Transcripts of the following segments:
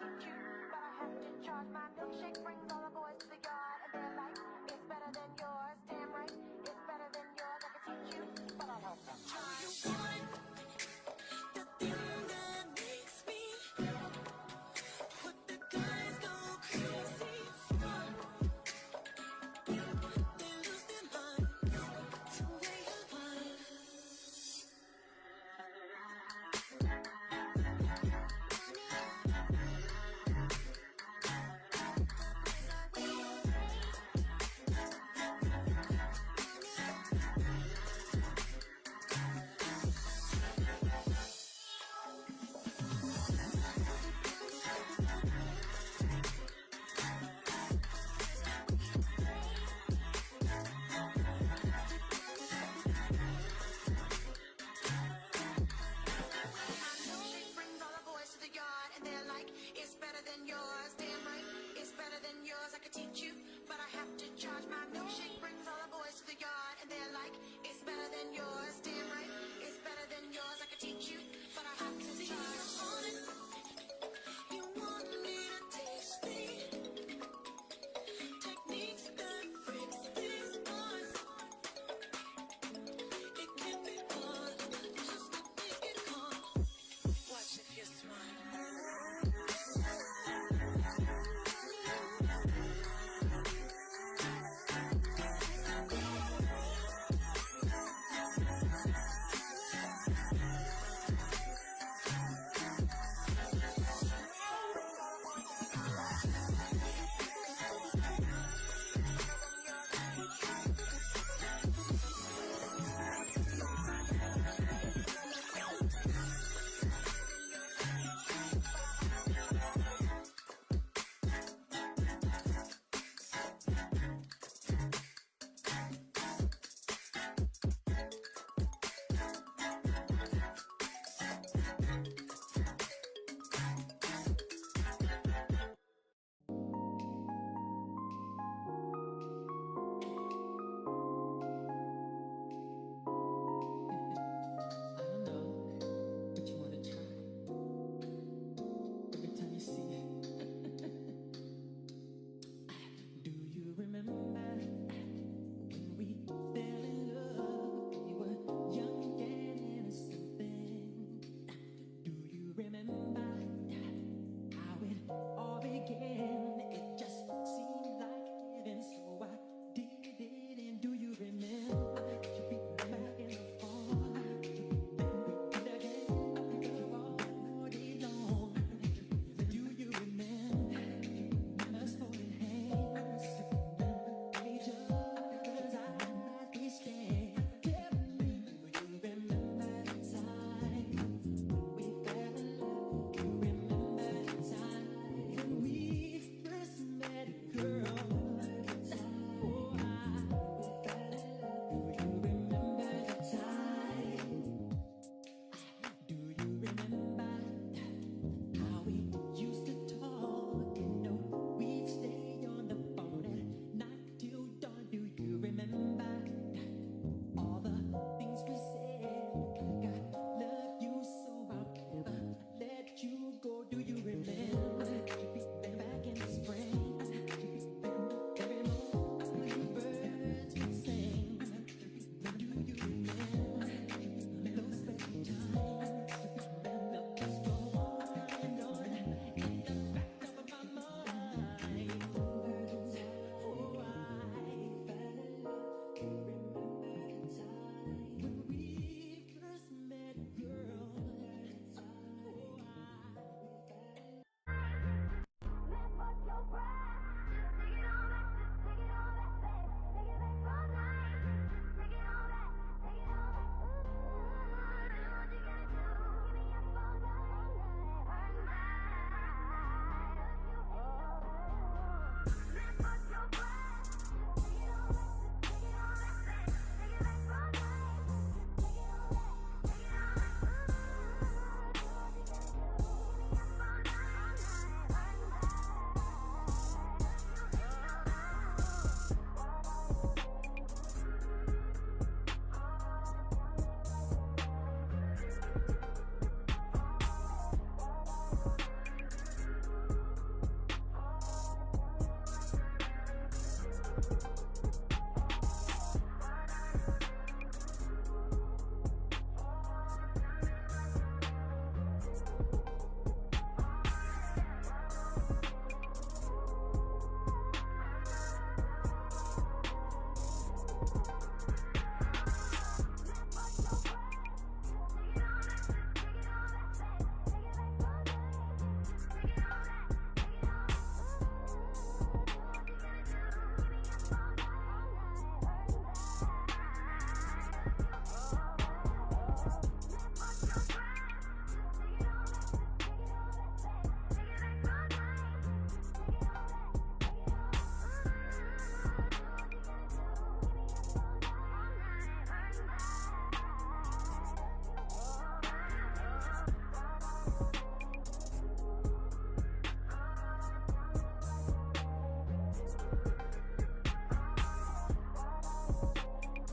teach you, but I have to charge. My milkshake brings all the boys to the yard, and their life is better than yours. Damn right, it's better than yours. I can teach you, but I don't know. How you want the thing that makes me put the guys go crazy for? They lose their minds the way you want.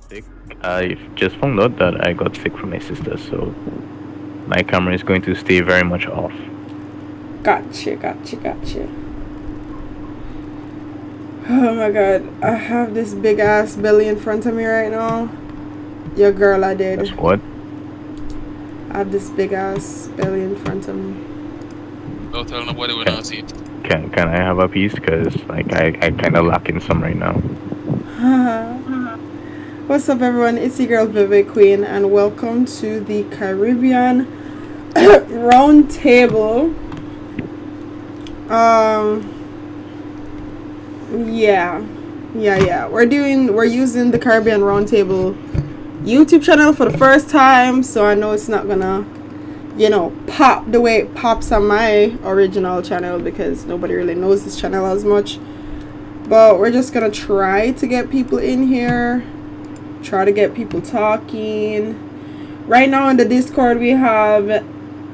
sick. I just found out that I got sick from my sister, so my camera is going to stay very much off. Gotcha. Oh my god, I have this big ass belly in front of me right now. Your girl, I did. That's what? I have this big ass belly in front of me. Don't tell nobody we don't see it. Can I have a piece? Because like I kind of lacking some right now. What's up, everyone? It's your girl Vivi Queen, and welcome to the Caribbean Roundtable. Yeah. We're using the Caribbean Roundtable YouTube channel for the first time, so I know it's not gonna, pop the way it pops on my original channel because nobody really knows this channel as much. But we're just gonna try to get people in here, try to get people talking. Right now in the Discord we have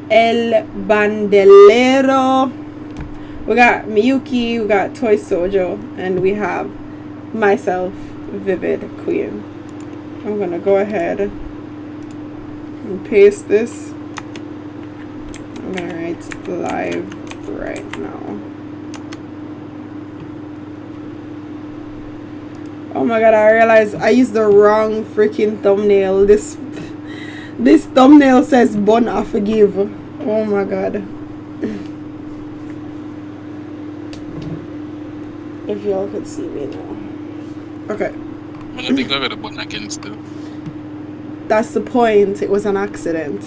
El Bandelero, we got Miyuki, we got Toy Sojo, and we have myself, Vivid Queen. I'm gonna go ahead and paste this. I'm gonna write live right now. Oh my god, I realized I used the wrong freaking thumbnail. This thumbnail says "Bon I forgive." Oh my god. If y'all could see me now. Okay. I don't think I got a button against them. That's the point. It was an accident.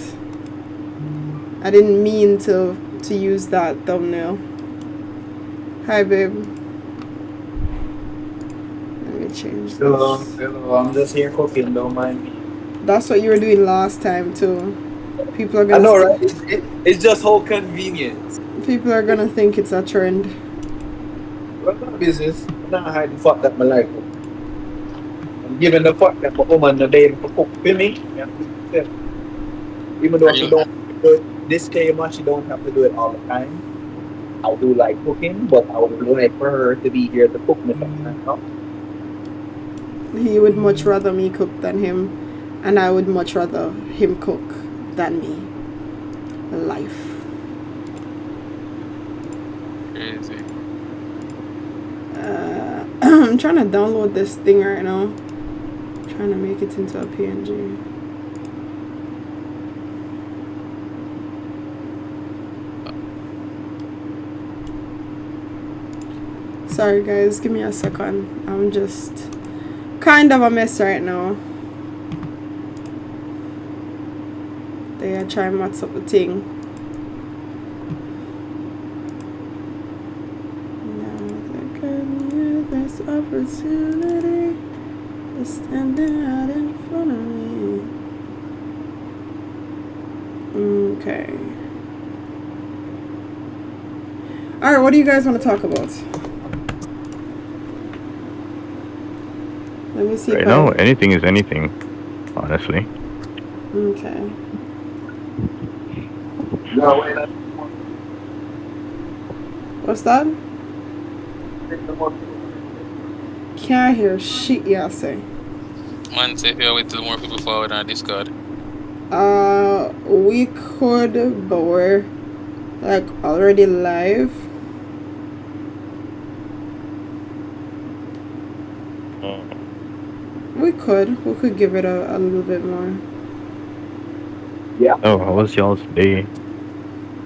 I didn't mean to use that thumbnail. Hi, babe. Let me change this. Hello, I'm just here cooking, don't mind me. That's what you were doing last time too. People are I gonna. know, right? It's just whole convenience. People are gonna think it's a trend. Well, my business, I'm not hiding the fact that my life. And given the fact that my woman the day to cook for me, even though she don't do it this time, she don't have to do it all the time. I do like cooking, but I would like for her to be here to cook me sometimes. He would much rather me cook than him, and I would much rather him cook than me. Life. Crazy. I'm trying to download this thing right now. Trying to make it into a PNG. Sorry guys, give me a second. I'm just kind of a mess right now. They are trying to match up the thing. Now there can be this opportunity is standing out in front of me. Okay. Alright, what do you guys want to talk about? Let me see. Right now, anything is anything, honestly. Okay. What's that? Can't hear shit y'all say. Man, say if you wait till more people forward on Discord. We could, but we're like already live. We could give it a little bit more. Yeah. Oh, how was y'all's day?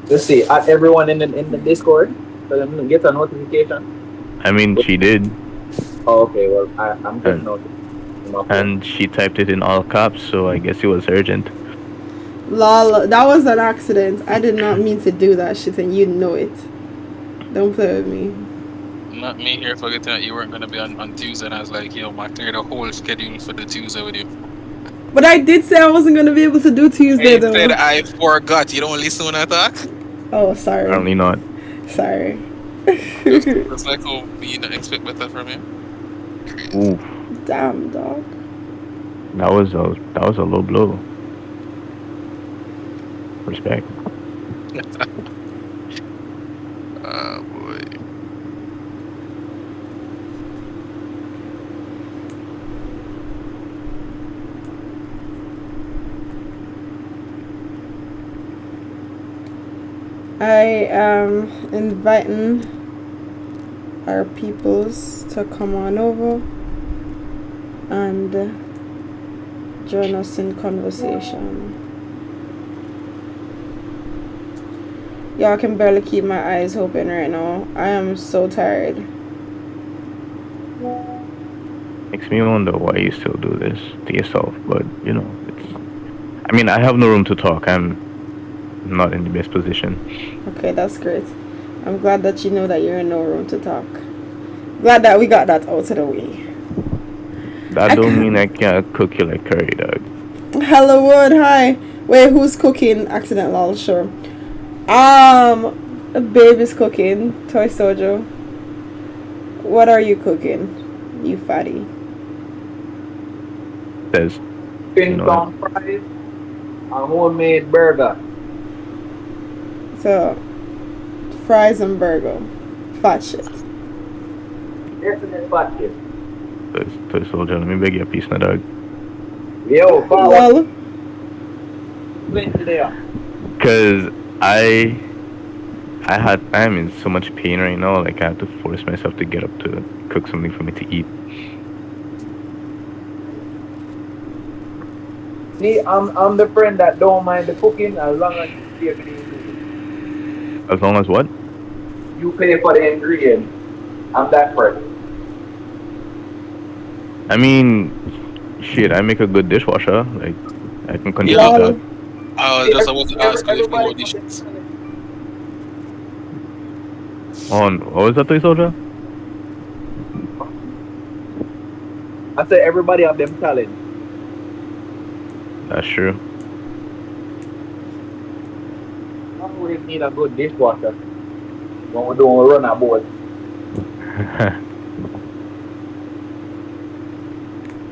Let's see. Add everyone in the Discord so them get a notification. I mean, she did, Oh, okay. Well, I'm getting notification. and she typed it in all caps, so I guess it was urgent. Lol, that was an accident. I did not mean to do that shit, and you know it. Don't play with me. Not me here forgetting that you weren't gonna be on Tuesday, and I was like, yo, I cleared the whole schedule for the Tuesday with you. But I did say I wasn't gonna be able to do Tuesday Hey, though. said I forgot. You don't listen when I talk? Oh, sorry. Apparently not. Sorry. It's like, oh, you don't expect better from you. Ooh, Damn, dog. that was a low blow. Respect. Oh boy. I am inviting our peoples to come on over and join us in conversation. Y'all can barely keep my eyes open right now. I am so tired. Makes me wonder why you still do this to yourself, but you know, I mean, I have no room to talk. I'm not in the best position. Okay, that's great. I'm glad that you know that you're in no room to talk. Glad that we got that out of the way. That don't mean I can't cook you like curry, dog. Hello, Wood. Hi. Wait, who's cooking? Accident, lol. Sure. Baby's cooking. Toy Sojo. What are you cooking, you fatty? Says, Pins on fries, a homemade burger. So, fries and burger. Fat shit. Definite fat shit. Toy Soldier, let me beg you a piece, now, dog. Yo, power. Well, Plenty there. Cause I am in so much pain right now. Like I have to force myself to get up to cook something for me to eat. See, I'm the friend that don't mind the cooking as long as you pay for the ingredients. As long as what? You pay for the ingredients. I'm that friend. I mean, shit. I make a good dishwasher. Like I can continue Yeah. that. I was just about to ask you if you know dishes. On what was that, Toy Soldier? I say everybody have them talent. That's true. I always need a good dishwasher when we don't run a board.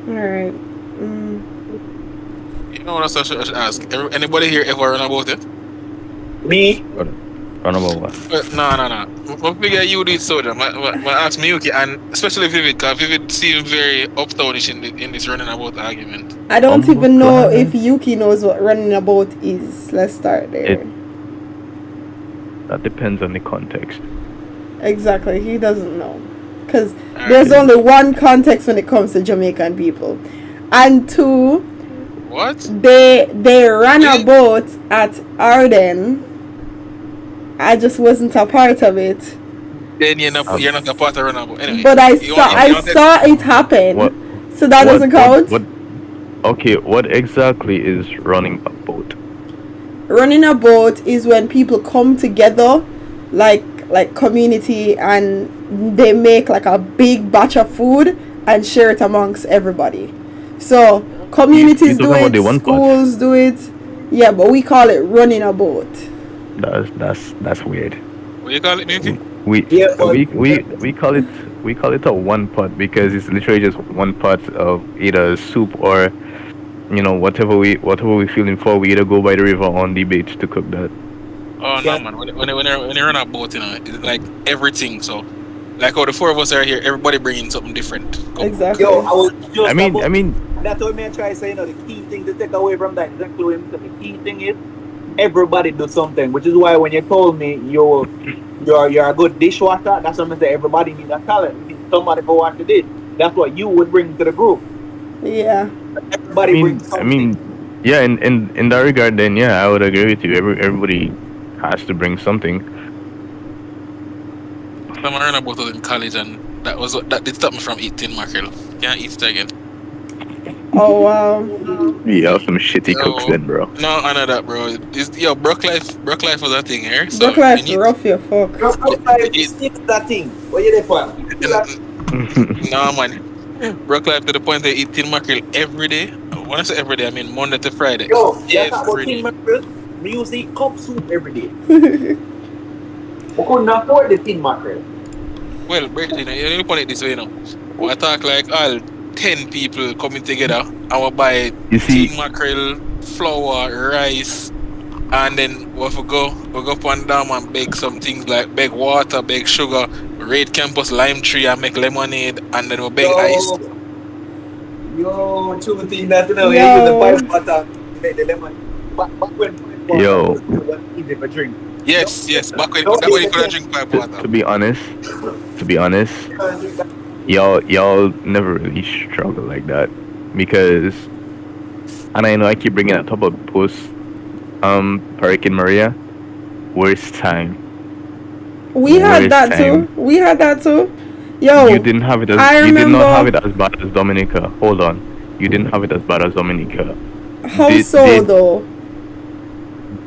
alright. You know what else I should ask? Anybody here ever run about it? Me? Run about what? No. I figure you do it, Soja. I ask Miyuki, and especially Vivid, because Vivid seems very uptownish in this running about argument. I don't Oh even my know God. if Yuki knows what running about is. Let's start there. That depends on the context. Exactly, he doesn't know. Because there's only one context when it comes to Jamaican people. And two, What? they ran a boat at Arden. I just wasn't a part of it. Then you're not a part of run about. Anyway, But I you saw it happen. What? So that doesn't count. Okay, what exactly is running a boat? Running a boat is when people come together like community, and they make like a big batch of food and share it amongst everybody. So communities You do talking about it, the one pot? schools do it. Yeah, but we call it running a boat. That's weird. What you call it, Miyuki? We call it a one pot because it's literally just one pot of either soup or whatever we feeling for. We either go by the river on the beach to cook that. Oh no, man! When you run a boat, it's like everything. So, like how the four of us are here, everybody bringing something different. Come. Exactly. Yo, I was just I mean, that's what I try to say, the key thing to take away from that, exactly what I'm saying. The key thing is everybody do something, which is why when you told me you're a good dishwasher, that's what I say everybody needs a talent. You need somebody to wash the dish. That's what you would bring to the group. Yeah. Everybody brings something. yeah, in that regard, then yeah, I would agree with you. Everybody has to bring something. I ran a boat in college, and that did stop me from eating mackerel. Can't eat it again. Oh wow. Yeah, some shitty cooks then, bro. No, I know that, bro. Brook life was a thing here. So Brook life rough your fuck. Stick that thing. What you there for? No, man. Brook life to the point they eat tin mackerel every day. When I say every day, I mean Monday to Friday. Yo, that's about Every day. tin mackerel. We used to eat cup soup every day. We couldn't afford the tin mackerel. Well, you put it this way, we talk like all 10 people coming together and we buy tin mackerel, flour, rice, and then we go up and down and bake some things like bake water, bake sugar, raid campus lime tree and make lemonade, and then we bake ice. Yo, two things that you know, you use the pipe water, make the lemon. Back when Yo. it was easy for drink. Yes. Don't Back when be you the could same. drink pipe To, water. to be honest, to be honest, y'all never really struggle like that because, and I know I keep bringing it up about post Hurricane Maria. Worst time, We had worst that too. time. We had that too. You Yo, didn't have it as I you did not have remember. it as bad as Dominica. Hold on, you didn't have it as bad as Dominica. How Did so did though?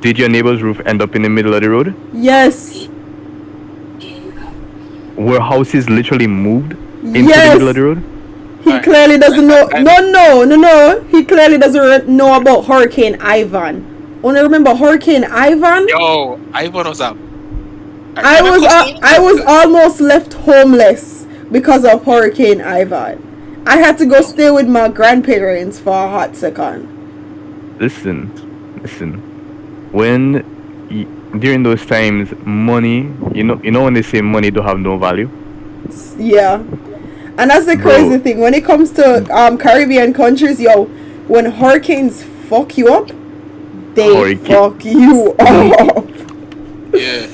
did your neighbor's roof end up in the middle of the road? Yes. Were houses literally moved into the middle of Yes. the road? He clearly doesn't know. No. He clearly doesn't know about Hurricane Ivan. Only remember Hurricane Ivan? Yo, Ivan was up. I was almost left homeless because of Hurricane Ivan. I had to go stay with my grandparents for a hot second. Listen. When during those times, money, you know when they say money don't have no value. Yeah. And that's the Bro. crazy thing. When it comes to Caribbean countries, yo, when hurricanes fuck you up, they fuck you up. Yeah.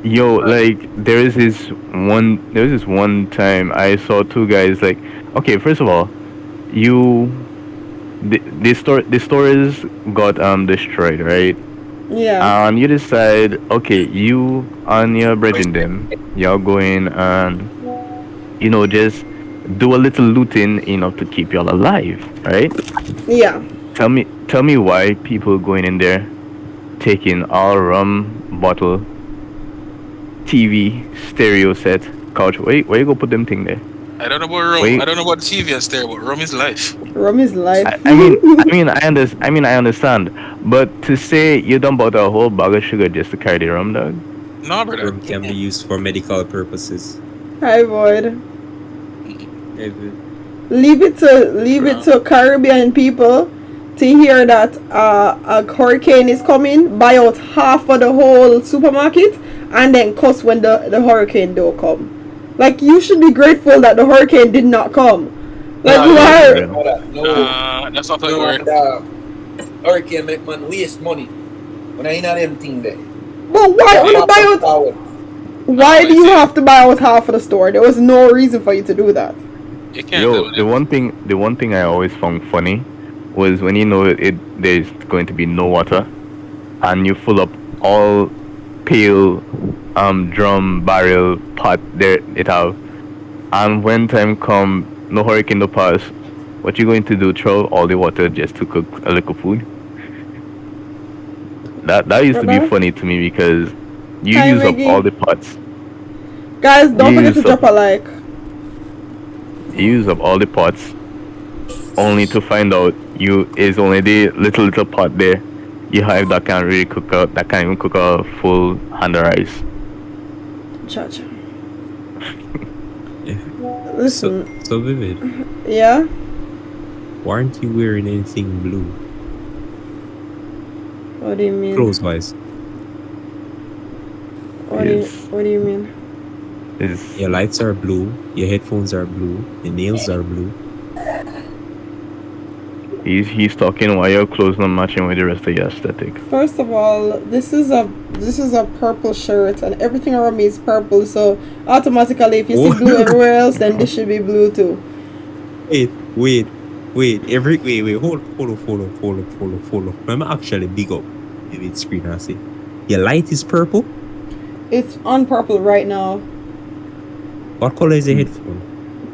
Yo, like there is this one time I saw two guys like, okay, first of all, the stores got destroyed, right? Yeah. And you decide, okay, you and your brethren them, y'all going and just do a little looting, to keep y'all alive, right? Yeah. Tell me why people going in there, taking all rum bottle, TV, stereo set, couch. Where you go put them thing there? I don't know about rum. Wait. I don't know about the TV and stereo, but rum is life. Rum is life. I understand, but to say you done bought a whole bag of sugar just to carry the rum, dog. No, brother. Rum can be used for medical purposes. Hi, Void. Every- Leave it to Caribbean people to hear that a hurricane is coming, buy out half of the whole supermarket, and then cuss when the hurricane don't come. Like, you should be grateful that the hurricane did not come. Like, why? That's not how it works. Hurricane make man waste money. When I ain't not them thing there. But why only buy out? Why do you have to buy out half of the store? There was no reason for you to do that. You can't Yo, do the one thing I always found funny was when there's going to be no water, and you fill up all pail, drum, barrel, pot there it have, and when time come, no hurricane no pass. What you going to do? Throw all the water just to cook a little food? That used to be Brother? funny to me because you Hi, use up Maggie. all the pots. Guys, don't forget to Use drop a like. You use up all the pots, only to find out is only the little pot there you have that can't really that can't even cook a full hand of rice. Cha-cha. Yeah. Listen, So Vivid, yeah? why aren't you wearing anything blue? What do you mean? Clothes wise. Yes. What do you mean? Is Your lights are blue, your headphones are blue, your nails are blue. he's talking while your clothes not matching with the rest of your aesthetic. First of all, this is a purple shirt and everything around me is purple, so automatically if you see blue everywhere else, then this should be blue too. Wait. Hold up. I'm actually big up the screen and say, your light is purple? It's on purple right now. What color is your headphone?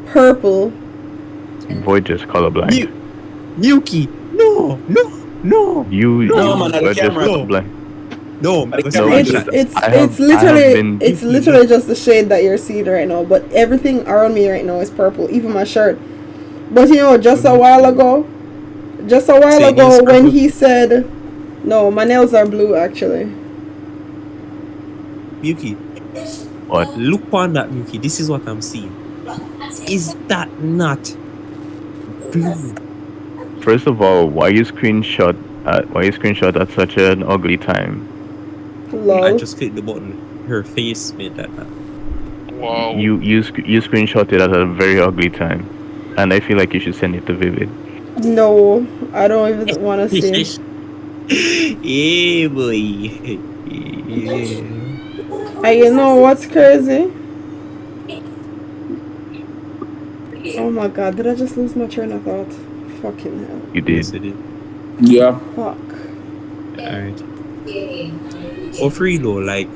Purple. Boy, just colorblind. Yuki! No! You No, man, the are just camera. colorblind. No, No, It's I have literally just the shade that you're seeing right now, but everything around me right now is purple, even my shirt. But just a while ago Saying it's when purple. he said, no, my nails are blue actually. Yuki, What? look on that, Yuki. This is what I'm seeing. Is that not blue? First of all, why you screenshot at such an ugly time? Lol. I just clicked the button. Her face made that. Wow. You screenshot it at a very ugly time, and I feel like you should send it to Vivid. No, I don't even want to see. Yeah, boy. Yeah. And you know what's crazy? Oh my god, did I just lose my train of thought? Fucking hell. You did. Yes, it is. Yeah. Fuck. Alright. Oh, for real though, like,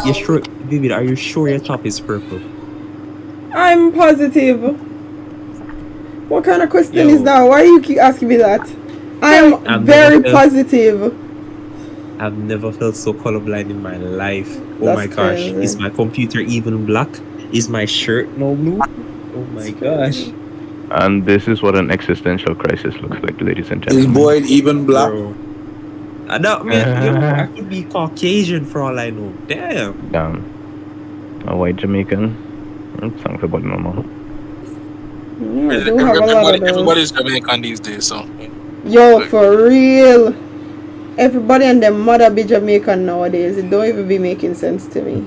you sure, David, are you sure your top is purple? I'm positive. What kind of question Yo. is that? Why you keep asking me that? I'm I've very never felt- positive. I've never felt so colorblind in my life. Oh That's my gosh. crazy. Is my computer even black? Is my shirt no blue? Oh my gosh. And this is what an existential crisis looks like, ladies and Is gentlemen. Boyd even black? Bro. I know, man, yo, I could be Caucasian for all I know. Damn. Damn. A white Jamaican. Sounds about normal. Yeah, I do have a lot of those. Everybody's Jamaican these days, so Yo, for real. Everybody and their mother be Jamaican nowadays. It don't even be making sense to me.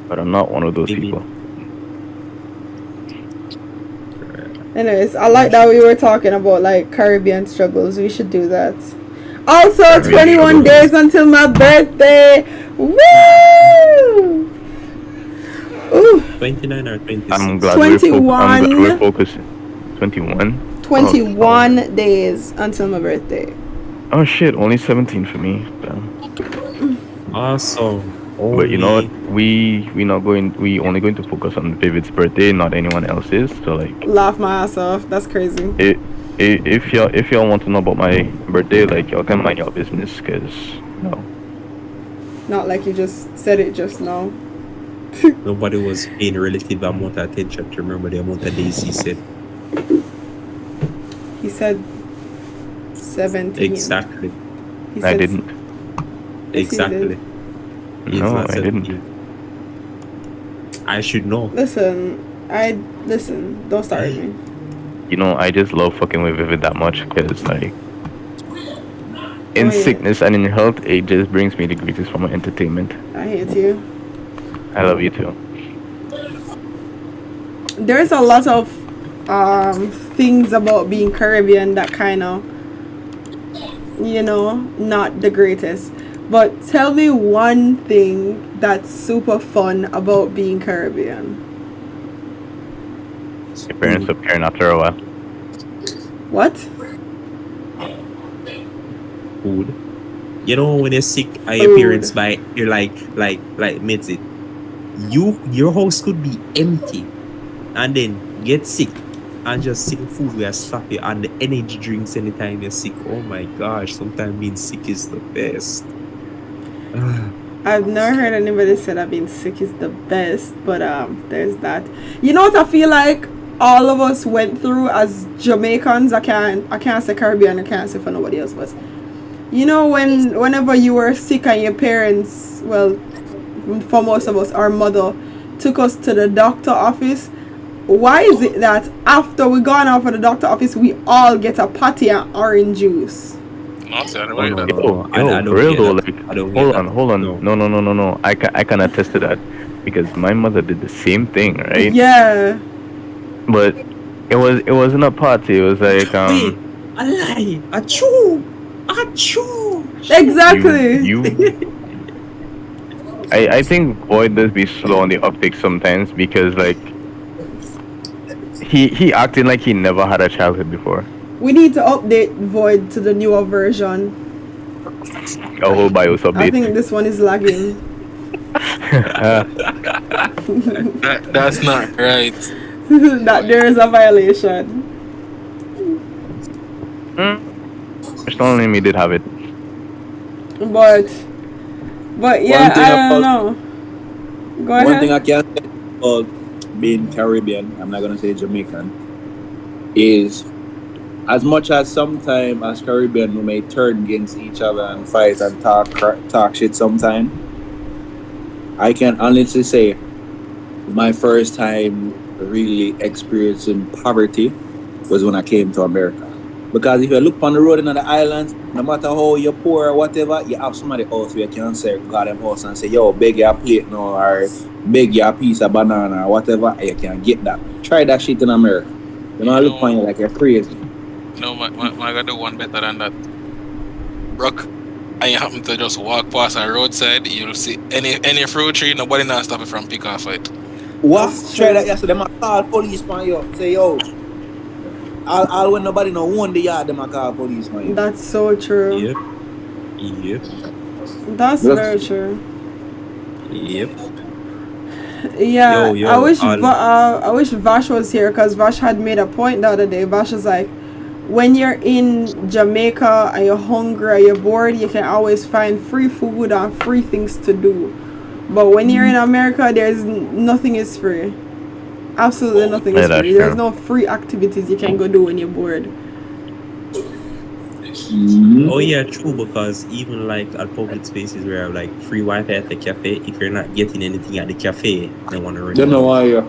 But I'm not one of those Maybe. people. Anyways, I like that we were talking about like Caribbean struggles. We should do that. Also, Caribbean 21 struggles. days until my birthday. Woo! Ooh, 29 or 26? I'm glad 21. we're focusing. 21? 21 days until my birthday. Oh shit, only 17 for me. Damn. Awesome. But you know what? We only going to focus on David's birthday, not anyone else's. So like, Laugh my ass off. That's crazy. if y'all want to know about my birthday, like y'all can mind your business, cause no. Not like you just said it just now. Nobody was paying relative amount of attention to remember the amount of days he said. He said 17. Exactly. He I said didn't. Yes, he Exactly. did. He's No, not I didn't. 17. I should know. Listen, don't start with me. You know, I just love fucking with Vivid that much, cause like, in Oh, yeah. sickness and in health, it just brings me the greatest form of entertainment. I hate you. I love you too. There's a lot of things about being Caribbean that kind of, not the greatest. But tell me one thing that's super fun about being Caribbean. Your parents up here after a while. What? Food. You know when you're sick and Food. your parents buy, you're like admits it. Your house could be empty and then get sick and just sit food where slap you and the energy drinks anytime you're sick. Oh my gosh, sometimes being sick is the best. I've never heard anybody say that being sick is the best, but there's that. You know what I feel like all of us went through as Jamaicans? I can't say Caribbean, I can't say for nobody else, but you know whenever you were sick and your parents, well, for most of us, our mother took us to the doctor office. Why is it that after we gone out for the doctor office, we all get a patty and orange juice? not I don't Oh, know no, that. no. I don't for real get though, that. like, I don't get hold on. that. No. I can attest to that because my mother did the same thing, right? Yeah. But it wasn't a party. It was like Wait, a lie. Achoo. Exactly. you. I think Boyd does be slow on the uptake sometimes because like he acting like he never had a childhood before. We need to update Void to the newer version. A whole BIOS I update. think this one is lagging. That's not right. That there is a violation. Personally, me did have it. But yeah, One thing I don't about- know. Go One ahead. thing I can say about being Caribbean, I'm not gonna say Jamaican, is as much as sometimes as Caribbean we may turn against each other and fight and talk shit sometime, I can honestly say my first time really experiencing poverty was when I came to America. Because if you look on the road in the islands, no matter how you're poor or whatever, you have somebody else where you can say, go them house and say, yo, beg your plate now, or beg your piece of banana or whatever, and you can get that. Try that shit in America. You know, I look on you like you're crazy. No, I gotta do one better than that. broke and you happen to just walk past a roadside, you'll see any fruit tree, nobody not stop it from pick off it. What? That's Try true. that yesterday. Them a call policeman yo. Say yo. All when nobody no own the yard, them a call policeman yo. That's so true. Yep. Yep. That's Yes. very true. Yep. Yeah, Yo, I wish I'll- I wish Vash was here because Vash had made a point the other day. Vash was like, when you're in Jamaica and you're hungry or you're bored, you can always find free food and free things to do. But when you're in America, nothing is free. Absolutely nothing is Yeah, that's free. There's true. no free activities you can go do when you're bored. Oh yeah, true. Because even like at public spaces where I have like free Wi-Fi at the cafe, if you're not getting anything at the cafe, they want to run. Don't know why yo.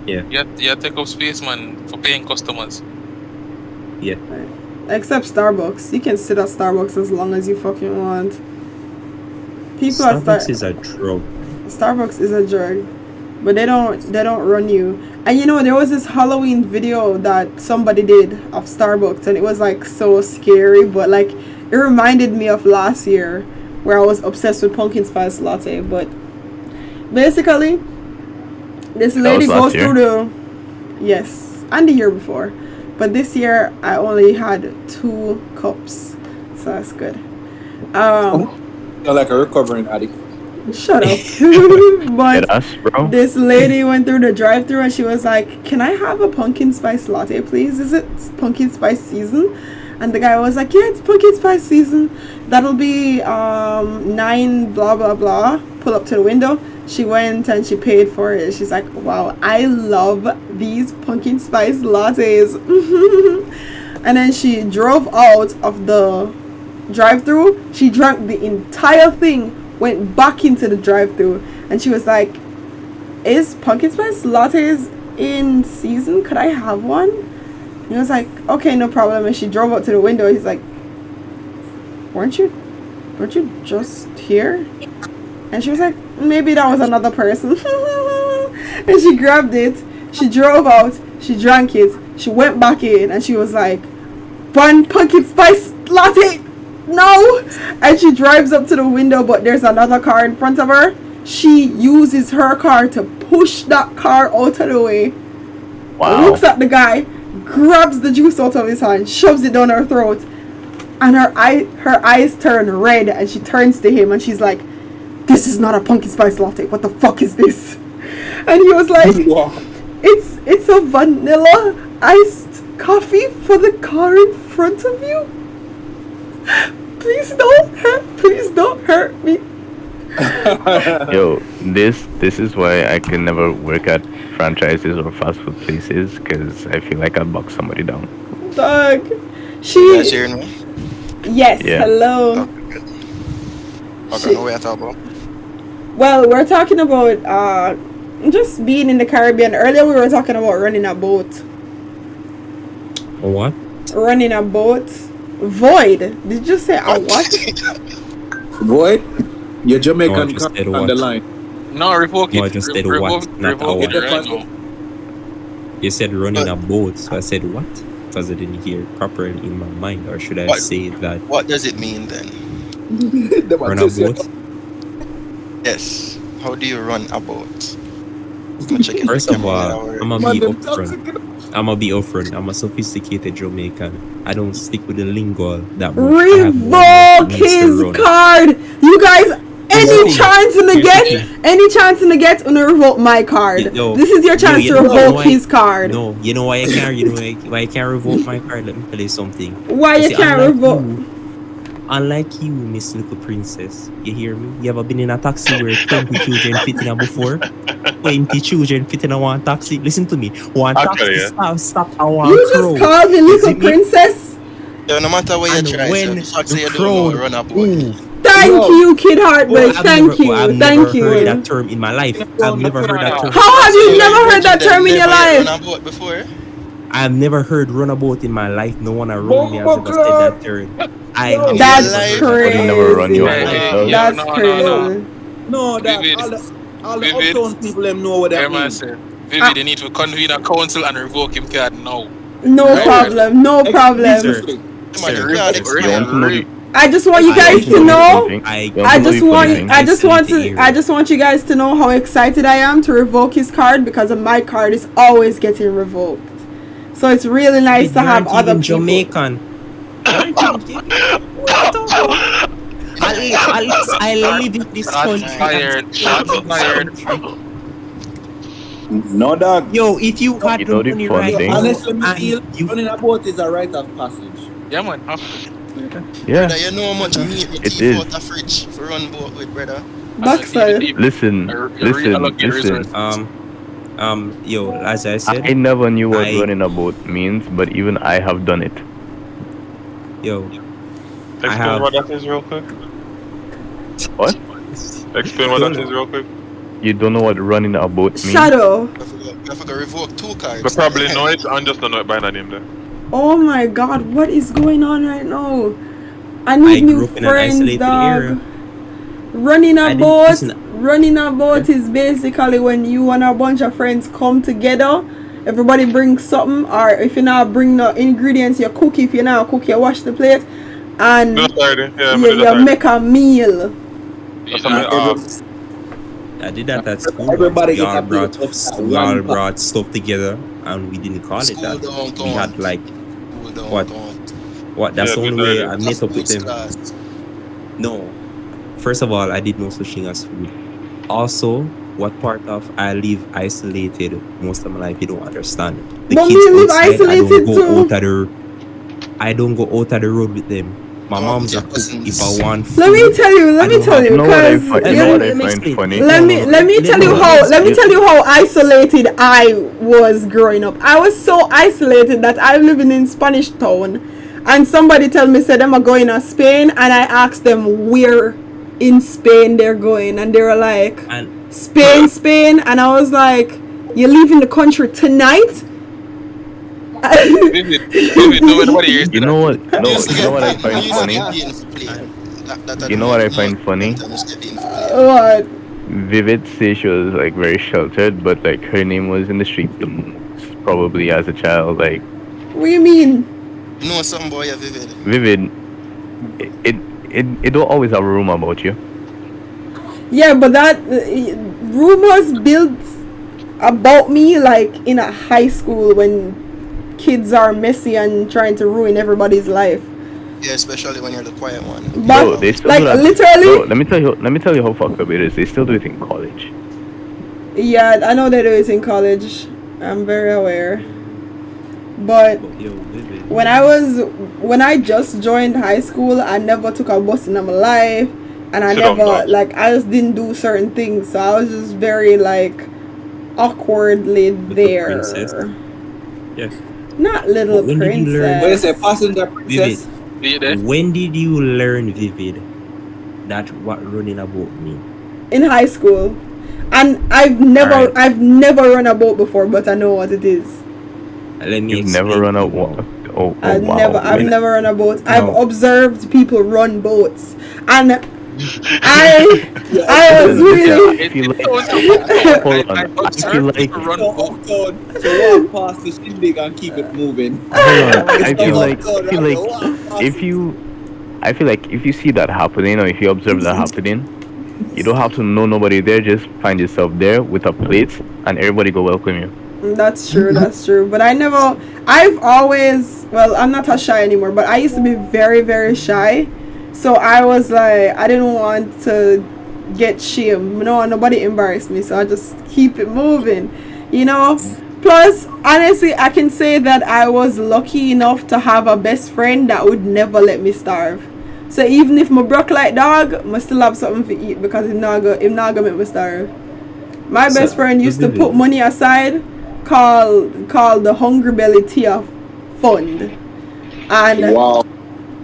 You take up space, man, for paying customers. Except Starbucks. You can sit at Starbucks as long as you fucking want. People at Starbucks is a drug. Starbucks is a drug, but they don't run you. And you know, there was this Halloween video that somebody did of Starbucks, and it was like so scary, but like it reminded me of last year where I was obsessed with pumpkin spice latte. But basically, this lady was goes last year? through the yes, and the year before, but this year I only had 2 cups, so that's good. You're like a recovering addict. Shut up. But Get us, bro. this lady went through the drive-thru and she was like, "Can I have a pumpkin spice latte, please? Is it pumpkin spice season?" And the guy was like, "Yeah, it's pumpkin spice season. That'll be 9 blah blah blah." Pull up to the window. She went and she paid for it. She's like, "Wow, I love these pumpkin spice lattes." And then she drove out of the drive-thru. She drank the entire thing, went back into the drive-thru, and she was like, "Is pumpkin spice lattes in season? Could I have one?" And he was like, "Okay, no problem." And she drove up to the window. He's like, weren't you just here?" And she was like, "Maybe that was another person." And she grabbed it, she drove out, she drank it, she went back in, and she was like, "One pumpkin spice latte, no!" And she drives up to the window, but there's another car in front of her. She uses her car to push that car out of the way. Wow. Looks at the guy, grabs the juice out of his hand, shoves it down her throat, and her eyes turn red, and she turns to him and she's like, "This is not a pumpkin spice latte. What the fuck is this?" And he was like, Wow. It's a vanilla iced coffee for the car in front of you. Please don't hurt me." Yo, this is why I can never work at franchises or fast food places because I feel like I'll box somebody down. Dog. You guys hearing me? Yes, Yeah. hello. Okay, no way I talk about. Well, we're talking about just being in the Caribbean. Earlier we were talking about running a boat. What? Running a boat. Void. Did you say a what? Boy, your No, I Jamaican just said on the what? line. No, revoke it. No, I just said Revoke- what, not revoke it our. right now. You said running a boat, so I said what? Because I didn't hear it properly in my mind, or should I What? say that What does it mean then? Them run a a test you. boat? Yes. How do you run a boat? Go check it First of all, out. I'm gonna Man, be them upfront. toxic. I'm gonna be upfront. I'm a sophisticated Jamaican. I don't stick with the lingo that much. I have one that Revoke needs to his run. card. You guys, any Revoke. chance in the Here's the get, thing. any chance in the get, gonna revoke my card. No. This is your No, chance you to know revoke why- his card. No, you know why I can't. You know why I can't revoke my card. Let me tell you something. Why you see, can't revoke? Unlike you, Miss Little Princess, you hear me? You ever been in a taxi where 20 children fit in a before? 20 children fit in a one taxi? Listen to me. One Actually, taxi yeah. stop a one You crow. just called me little see me? princess. Yeah, no matter what you And try, when so the fact that the you don't know how to crowd run a boat. move. Thank Yo. you, Kid Heartbreak. I've Thank never- you. I've Thank never heard you. that term in my life. I've never heard that term. How have you So never heard that them term in your never yet life? run a boat before? I've never heard run a boat in my life. No one around me has ever said that term. I Yo. have That's never But heard he never run you crazy. over, Yeah, dog. That's no, no, crazy. no. No, that Vivid. all the Vivid. uptown people them know what Yeah, that man, means. say. Vivi, they need to convene a council and revoke him card now. No Right. problem. No problem. Sir. Come on, Sir, you got it. You want to know the, I just want you I guys don't to know. Funny thing. I Don't I know just the want funny thing. I just want you guys to know how excited I am to revoke his card because my card is always getting revoked. So it's really nice to have other people. Jamaican. At least I live in this Shots country. Fired. Shots fired. No, dog. Yo, if you had You the know the money fun right thing? now, Honestly, me and feel you running a boat is a rite of passage. Yeah, man. Yeah, Brother, you know how much meat we it keep is. out the fridge for run boat with, brother? Backside. Listen, listen. yo, as I said, I never knew what I- running a boat means, but even I have done it. yo, Explain have- what that is real quick. What? Explain what that is real quick. You don't know what running a boat means? Shadow. I forgot to revoke 2 cards. But probably know it and just don't know it by name there. Oh my god, what is going on right now? I I need grew new up in an friends, isolated dog. area. Running I a didn't- boat. listen, Running a boat is basically when you and a bunch of friends come together. Everybody brings something, or if you not bring the ingredients, you cook. If you not cook, you wash the plate, and Do that already. Yeah, I you, did that you already. make a meal. That's something, I did that at school. Everybody we get all a brought plate of we all one pot. brought stuff together, and we didn't call it School that. don't We had count. like School don't what? count. What? That's Yeah, the do only that way already. I met up with Books them. class. No. First of all, I did no such thing as food. Also, what part of I live isolated most of my life you don't understand. The But kids we live outside, isolated too. I don't go out of the road with them. My Oh, mom's with a your cook. cousins. If I want food, Let me tell you. Let I me don't tell have- you, You know what I because find, you know what I let find explain? funny? me tell you how. Let me tell you how isolated I was growing up. I was so isolated that I'm living in Spanish Town, and somebody tell me said them are going to Spain, and I asked them where in Spain they're going, and they were like And Spain, and I was like, you're leaving the country tonight? Nobody hears You know what? No, Used to you know what I get- find used to funny? get beaten for playing. That You know what I find funny? Used to get beaten for playing. What? Vivid says she was like very sheltered, but like her name was in the streets the most, probably as a child. Like What do you mean? You know some boy, Vivid. Vivid, it don't always have a rumor about you. Yeah, but that rumors built about me like in a high school when kids are messy and trying to ruin everybody's life. Yeah, especially when you're the quiet one. But No, they still like do that. literally, No, let me tell you how fucked up it is. They still do it in college. yeah, I know they do it in college. I'm very aware. But yo, Vivid. when I just joined high school, I never took a bus in my life, and I Sit down, never dog. like I just didn't do certain things, so I was just very like awkwardly there. princess. Yes. Not little When did you learn- What you princess. say, passenger princess? When did you learn, Vivid, that what running a boat mean? In high school, and I've Alright. never run a boat before, but I know what it is. Let me You've explain never run to a you. wa- Oh, I've wow. I've Wait. never run a boat. I've No. observed people run boats, and I was really. I feel like, hold on. I feel like, run So, boat. so walk past the shindig and keep it moving. hold on. I It's feel so like, good, I feel I like walk past if you, I feel like if you see that happening or if you observe that happening, you don't have to know nobody there. Just find yourself there with a plate, and everybody go welcome you. That's true. That's true. But I've always. Well, I'm not as shy anymore. But I used to be very, very shy. So I was like, I didn't want to get shame. No, nobody embarrassed me. So I just keep it moving, you know. Plus, honestly, I can say that I was lucky enough to have a best friend that would never let me starve. So even if my broke like dog, I still have something to eat because it not gonna make me starve. My best friend used to put money aside, called the Hungry Belly Tia Fund, and Wow.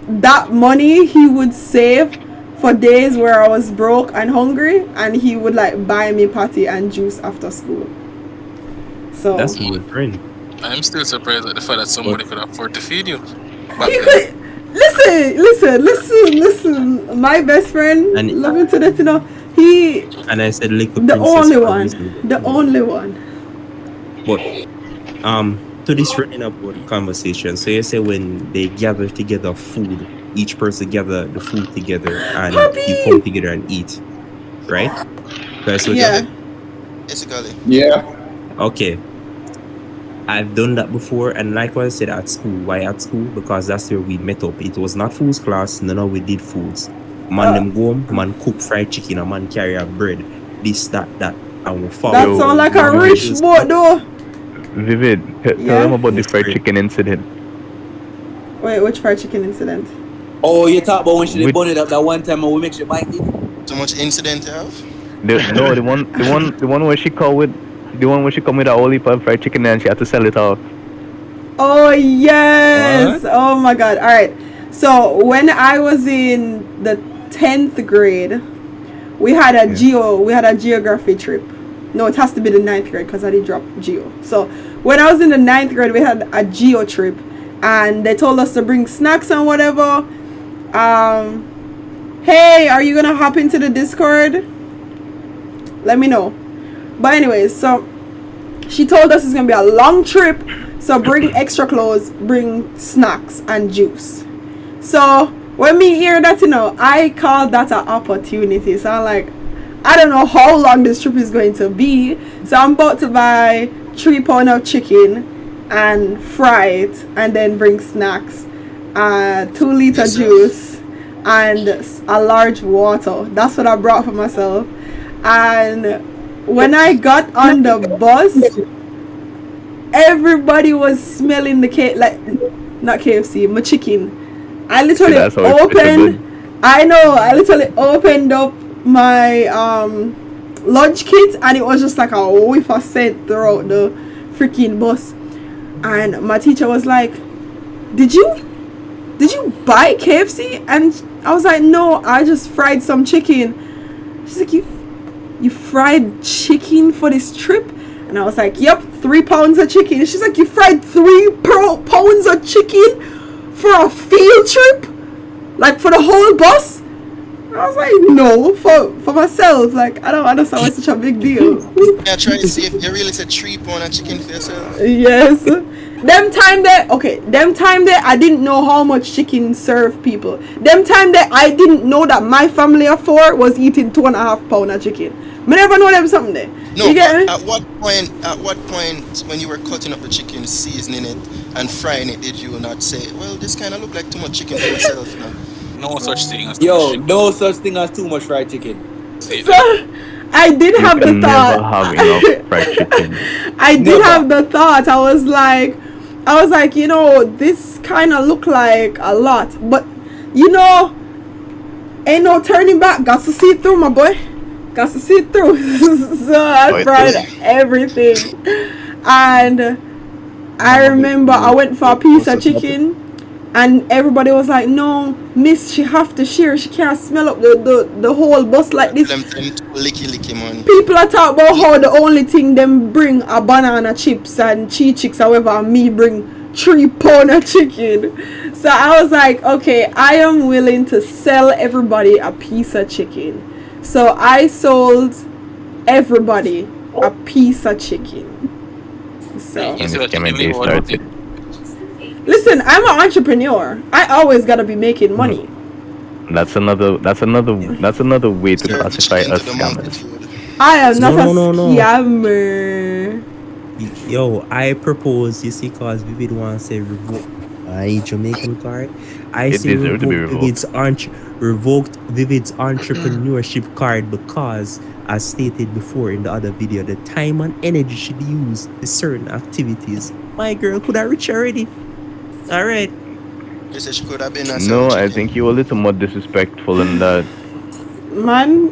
that money he would save for days where I was broke and hungry, and he would like buy me patty and juice after school. So That's a good friend. I'm still surprised at the fact that somebody could afford to feed you. you could listen. My best friend, And- love him to death, you know. He And I said, lick the the princess only for a one, reason. the only one. But to this running about conversation. So you say when they gather together food, each person gather the food together and you come together and eat, right? That's what Yeah. Basically. Yeah. Okay. I've done that before, and like what I said at school. Why at school? Because that's where we met up. It was not foods class. None of we did foods. Man, them go home, man cook fried chicken, a man carry a bread, this, that, and we follow. That sound like a rich boy, though. Vivid, tell them about the fried chicken incident. Wait, which fried chicken incident? Oh, you talk about when she did burn it up that one time and we make sure bite it? Too much incident you have? The one where she come with a whole heap of fried chicken and she had to sell it off. Oh yes! What? Oh my god! All right. So when I was in the 10th grade, we had a geography trip. No, it has to be the 9th grade because I did drop geo. So when I was in the 9th grade, we had a geo trip, and they told us to bring snacks and whatever. Hey, are you gonna hop into the Discord? Let me know. But anyways, so she told us it's gonna be a long trip, so bring extra clothes, bring snacks and juice. So when me hear that, I call that an opportunity. So I'm like, I don't know how long this trip is going to be, so I'm about to buy 3 pounds of chicken and fry it, and then bring snacks, 2-liter juice, and a large water. That's what I brought for myself. And when I got on the bus, everybody was smelling the not KFC, my chicken. I literally opened up my lunch kit, and it was just like a whiff of scent throughout the freaking bus. And my teacher was like, did you buy KFC? And I was like, no, I just fried some chicken. She's like, you fried chicken for this trip? And I was like, yep, 3 pounds of chicken. And she's like, you fried 3 pounds of chicken for a field trip? Like for the whole bus? I was like, no, for myself. Like, I don't understand why it's such a big deal. Yeah, try to see if you really said 3 pounds of chicken for yourself. Yes. Them time there, I didn't know how much chicken served people. Them time there, I didn't know that my family of 4 was eating 2.5 pounds of chicken. I never know them something there. No, you get me? At what point when you were cutting up the chicken, seasoning it and frying it, did you not say, well, this kind of look like too much chicken for myself now? No such thing as no such thing as too much fried chicken. So, I did have the thought. Never have enough fried chicken. I did have the thought. I was like, this kind of look like a lot, but ain't no turning back. Got to see it through, my boy. Got to see it through. So I fried everything, and I remember I went for a piece of chicken. And everybody was like, no, miss, she have to share. She can't smell up the whole bus like this. Licky, man. People are talking about how the only thing them bring are banana chips and cheese chicks, however, and me bring 3 pounds of chicken. So I was like, okay, I am willing to sell everybody a piece of chicken. So I sold everybody a piece of chicken. So listen, I'm an entrepreneur. I always gotta be making money. That's another way to classify us scammers. I am not a scammer. Yo, I propose, you see, cause Vivid wants to say revoke my Jamaican card. I say revoked Vivid's entrepreneurship card because, as stated before in the other video, the time and energy should be used in certain activities. My girl could have reached already. Alright. You said she could have been No, I think you were a little more disrespectful in that. Man,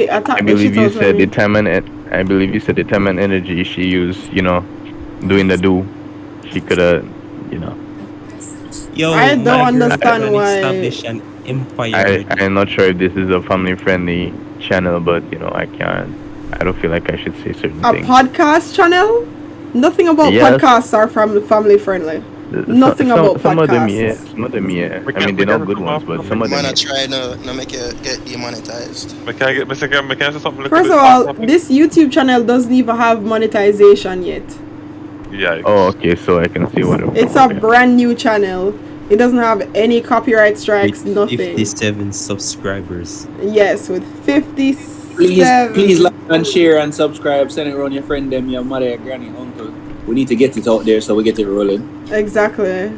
I believe you said the time and energy she used, doing the do. She could have, Yo, I don't understand why. Establish an empire. I'm not sure if this is a family-friendly channel, but I don't feel like I should say certain things. A podcast channel? Nothing about podcasts are family-friendly. Nothing about podcasts. Some of them, yeah. I mean, they're not good ones, but some of them. Man, I try to make you get demonetized. First of all, this YouTube channel doesn't even have monetization yet. Yeah. Oh, okay, so I can see what It's a brand new channel. It doesn't have any copyright strikes, With nothing. 57 subscribers. Yes, with 57. Please like and share and subscribe. Send it around your friend, them, your mother, your granny, uncle. We need to get it out there so we get it rolling. Exactly.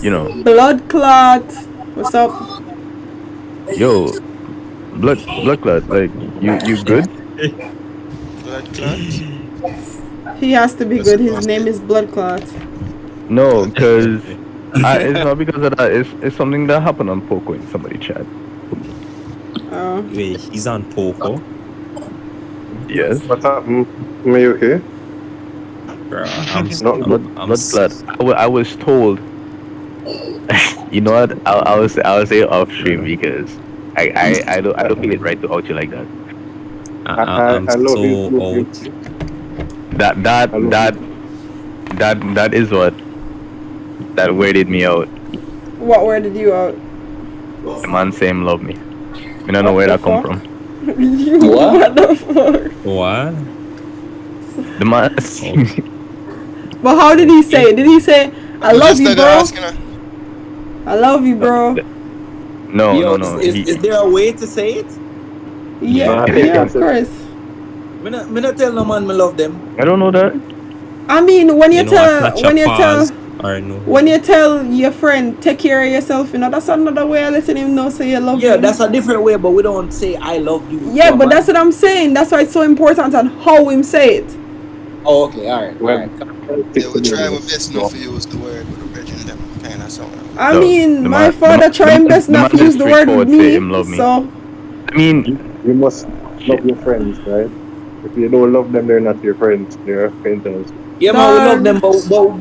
you know, Blood clot. What's up? yo, blood clot, like you good? Blood clot. He has to be good. His name is Blood Clot. No, because it's not because of that. It's something that happened on Poco in somebody chat. Oh. Wait, he's on Poco? Yes. What's up? Am I okay? Bruh, Blood clot. I was told. You know what? I'll say off stream because I don't feel it right to out you like that. I'm I love so you. out. That is what that weirded me out. What word did you out? The man saying love me. I don't know where that come from. What the fuck? What? The man. But how did he say it? Did he say, I love you, bro? I love you, bro. No. Is there a way to say it? Yeah, of course. Me not tell no man me love them. I don't know that. I mean, when you tell your friend take care of yourself, that's another way of letting him know say you love him. Yeah, that's a different way, but we don't say I love you. Yeah, but that's what I'm saying. That's why it's so important on how him say it. Oh, okay, alright. Yeah, we try our best not to use the word with the bridging them, kind of something. I mean, my father tried best not to use the word with me, so. I mean, you must love your friends, right? If you don't love them, they're not your friends. They're acquaintances. Yeah, man, we love them,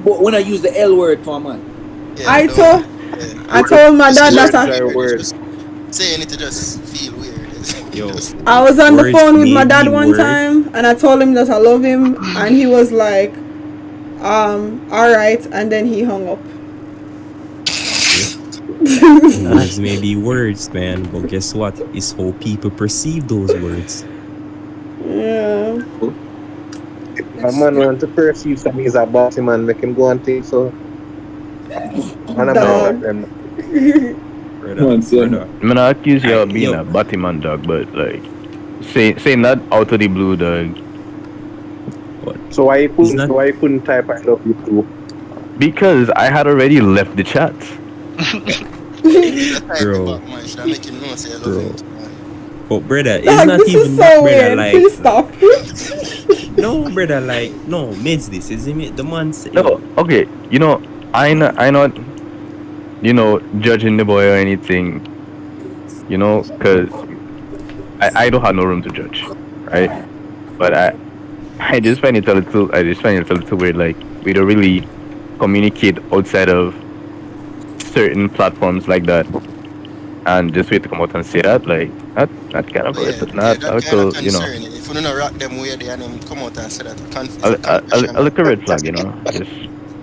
but when I use the L word for a man. Yeah, I told my dad that saying it to just feel weird. Yo, I was on the phone with my dad one time, and I told him that I love him, and he was like, alright, and then he hung up. Words may be words, man, but guess what? It's how people perceive those words. Yeah. A man wants to perceive something as a bossy man, make him go and think so. And I'm not them. I'm not accuse you of being a batty man, dog, but like, saying that out of the blue, dog. So why you couldn't type I love you too? Because I had already left the chat. Bro. But brother, it's Dog, not this even is that, so brother, weird. like Please stop. no, brother, like no, mates, this is it. The man say, No, okay, I not, judging the boy or anything, because I don't have no room to judge, right? But I just find it a little weird, like we don't really communicate outside of certain platforms like that, and just wait to come out and say that, like that kind of person, not also, If you don't rock them weird and them come out and say that, I look a red flag, just.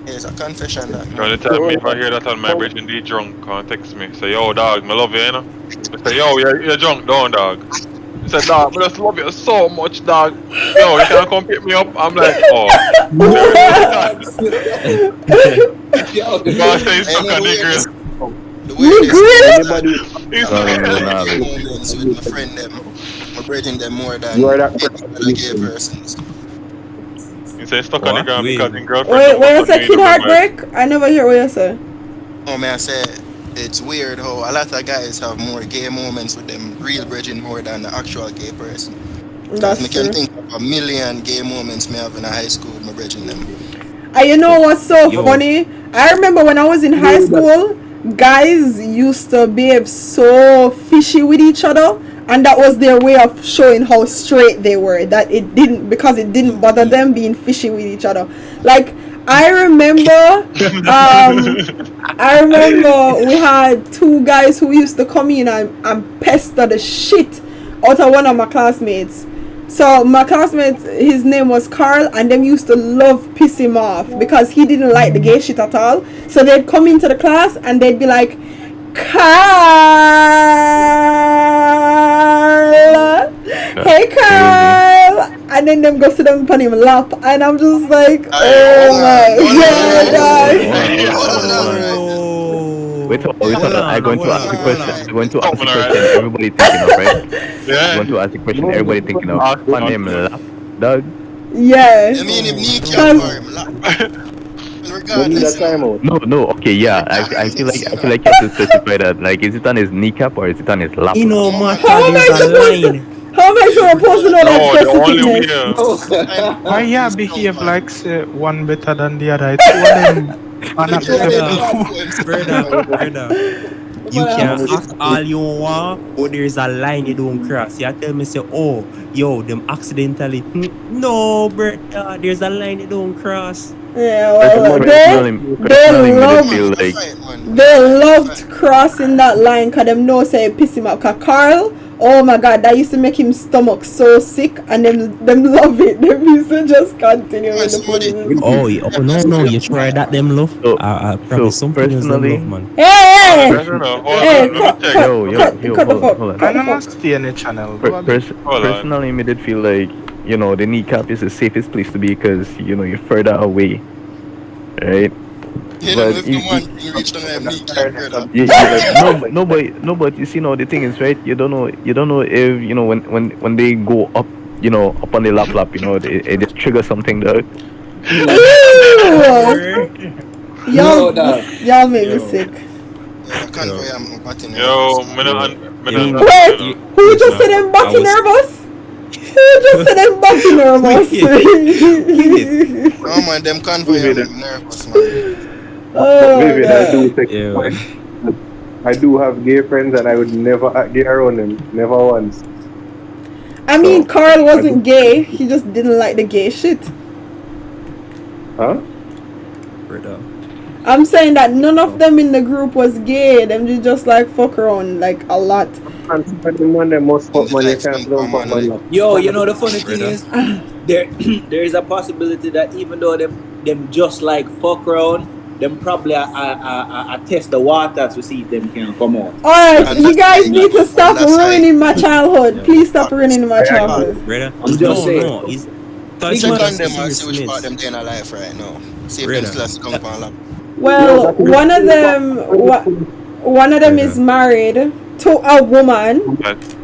It's a confession that. Trying to tell me if I hear that on my bridge and D drunk, can't text me. Say, yo, dog, I love you, I say, yo, you're drunk, don't, dog. He said, dog, I just love you so much, dog. Yo, you can't come pick me up. I'm like, oh. The boss says he's stuck on the grill. The weirdest with my friend them, my brethren them more than other gay persons. He said stuck on the ground because his girlfriend. Wait, you say kid heartbreak? I never hear what you say. Oh man, I said it's weird how a lot of guys have more gay moments with them real brethren more than the actual gay person. That's me can think of a million gay moments me have in a high school with my brethren them. You know what's so funny? I remember when I was in high school, guys used to behave so fishy with each other, and that was their way of showing how straight they were, that it didn't bother them being fishy with each other. Like I remember we had two guys who used to come in and pester the shit out of one of my classmates. So my classmate, his name was Carl, and them used to love piss him off because he didn't like the gay shit at all. So they'd come into the class and they'd be like, Carl, hey Carl, Carl, and then them go sit down upon him lap, and I'm just like, oh my god, Wait, I'm going to ask a question. I'm going to ask a Alright. question everybody thinking of, right? I'm Yeah. going to ask a question everybody thinking of. Upon him lap, dog. yeah. I mean, if knee Cause- cap or him lap. We need a Regardless, timeout. No, okay, yeah. I feel like you have to specify that. Like, is it on his kneecap or is it on his lap? You know, matter, How am I there's a supposed to? line. How am I supposed to know that No, the only way. specificness? Why you behave like say one better than the other? It's two of them unacceptable. Brother, you can act all you want, but there's a line you don't cross. You tell me say, oh, yo, them accidentally. No, brother, there's a line you don't cross. Yeah, well, they loved crossing that line because them know say it piss him up. Cause Carl, oh my god, that used to make him stomach so sick, and them love it. Them used to just continue with the positive. Oh, no, you try that them love. Probably something else them love, man. Hey, cut the fuck. Hold on. I must stay in the channel. Personally, me did feel like, you know, the kneecap is the safest place to be because, you know, you're further away, right? But but you see, no, the thing is, right? You don't know if, you know, when they go up, you know, up on the lap, you know, it just triggers something, dog. Y'all make me sick. Yo, Wait, who just said them body nervous? Who just said them body nervous? Oh man, them convoy are nervous, man. Vivid, I do have gay friends and I would never act gay around them. Never once. I mean, Carl wasn't gay. He just didn't like the gay shit. Huh? I'm saying that none of them in the group was gay. Them just like fuck around like a lot. Yo, you know the funny thing is, there is a possibility that even though them just like fuck around, them probably test the waters to see if them can come out. Alright, you guys need to stop ruining my childhood. Please stop ruining my childhood. I'm just saying. Check on them and see which part them they're in life right now. See if them still come on lap. Well, one of them is married to a woman,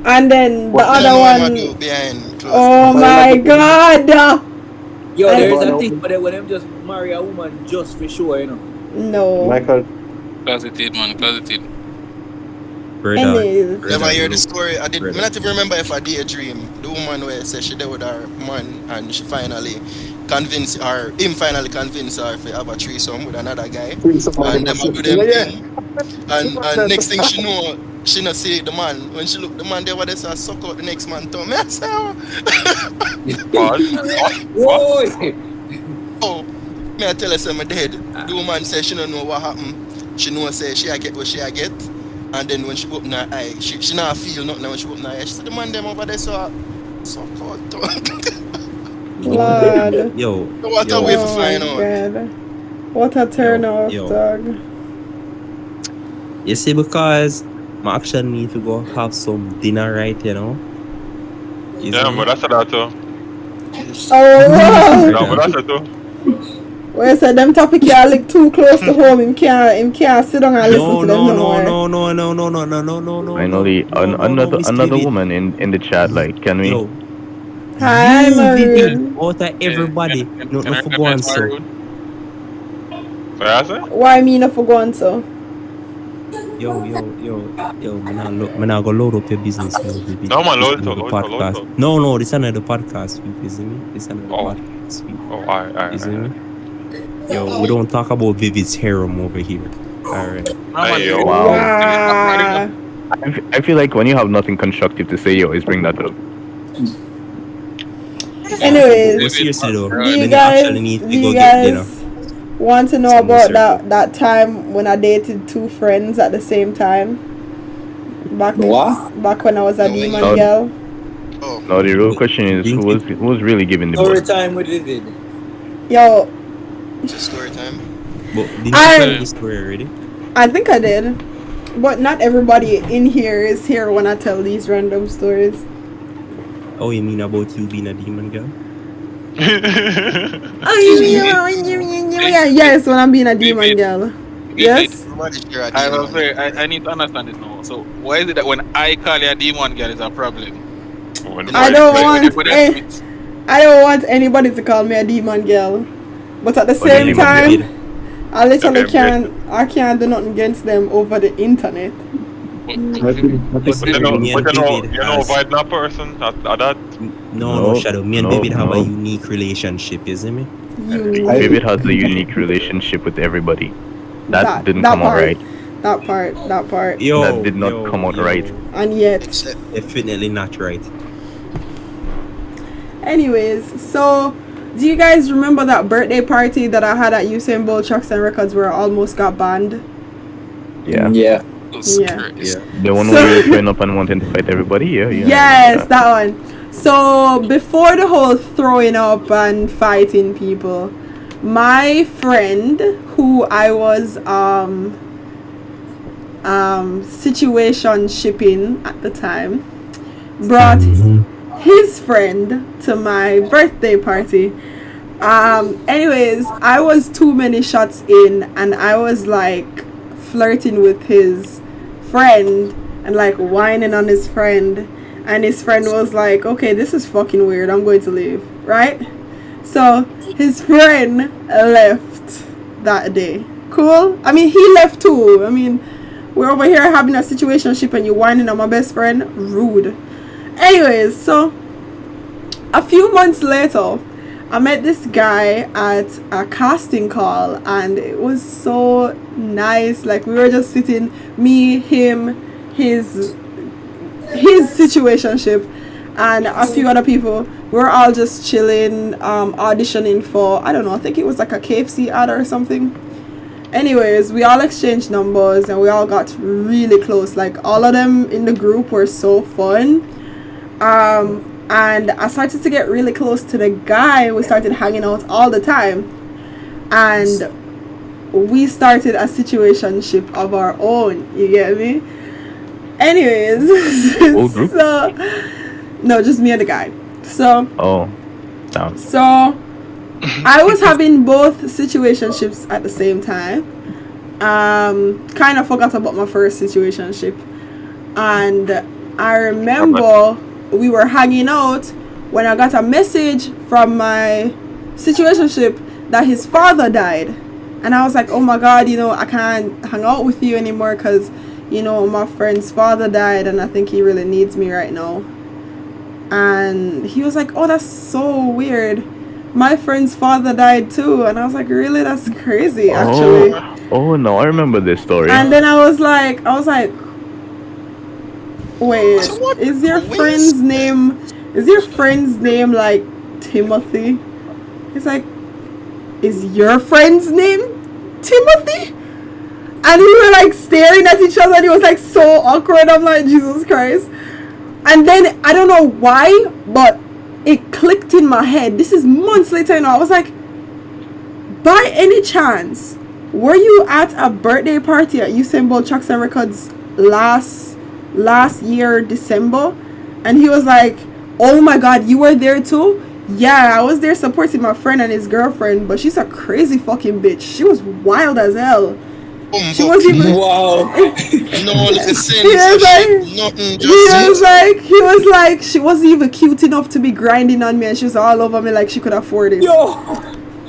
and then the other one. Oh my god! Yo, there's a thing for them when them just marry a woman just for sure, you know. No. Michael. Closeted, man, closeted. Never hear the story. I not even remember if I daydream. The woman where said she there with her man and she finally convinced her, him finally convinced her to have a threesome with another guy. And them do them thing. And next thing she know, she not see the man. When she look the man there, what they say, suck out the next man tongue. I say, What? Oh, me I tell her say I'm dead. The woman say she don't know what happened. She know say she get what she get. And then when she open her eye, she not feel nothing when she open her eye. She said the man them over there so cold tongue. Lord. Yo. What a way for flying out. What a turn off, dog. You see, because I actually need to go have some dinner, right, you know? but that's that too. Oh, wow. Yeah, but that's it too. Well, I said them topic here look too close to home. Him can't sit down and listen to them no. Finally, another woman in the chat. Like, can we? Hi, Maroon. Out of everybody, no for going so. Why me not for going so? Yo, man, I go load up your business. No, man, load the podcast. No, this is another podcast. You see me? This is another podcast. Alright. You see me? Yo, we don't talk about Vivid's harem over here. Alright. Wow. I feel like when you have nothing constructive to say, you always bring that up. Anyways, seriously though, do you guys want to know about that time when I dated two friends at the same time? Back when I was a demon girl. No, the real question is who was really giving the Story time with Vivid. Yo. Story time. But did you tell the story already? I think I did. But not everybody in here is here when I tell these random stories. Oh, you mean about you being a demon girl? Yes, when I'm being a demon girl. Yes. I need to understand this now. So why is it that when I call you a demon girl is a problem? I don't want anybody to call me a demon girl, but at the same time, I literally can't do nothing against them over the internet. But you know, vibe that person that. No, Shadow. Me and David have a unique relationship, isn't it? David has a unique relationship with everybody. That didn't come out right. That part. That did not come out right. And yet, definitely not right. Anyways, so do you guys remember that birthday party that I had at Usain Bolt Trucks and Records where I almost got banned? Yeah. The one where you were throwing up and wanting to fight everybody? Yeah. Yes, that one. So before the whole throwing up and fighting people, my friend who I was situation shipping at the time brought his friend to my birthday party. Anyways, I was too many shots in and I was like flirting with his friend and like whining on his friend, and his friend was like, okay, this is fucking weird, I'm going to leave, right? So his friend left that day. Cool. I mean, he left too. I mean, we're over here having a situationship and you whining on my best friend. Rude. Anyways, so a few months later, I met this guy at a casting call and it was so nice. Like, we were just sitting, me, him, his situationship, and a few other people. We were all just chilling, auditioning for, I don't know, I think it was like a KFC ad or something. Anyways, we all exchanged numbers and we all got really close. Like, all of them in the group were so fun. And I started to get really close to the guy. We started hanging out all the time. And we started a situationship of our own. You get me? Anyways. Whole group? So, no, just me and the guy. So. Oh. Down. So, I was having both situationships at the same time. Kind of forgot about my first situationship. And I remember we were hanging out when I got a message from my situationship that his father died. And I was like, oh my God, you know, I can't hang out with you anymore because, you know, my friend's father died and I think he really needs me right now. And he was like, oh, that's so weird. My friend's father died too. And I was like, really? That's crazy, actually. Oh no, I remember this story. And then I was like, wait, is your friend's name like Timothy? He's like, is your friend's name Timothy? And we were like staring at each other and it was like so awkward. I'm like, Jesus Christ. And then I don't know why, but it clicked in my head. This is months later, I was like, by any chance, were you at a birthday party at Usain Bolt Trucks and Records last year, December? And he was like, oh my God, you were there too? Yeah, I was there supporting my friend and his girlfriend, but she's a crazy fucking bitch. She was wild as hell. She was even he was like she wasn't even cute enough to be grinding on me, and she was all over me like she could afford it. I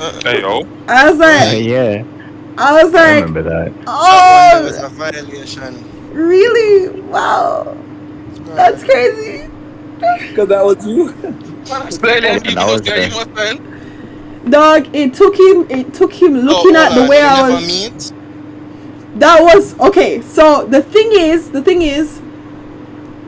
was like, I was like, I remember that. Oh, that was a violation. Really? Wow, that's crazy. Because that was you. Dog, it took him looking at the way I was. That was okay. So the thing is,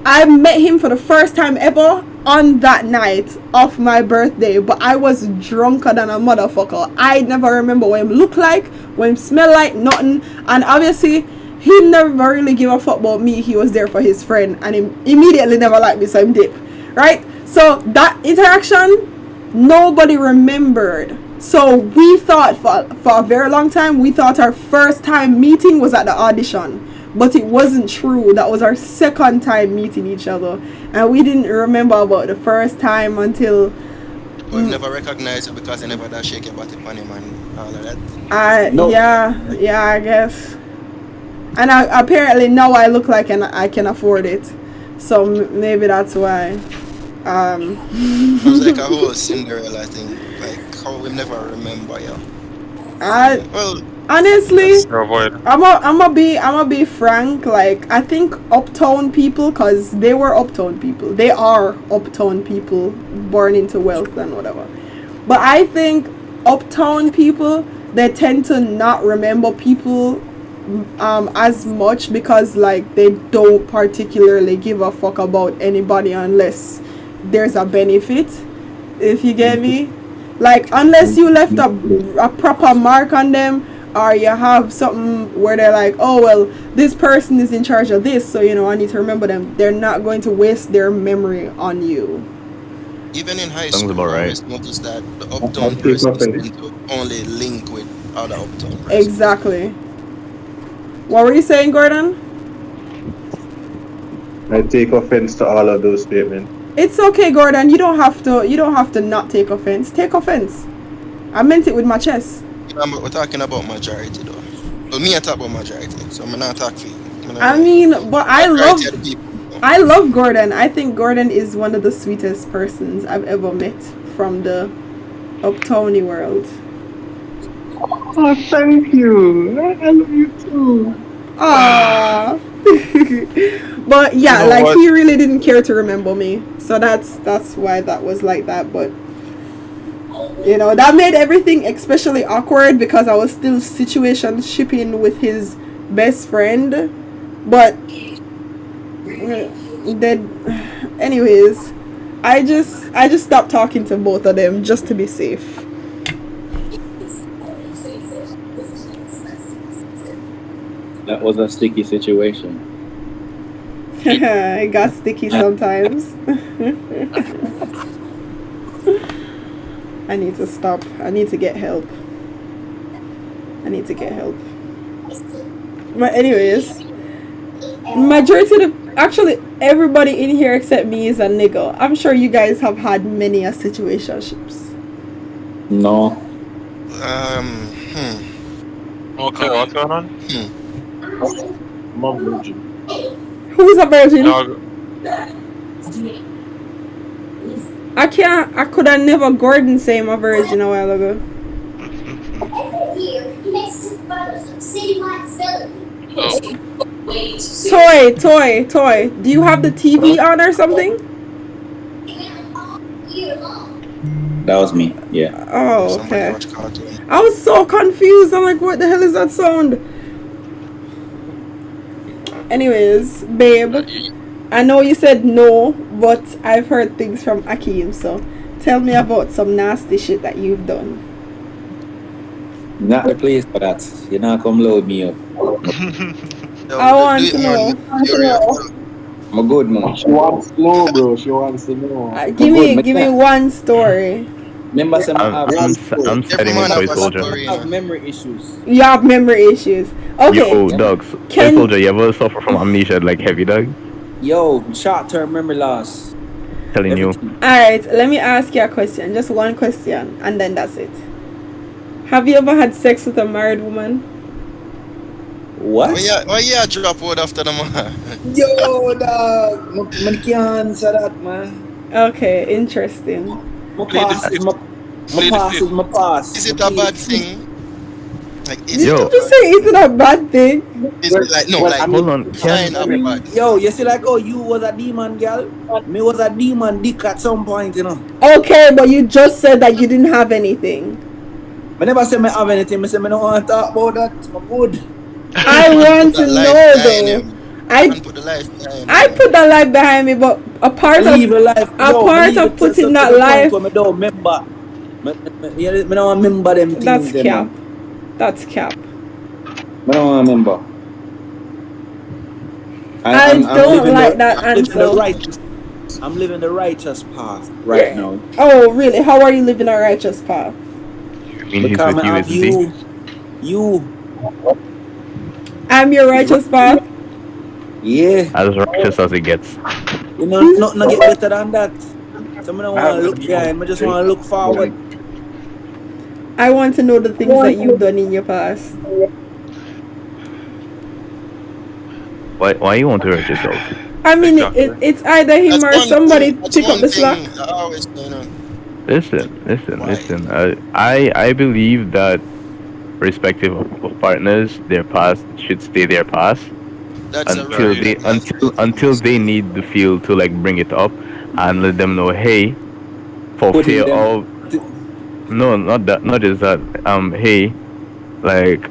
I met him for the first time ever on that night of my birthday, but I was drunker than a motherfucker. I never remember what him look like, what him smell like, nothing. And obviously, he never really give a fuck about me. He was there for his friend, and he immediately never liked me, so him dip. Right? So that interaction, nobody remembered. So we thought for a very long time, we thought our first time meeting was at the audition. but it wasn't true. That was our second time meeting each other, and we didn't remember about the first time until We never recognize you because you never that shake your body on him and all of that. yeah, I guess. And apparently now I look like I can afford it, so maybe that's why. It was like a whole Cinderella thing. Like how we never remember you. Well, honestly, Avoid. I'ma be frank. Like I think uptown people, cause they were uptown people. They are uptown people born into wealth and whatever. But I think uptown people, they tend to not remember people as much because like they don't particularly give a fuck about anybody unless there's a benefit, if you get me. Like unless you left a proper mark on them, or you have something where they're like, oh well, this person is in charge of this, so I need to remember them. They're not going to waste their memory on you. even in high Sounds school, about I right. always noticed that the uptown persons tend to only link with other uptown persons. Exactly. What were you saying, Gordon? I take offense to all of those statements. It's okay, Gordon. You don't have to not take offense. Take offense. I meant it with my chest. We're talking about majority though. Well, me I talk about majority, so I'm not talking for you. I mean, but I love Majority of the people. I love Gordon. I think Gordon is one of the sweetest persons I've ever met from the uptowny world. Oh, thank you. I love you too. Aww. But yeah, You know like what? he really didn't care to remember me. So that's why that was like that. But that made everything especially awkward because I was still situationshipping with his best friend. But anyways, I just stopped talking to both of them just to be safe. That was a sticky situation. It got sticky sometimes. I need to stop. I need to get help. But anyways, majority of actually everybody in here except me is a nigga. I'm sure you guys have had many a situationships. No. Okay, what's going on? I'm a virgin. Who's a virgin? Dog, I could have never Gordon say I'm a virgin a while ago. Toy. Do you have the TV on or something? That was me. Yeah. Oh, Somebody okay. watch cartoon. I was so confused. I'm like, what the hell is that sound? Anyways, babe, I know you said no, but I've heard things from Akeem, so tell me about some nasty shit that you've done. Not the place for that. You not come load me up. I want to know. I'm a good man. She wants to know, bro. She wants to know. Give me one story. Remember, some I'm setting man with Toy have a Soldier. story. have memory issues. You have memory issues. Okay. Yo, dogs. Toy Can- Soldier, you ever suffer from amnesia like heavy, dog? Yo, short-term memory loss. Telling you. Alright, let me ask you a question. Just one question, and then that's it. Have you ever had sex with a married woman? What? Oh yeah, drop word after the man. Yo, dog. Man can't answer that, man. Okay, interesting. My Plead the past is fifth. my Plead the past fifth. is my past. Is it a bad thing? Like, is Did Yo. you just say it's not a bad thing? Is it like no, Well, like I mean, Hold on. fine, Can, bad. Yo, you see like, oh, you was a demon girl? Me was a demon dick at some point, you know. Okay, but you just said that you didn't have anything. I never say me have anything. I say me don't want to talk about that. I'm good. I want to Put that life know behind though. him. I Man, put the life behind I him. put that life behind me, but a part of Leave the life. a part of putting that life. Me don't remember. Me don't remember them things. That's them, cap. man. That's cap. Me don't remember. I don't living like that I'm living the answer. righteous. I'm living the righteous path right now. Oh, really? How are you living a righteous path? I mean, he's Because with I you, have isn't he? you. I'm your righteous path. Yeah. As righteous as it gets. You know, nothing get better than that. So I don't want to look behind. I just want to look forward. I want to know the things that you've done in your past. Why you want to hurt yourself? I mean, it's either him or somebody pick up the slack. I always, you know. Listen. I believe that respective of partners, their past should stay their past That's until they need the feel to like bring it up and let them know, hey, for fear of no, not just that. Hey, like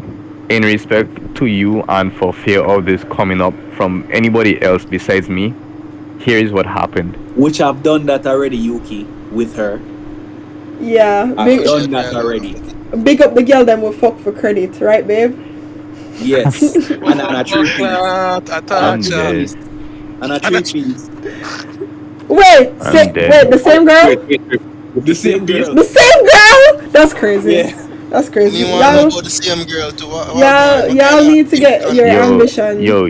in respect to you and for fear of this coming up from anybody else besides me, here is what happened. Which I've done that already, Yuki, with her. Yeah, I've done that already. Big up the girl that will fuck for credit, right, babe? Yes. and I treat things. Wait, the same girl? The same girl. The same girl? That's crazy. Yeah. That's crazy. Me want to know about the same girl too. Y'all need to get your ambition. You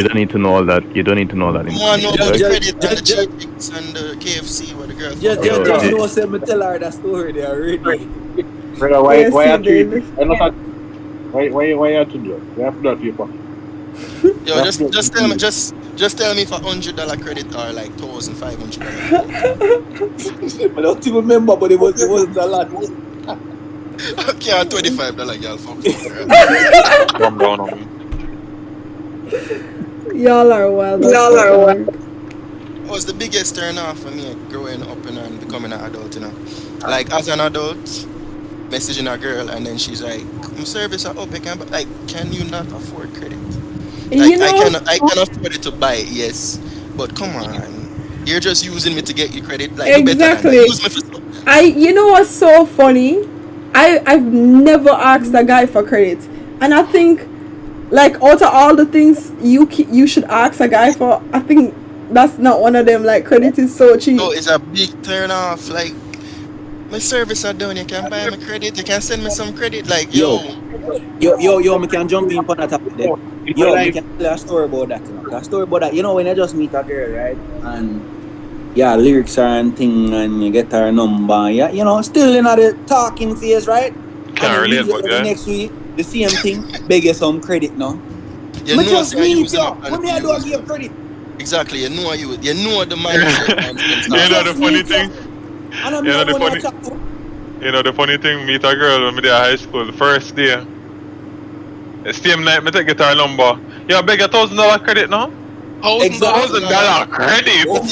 don't need to know all that. You don't need to know all that. You want to know about the credit and the cheeks and the KFC with the girl. Just know, me tell her that story there already. Brother, why you treat? Why you have to do it? You have to do it for your pocket. Yo, just tell me for $100 credit or like $1,500. I don't even remember, but it wasn't a lot. Okay, $25, girl. Fuck. Come down on me. Y'all are wild. What was the biggest turn off for me growing up and becoming an adult, you know? Like as an adult, messaging a girl and then she's like, "My service are up, but like, can you not afford credit?" Like, I can afford it to buy it, yes, but come on, you're just using me to get you credit. Like, exactly. Use me for you know what's so funny? I've never asked a guy for credit, and I think like out of all the things you should ask a guy for, I think that's not one of them. Like, credit is so cheap. No, it's a big turn off. Like, my service are done. You can buy me credit. You can send me some credit. Like, yo, me can jump in on that topic there. Yo, me can tell a story about that. You know, when I just meet a girl, right, and yeah, lyrics are and thing, and you get her number, yeah, you know, still in the talking phase, right? Can't relate, but yeah. Next week, the same thing, beg you some credit now. You know, just meet you. What me I do? I give you credit. Exactly, you know the mindset. You know the funny thing? You know the funny thing, meet a girl when we there high school, the first day. The same night, me take her number. Yeah, beg $1,000 credit now? $1,000 credit? Yo,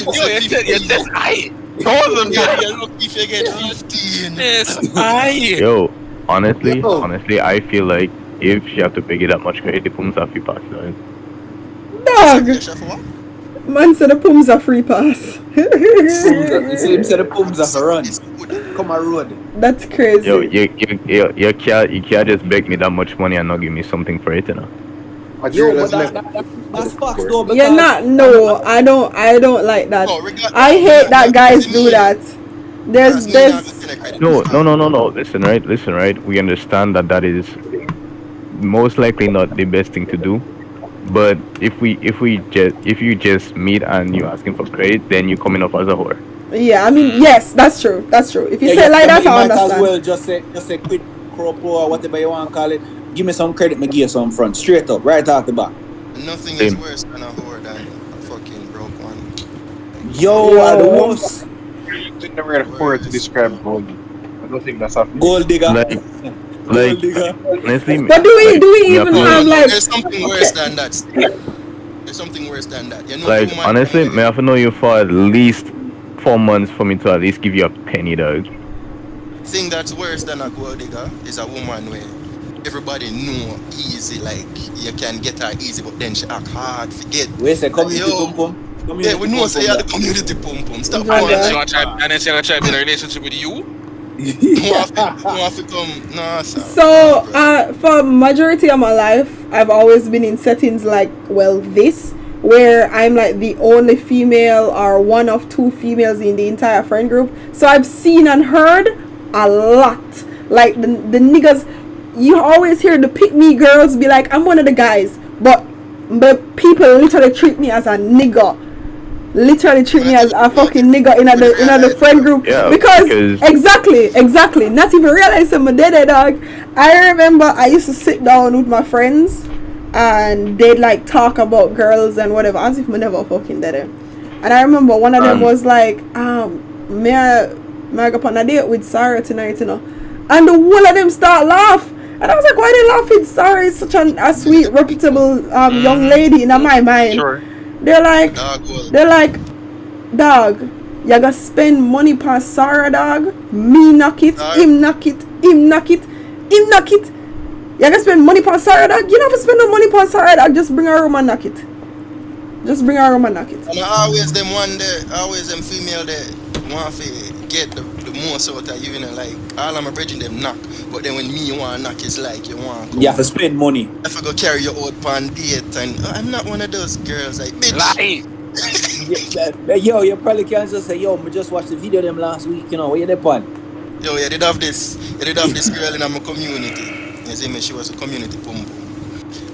you're just high. $1,000. You're lucky if you get 15. Yes, Yo, honestly, I feel like if you have to pay that much credit, the pumps are free pass. Right? Dog! Man said the pumps are free pass. He said the pumps are for run. Come on road. That's crazy. Yo, you can't just beg me that much money and not give me something for it, you know. Yo, but that's facts though. You're not. No, I don't like that. I hate that guys do that. There's No. Listen, right. We understand that is most likely not the best thing to do. But if you just meet and you asking for credit, then you coming up as a whore. Yeah, I mean, yes, that's true. If you say like that, I understand. As well just say quid crop or whatever you want to call it. Give me some credit, me give you some front, straight up, right out the back. Nothing is worse than a whore than a fucking broke one. Yo, are the worst. I think the word whore to describe gold. I don't think that's a gold digger. Like honestly, but do we even have like? There's something worse than that. There's something worse than that. You know, like honestly, may I have to know you for at least 4 months for me to at least give you a penny, dog. Thing that's worse than a gold digger is a woman where everybody know easy, like you can get her easy, but then she act hard, forget. Where's the community pum pum? Yeah, we know say you the community pum pum. Stop. And then she gonna try to build a relationship with you. So, for majority of my life, I've always been in settings like, where I'm like the only female or one of two females in the entire friend group. So I've seen and heard a lot. Like the niggas, you always hear the pick me girls be like, I'm one of the guys, but but people literally treat me as a nigga. Literally treat me as a fucking nigga in the friend group. Yeah, because exactly. Not even realizing my dead dog. I remember I used to sit down with my friends and they'd like talk about girls and whatever as if I never fucking did it. And I remember one of them was like, may I go on a date with Sarah tonight, you know? And the whole of them start laugh. And I was like, why they laughing? Sarah is such a sweet, reputable young lady in my mind. Sure. They're like, dog, you gotta spend money per Sarah, dog. Me knock it, him knock it, him knock it, him knock it. You gotta spend money per Sarah, dog. You never spend no money per Sarah, dog. Just bring her home and knock it. Just bring her home and knock it. And always them one there, always them female there want to get the most out of you, you know, like all of my brethren them knock. But then when me want to knock, it's like you want to You have to spend money. if I go carry you out on date and I'm not one of those girls like bitch. Yo, you probably can't just say, yo, me just watched the video them last week, you know, where you there on? Yo, you did have this girl in my community. You see me, she was a community pum pum.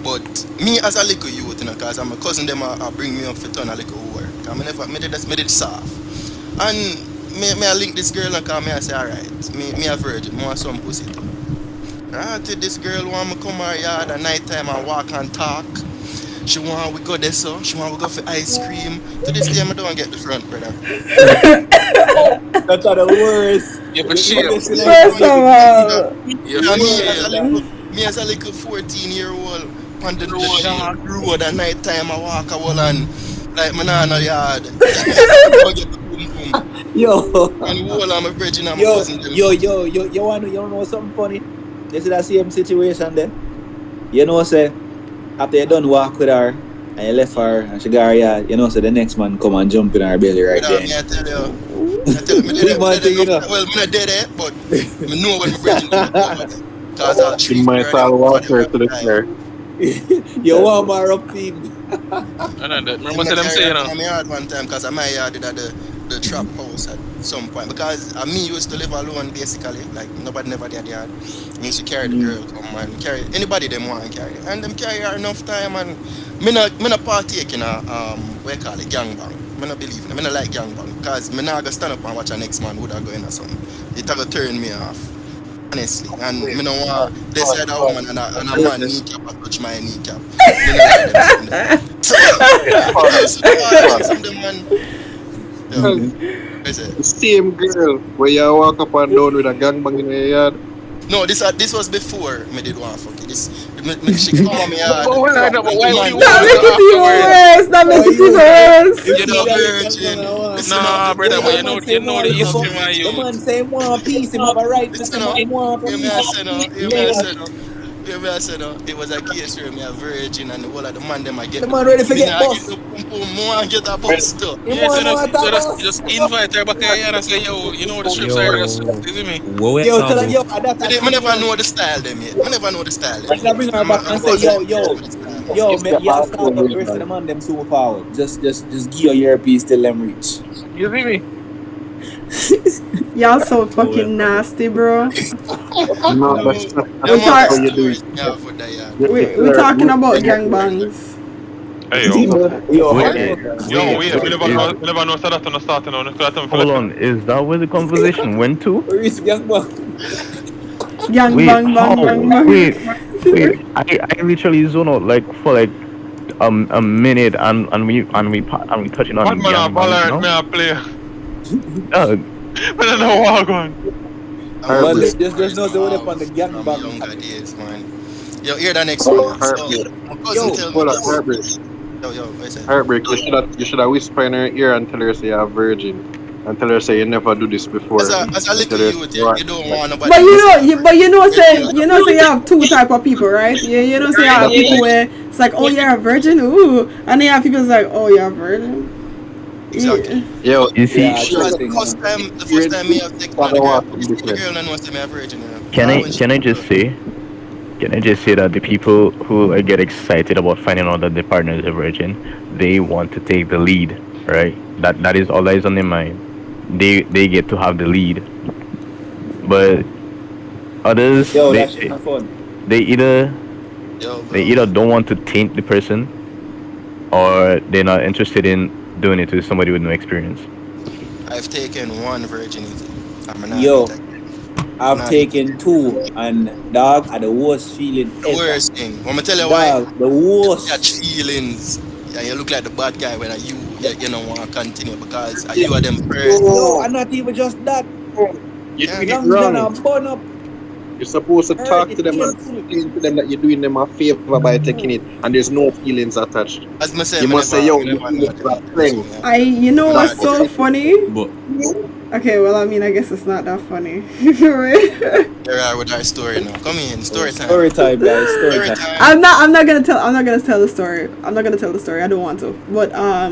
But me as a little youth, you know, cause my cousin them bring me up for turn a little work. Cause me did soft. And me I link this girl and call me I say, alright, me a virgin, me want some pussy too. Right, this girl want me come her yard at night time and walk and talk. She want we go there so, she want we go for ice cream. To this day I don't get the front, brother. That's the worst. Yeah, but shit. First of all, Me as a little 14-year-old on the road at night time I walk a wall and like my nana yard. Yo. And wall on my bridge and my cousin. You know something funny? You see that same situation there? You know, say, after you done walk with her and you left her and she got her yard, you know, so the next man come and jump in her belly right there. I tell you, well, I'm not dead yet, but I know when my bridge because I'll treat might walk her to the chair. You want more up feed. Remember what them say, you know? I'm yard one time because my yard did at the trap house at some point because me used to live alone basically, like nobody never did yard. I used to carry the girl come and carry anybody them want to carry, and them carry her enough time and me not partake in a what you call it gangbang. Me not believe in it. Me not like gangbang because me not go stand up and watch a next man would go in or something. It go turn me off. Honestly, and me no want they said a woman and a man kneecap touch my kneecap. Me no like them. Some them man. The same girl where you walk up and down with a gangbang in your yard. No, this was before me did one fuck it. She come on me yard. That make it even worse. You know virgin. Nah, brother, but you know the history, man. The man say one piece, him have a right to say one piece. It was a case where me a virgin and the whole of the man them I get the man ready to get bust. More get a bus too. Yeah, so just invite her back here and say, yo, you know the strips are here, so, you see me? Yo, tell her, yo, I never know the style them yet. I never know the style them. I bring her back and say, yo, man, you have to start the rest of the man them super power. Just give your earpiece till them reach. You see me? Y'all so fucking nasty, bro. No, that's not talk- how you do it. We're talking about gangbangs. Hey, we never know so that on the starting on. Hold on, is that where the conversation went to? Wait, I literally zone out like for like a minute and we touching on Man, I play. I don't know what I'm going. Well, there's no way up on the gangbang. Younger days, man. Yo, hear the next one. Heartbreak, you should have whisper in her ear and tell her say you're a virgin. And tell her say you never do this before. As a little youth, you don't want nobody. But you know say you have two type of people, right? You know say you have people where it's like, oh, you're a virgin, ooh, and then you have people that's like, oh, you're a virgin. Exactly. Yo, you see, the first time me have taken the girl and was a virgin. Can I just say that the people who get excited about finding out that their partner is a virgin, they want to take the lead, right? That is all that is on their mind. They get to have the lead, but others they either don't want to taint the person, or they're not interested in doing it with somebody with no experience? I've taken one virginity. I'm not Yo, doing it again. I've Not taken 2, and dog, are the worst feeling the ever. worst thing. I'm gonna tell you why. Dog, the Catch worst. feelings. Yeah, you look like the bad guy when you don't want to continue because you are them first. No, and not even just that. You're doing it Long John wrong. and burn up. You're supposed to Hurt talk it to them and painful. explain to them that you're doing them a favor by taking it, and there's no feelings attached. As I said, You me must say, never- yo, me you never feel know it that that thing, thing. yeah. You know what's so funny? But Okay, well, I mean, I guess it's not that funny. Here are with our story now. Come in, story time. Story time, guys. Story time. I'm not gonna tell the story. I'm not gonna tell the story. I don't want to. But I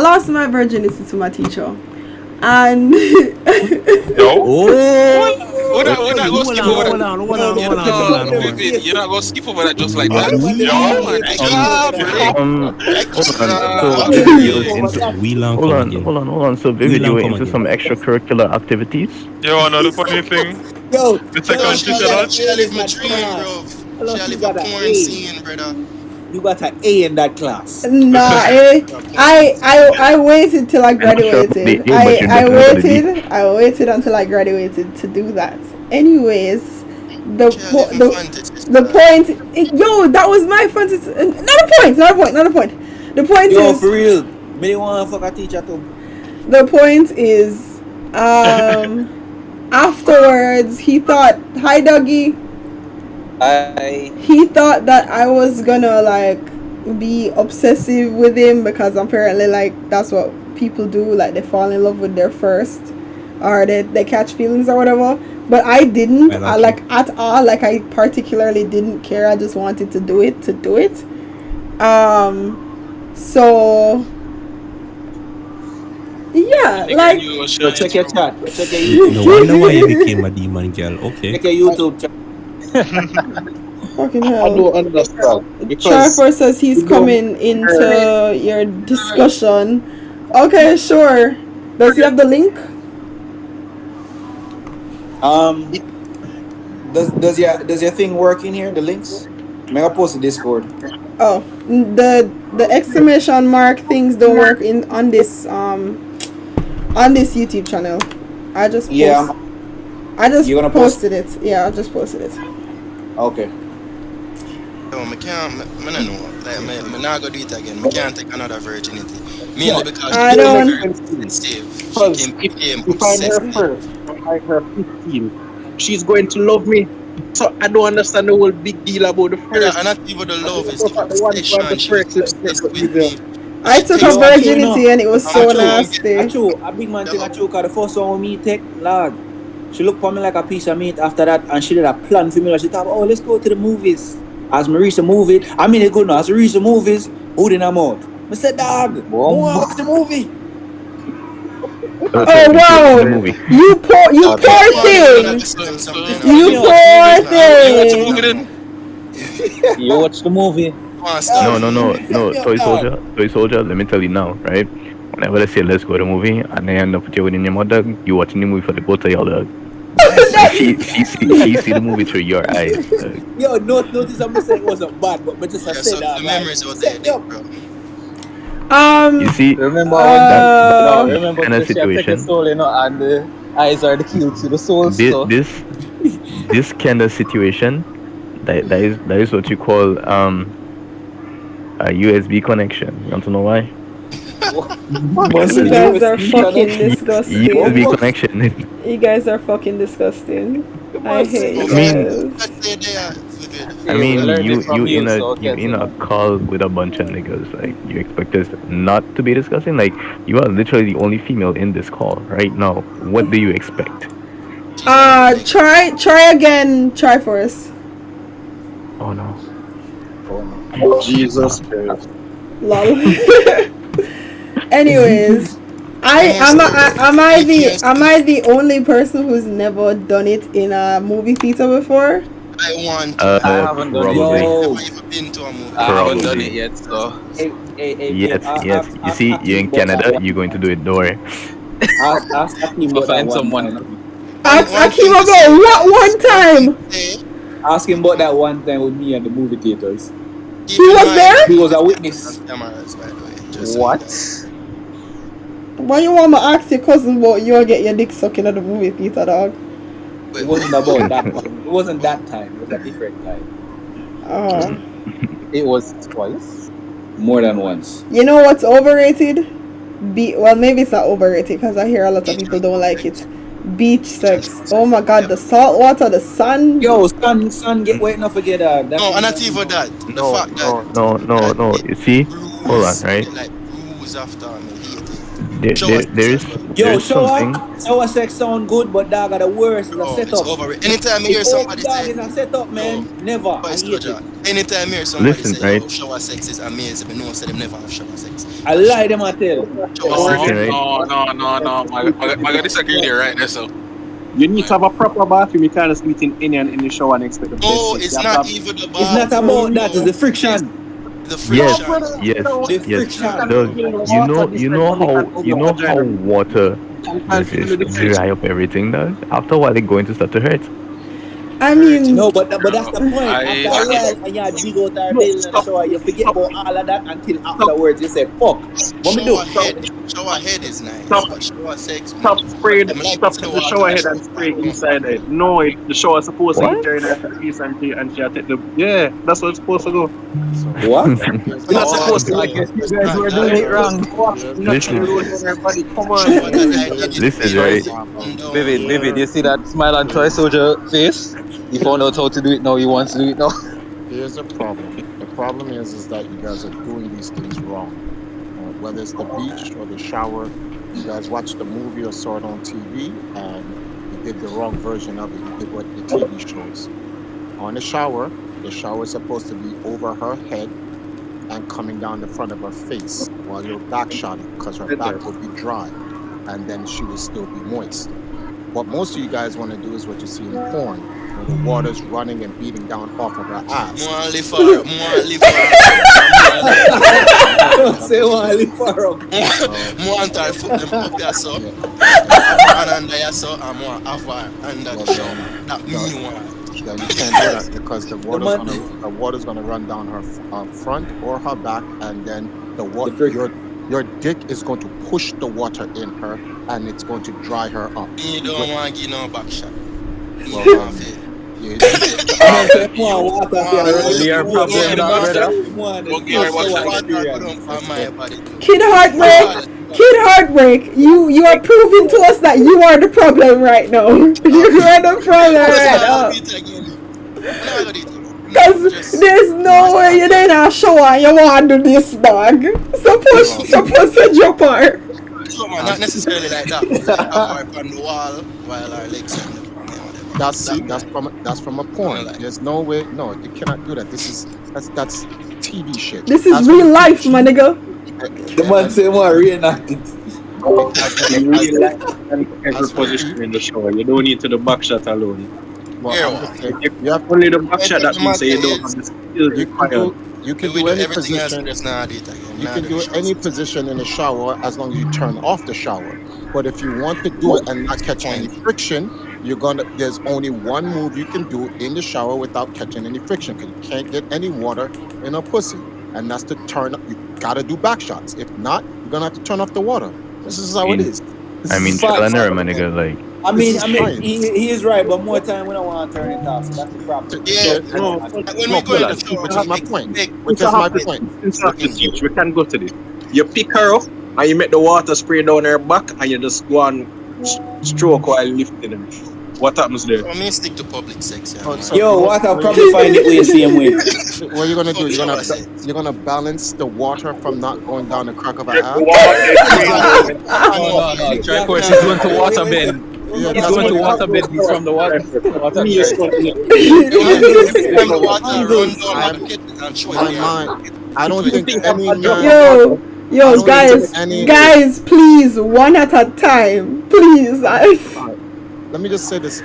lost my virginity to my teacher, and We're not gonna skip over that. You're not gonna skip over that just like that. Oh my God, So Vivid, you was into, Whelan hold come on, again. hold on. So Vivid, Whelan you were come into again. some extracurricular activities. You wanna know the funny thing? Yo, The second she said that. She live my dream, bro. Hello, She you live got a an porn A. scene, brother. You got an A in that class. nah, I waited till I graduated. I waited until I graduated to do that. Anyways, the point. Yo, that was my fantasy. Not a point. The point Yo, is. for real. Me don't want to fuck a teacher too. The point is, afterwards, he thought, hi, Dougie. He thought that I was gonna, like, be obsessive with him because apparently, like, that's what people do. Like, they fall in love with their first, or they catch feelings or whatever. But I didn't, at all. Like, I particularly didn't care. I just wanted to do it. So... Yeah, like Yo, check your chat. Check your No YouTube. wonder why you became a demon girl. Okay. Check your YouTube chat. fucking I hell. don't understand. Because Charfer says he's coming into your discussion. Okay, sure. Does he have the link? Does your thing work in here? The links? May I post the Discord? Oh, the exclamation mark things don't work on this YouTube channel. I just You gonna posted it. Yeah, I just posted it. Okay. Yo, I can't, I don't know. Like, I'm not gonna do it again. I can't take another virginity. Mainly because I don't. expensive. Because She if came I find her obsessed. first, I find her 15, she's going to love me. So I don't understand the whole big deal about the first. And not even the love, it's the the one obsession. She was first is obsessed with the- me. I took her virginity and it was so nasty. A big man thing, cause the first one me take, lad. She looked for me like a piece of meat after that, and she did a plan for me. Like she thought, oh, let's go to the movies. As me reach the movie, I mean, it good now. As we reach the movies, who did I'm out? I said, dog, go watch the movie. Oh wow! You poor thing! You poor thing! You watch the movie. No. Toy Soldier. Let me tell you now, right? Whenever they say let's go to the movie and they end up with you with your mother, dog, you watching the movie for the both of y'all, dog. she see the movie through your eyes. Dog. Yo, notice I'm saying it wasn't bad, but just I said that. The memories were there, bro. You see, remember remember kind of situation. Soul, you know, and the eyes are the key to the soul. This kind of situation, that is what you call a USB connection. You want to know why? You guys are fucking disgusting. USB connection. You guys are fucking disgusting. I hate you guys. I mean, you in a call with a bunch of niggas. Like, you expect us not to be discussing? Like, you are literally the only female in this call right now. What do you expect? Try again. Try for us. Oh no. Oh, Jesus Christ. Lol. Anyways, am I the only person who's never done it in a movie theater before? I want I haven't done it. I've never been to a movie. I haven't done it yet, so. Yes. You see, you're in Canada. You're going to do it. Don't worry. Ask Akim about find that someone. one. Ask Akim about what one time? Ask him about that one time with me at the movie theaters. Keep He in was mind, there? He was a witness. cameras, by the way. Just so What? Why you want me to ask your cousin about you get your dick sucking at the movie theater, dog? It wasn't about that time. It wasn't that time. It was a different time. Oh. It was twice. More than once. You know what's overrated? Well, maybe it's not overrated because I hear a lot of people don't like it. Beach sex. Oh my god, the salt water, the sun. Yo, son, get wet enough to get No, and not even that. The fact that No. You see? Hold on, right? like bruise after I hate it. Yo, something. shower sex sound good, but dog, the worst is a Oh, it's setup. overrated. Anytime you hear somebody dog say, is a setup, man. Never. I Boys, hate Roger, it. anytime you hear somebody Listen, say, right? "Oh, shower sex is amazing," but no one said them never have shower sex. I lie them, I tell. Shower sex. Right? No. I got disagree there, right? There, so. You need to have a proper bathroom. You can't just meet in Indian in the shower and expect the No, best. it's not even the bath. It's not about that. It's the friction. The friction. Yes. friction. You know how water just dry up everything, though. After a while, it's going to start to hurt. I mean, No, but that's the point. I- After a while, and you dig out our bill and shower, you forget about all of that until afterwards you say, fuck. What me do? Shower head is nice. Stop. But shower sex. Stop spraying. I'm like, Stop to the water, shower head shower and spray inside it. No, the shower is supposed to What? be turning after the piece and she take the. Yeah, that's what it's supposed to go. What? You're not supposed to like it. You guys were doing it wrong. Listen. Come on. This is right. Vivid, you see that smile on Troy Soldier face? He found out how to do it now. He wants to do it now. Here's the problem. The problem is that you guys are doing these things wrong. Whether it's the beach or the shower, you guys watched the movie or saw it on TV and you did the wrong version of it. You did what the TV shows. On the shower is supposed to be over her head and coming down the front of her face while you're back shotting because her back will be dry and then she will still be moist. What most of you guys want to do is what you see in porn, where the water's running and beating down off of her ass. More live for her. Don't say one, live for her. More until foot them up there, so. And under your so, and more have her under the shower. That me one. Yeah, you can't do that because the water's gonna run down her front or her back, and then your dick is going to push the water in her, and it's going to dry her up. You don't want to give no back shot. Well, Kid heartbreak. You are proving to us that you are the problem right now. You are the problem right now. Because there's no way you're in a shower and you want to do this, dog. Suppose to jump her. Not necessarily like that. On the wall while our legs on the that's from a porn. There's no way. No, you cannot do that. That's TV shit. This is real life, my nigga. The man say more reenacted. Every position in the shower. You don't need to do back shot alone. Well, you have only the back shot that means you don't have the skills required. You can do any position. You can do any position in the shower as long as you turn off the shower. But if you want to do it and not catch any friction, there's only one move you can do in the shower without catching any friction, because you can't get any water in a pussy, and that's to turn up. You gotta do back shots. If not, you're gonna have to turn off the water. This is how it is. Trial and error, my nigga. Like. I mean, he is right, but more time we don't want to turn it off, so that's the problem. Yeah, which is my point. Which is my point. We can go to this. You pick her up and you make the water spray down her back and you just go and stroke while lifting them. What happens there? I mean, stick to public sex. Yo, what I'll probably find it with the same way. What you're gonna do? You're gonna balance the water from not going down the crack of her ass. Of course, he's going to water bed. He's going to water bed. He's from the water. I don't think any man. Yo, guys, please, one at a time, please. Let me just say this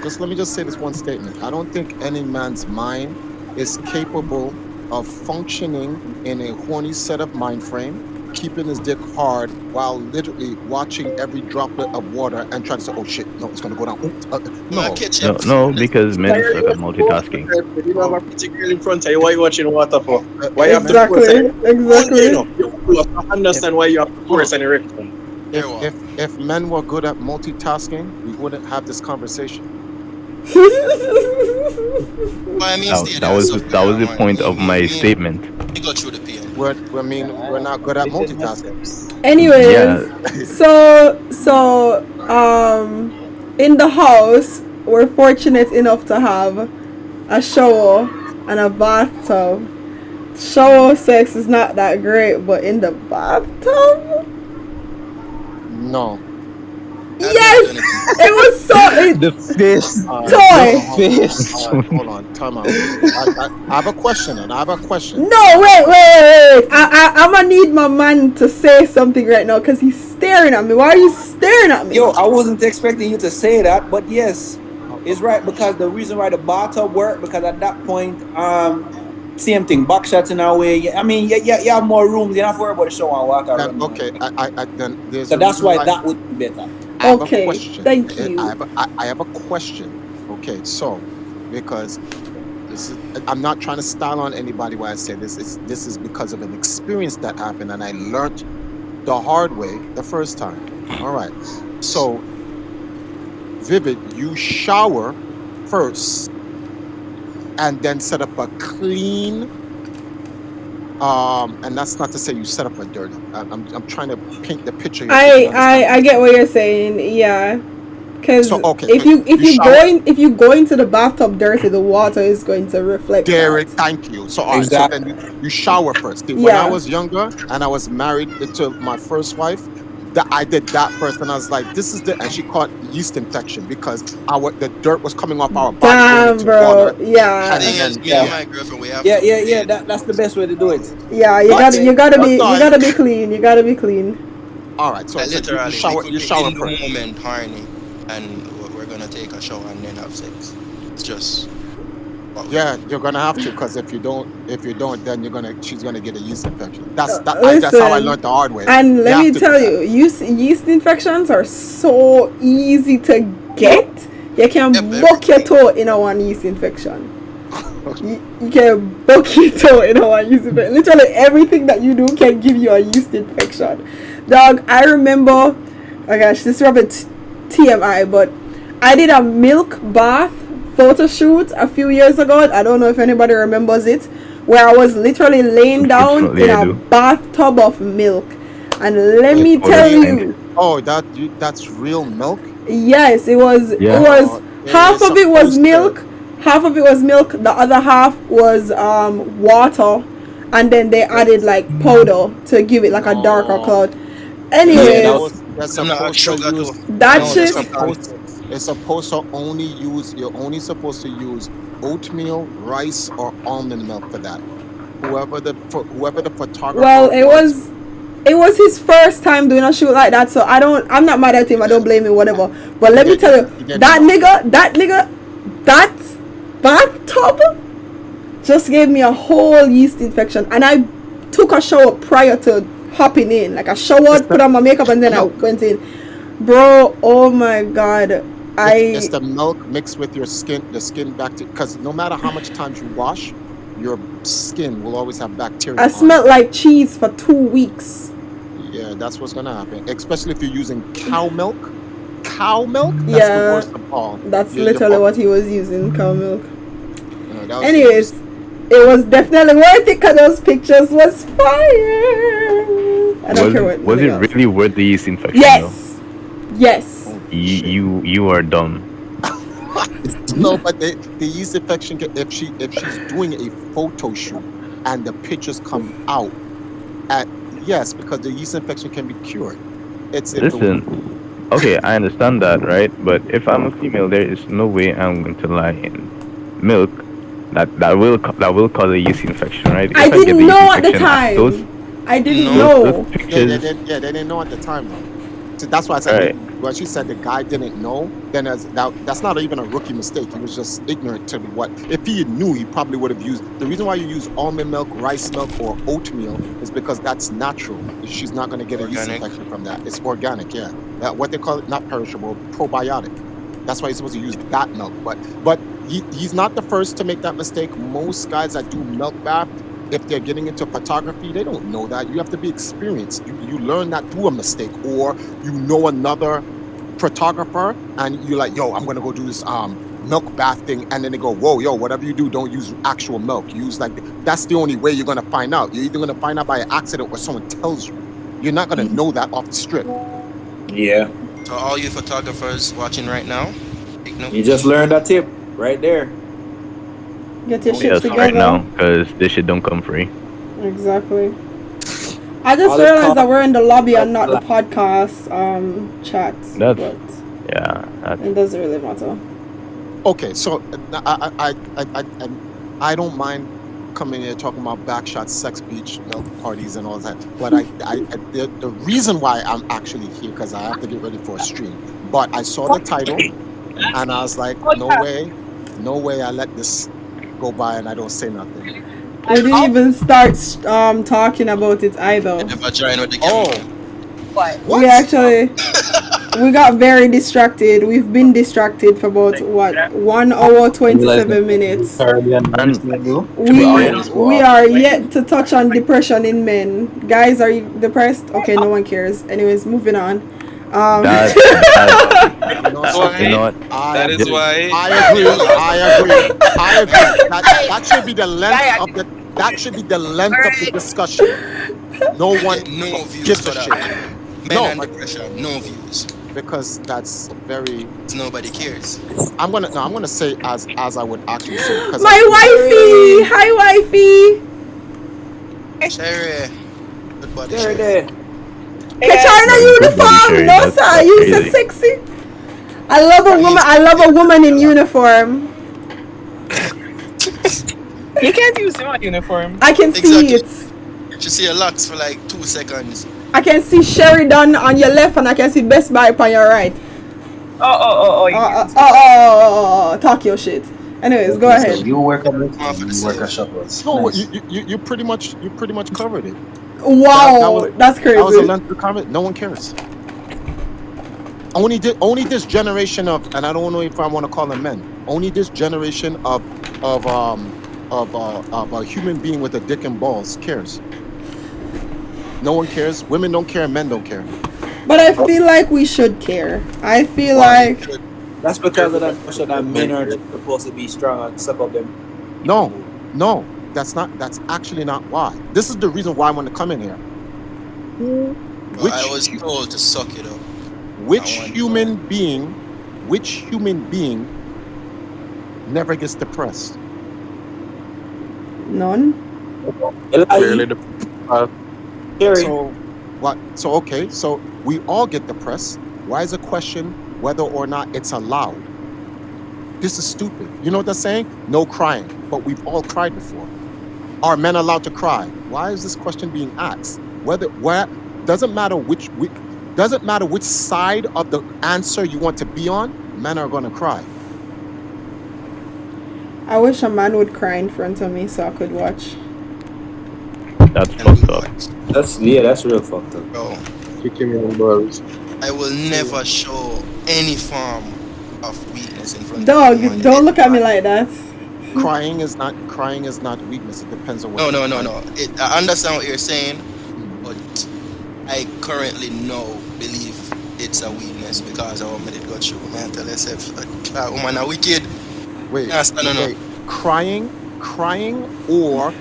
one statement. I don't think any man's mind is capable of functioning in a horny set of mind frame keeping his dick hard while literally watching every droplet of water and trying to say, "Oh shit, no, it's gonna go down." No, No, because men suck at multitasking. You don't have a pretty girl in front of you. Why you watching water for? Why you have to Exactly. You know, you understand why you have to force an erection. if men were good at multitasking, we wouldn't have this conversation. But I mean, That was the point of my statement. You go through the pain. We're not good at multitasking. Anyways, Yeah. so in the house, we're fortunate enough to have a shower and a bathtub. Shower sex is not that great, but in the bathtub, No. yes, it was so. The face. Toy. Hold on, time out. I have a question, and I have a question. No, wait. I'm gonna need my man to say something right now because he's staring at me. Why are you staring at me? Yo, I wasn't expecting you to say that, but yes, it's right because the reason why the bathtub worked because at that point, same thing, back shots in our way. I mean, you have more rooms. You don't have to worry about the shower and water. Okay, then there's So a that's reason why that would be better. I have Okay, a question. thank you. I have a question. Okay, so because this is, I'm not trying to style on anybody while I say this. This is because of an experience that happened, and I learned the hard way the first time. All right. So, Vivid, you shower first, and then set up a clean. And that's not to say you set up a dirty. I'm trying to paint the picture. Here so you can understand. I get what you're saying. Yeah, because So, okay, if so you you shower- if you go into the bathtub dirty, the water is going to reflect. Derek, that. thank you. So, all right, Exactly. so then you shower first. See, when Yeah. I was younger and I was married to my first wife, that I did that first, and I was like, "This is the," and she caught yeast infection because the dirt was coming off our body. going Damn, into bro. water. Yeah. The thing is, me and my girlfriend, we have to Yeah. That's the best way to do it. Yeah, you But- gotta but be no, clean. You gotta be clean. All right, so, Like, so you literally, shower. we You could shower be in first. the moment horny, and we're gonna take a shower and then have sex. It's just. Yeah, you're gonna have to, because if you don't, then she's gonna get a yeast infection. That's how I Listen, learned the hard way. And You let have me to tell do that. you, yeast infections are so easy to get. You can book your toe in a one yeast infection. You can book your toe in a one yeast infection. Literally everything that you do can give you a yeast infection. Dog, I remember, oh gosh, this is probably TMI, but I did a milk bath photo shoot a few years ago. I don't know if anybody remembers it, where I was literally laying down Unfortunately, in I a do. bathtub of milk. And let me tell you, Oh, that's real milk. yes, it was. Yeah. It was Oh, yeah, half you're of it was supposed to- milk. Half of it was milk. The other half was water, and then they added like powder to give it like a darker Oh. color. Yeah, Anyways, that was- That's I'm not supposed sugar to use. too. that No, shit. It's supposed to only use. You're only supposed to use oatmeal, rice, or almond milk for that. Whoever the photographer. Well, it was his first time doing a shoot like that, so I'm not mad at him. I don't blame him, whatever. But let me tell you, that nigga, that bathtub just gave me a whole yeast infection, and I took a shower prior to hopping in. Like I showered, put on my makeup, and then I went in. Bro, oh my god, It's the milk mixed with your skin, the skin bacteria. Because no matter how much times you wash, your skin will always have bacteria. I on smelled like cheese for 2 weeks. it. Yeah, that's what's gonna happen. Especially if you're using cow milk. Cow milk. That's the Yeah, worst of all. that's You- literally what he was using, cow milk. that was- Anyways, it was definitely worth it because those pictures was fire. I don't care what. Was it else. really worth the yeast infection? Yes. Yes. Though? You are dumb. No, but the yeast infection. If she's doing a photo shoot and the pictures come out, yes, because the yeast infection can be cured. Listen, okay, I understand that, right? But if I'm a female, there is no way I'm going to lie in milk that will cause a yeast infection, right? If I get the didn't yeast know at the infection, time. Those I didn't those know. pictures, they didn't know at the time though. So that's why I said Right. when she said the guy didn't know, then that's not even a rookie mistake. He was just ignorant to what. If he knew, he probably would have used. The reason why you use almond milk, rice milk, or oatmeal is because that's natural. She's not going to get a yeast Organic. infection from that. It's organic, yeah. What they call it, not perishable, probiotic. That's why you're supposed to use that milk. But he's not the first to make that mistake. Most guys that do milk bath, if they're getting into photography, they don't know that. You have to be experienced. You learn that through a mistake, or you know another photographer and you're like, yo, I'm gonna go do this milk bath thing, and then they go, whoa, yo, whatever you do, don't use actual milk. Use that's the only way you're gonna find out. You're either gonna find out by accident or someone tells you. You're not gonna know that off the strip. Yeah. So all you photographers watching right now, take note. You just learned that tip right there. Get your shit Yes, together. right now, because this shit don't come free. Exactly. I just All the realized talk- that we're in the lobby and not the podcast chat. That's- But Yeah. it doesn't really matter. Okay, so I don't mind coming here talking about backshot, sex beach, milk parties, and all that. But the reason why I'm actually here because I have to get ready for a stream. But I saw the title and I was like, no way, I let this go by and I don't say nothing. We didn't even start talking about it either. Never join with the Oh, camera. what? We actually we got very distracted. We've been distracted for about 1 hour 27 minutes. We are yet to touch on depression in men. Guys, are you depressed? Okay, no one cares. Anyways, moving on. That, you know what? That is why. I agree. That should be the length of the discussion. No one No views gives for a that. shit. Men No, and but- depression, no views. Because that's very. Nobody cares. I'm gonna say as I would actually say. Because My wifey! Hi, wifey! Sherry. Good body, There, Sherry. there. Kachina uniform! Sherry, No, that's sir, you so crazy. sexy. I love a woman in uniform. You can't use my uniform. I can see Exactly. it. You see your locks for like 2 seconds. I can see Sheridan on your left and I can see Best Buy on your right. Talk your shit. Anyways, go ahead. You work at it, Off of the you work side. at Shoppers. No, Nice. you pretty much covered it. Wow, that's That was a crazy. lengthy comment. No one cares. Only this generation of, and I don't know if I want to call them men. Only this generation of a human being with a dick and balls cares. No one cares. Women don't care. Men don't care. But I feel like we should care. I feel like That's because of that notion that men are just supposed to be strong and suck up them. No, that's actually not why. This is the reason why I want to come in here. Well, I was told to suck it up. Which human being never gets depressed? none. Clearly the So what? So okay. So we all get depressed. Why is the question whether or not it's allowed? This is stupid. You know what they're saying? No crying. But we've all cried before. Are men allowed to cry? Why is this question being asked? Doesn't matter which side of the answer you want to be on. Men are going to cry. I wish a man would cry in front of me so I could watch. That's fucked up. That's real fucked up. Bro, Kicking me in the balls. I will never show any form of weakness in front Dog, of someone. don't look at me like that. Crying is not weakness. It depends on what. No. I understand what you're saying, but I currently believe it's a weakness because I want to go through mental yourself. That woman a wicked. Wait, Yes, no. wait. Crying or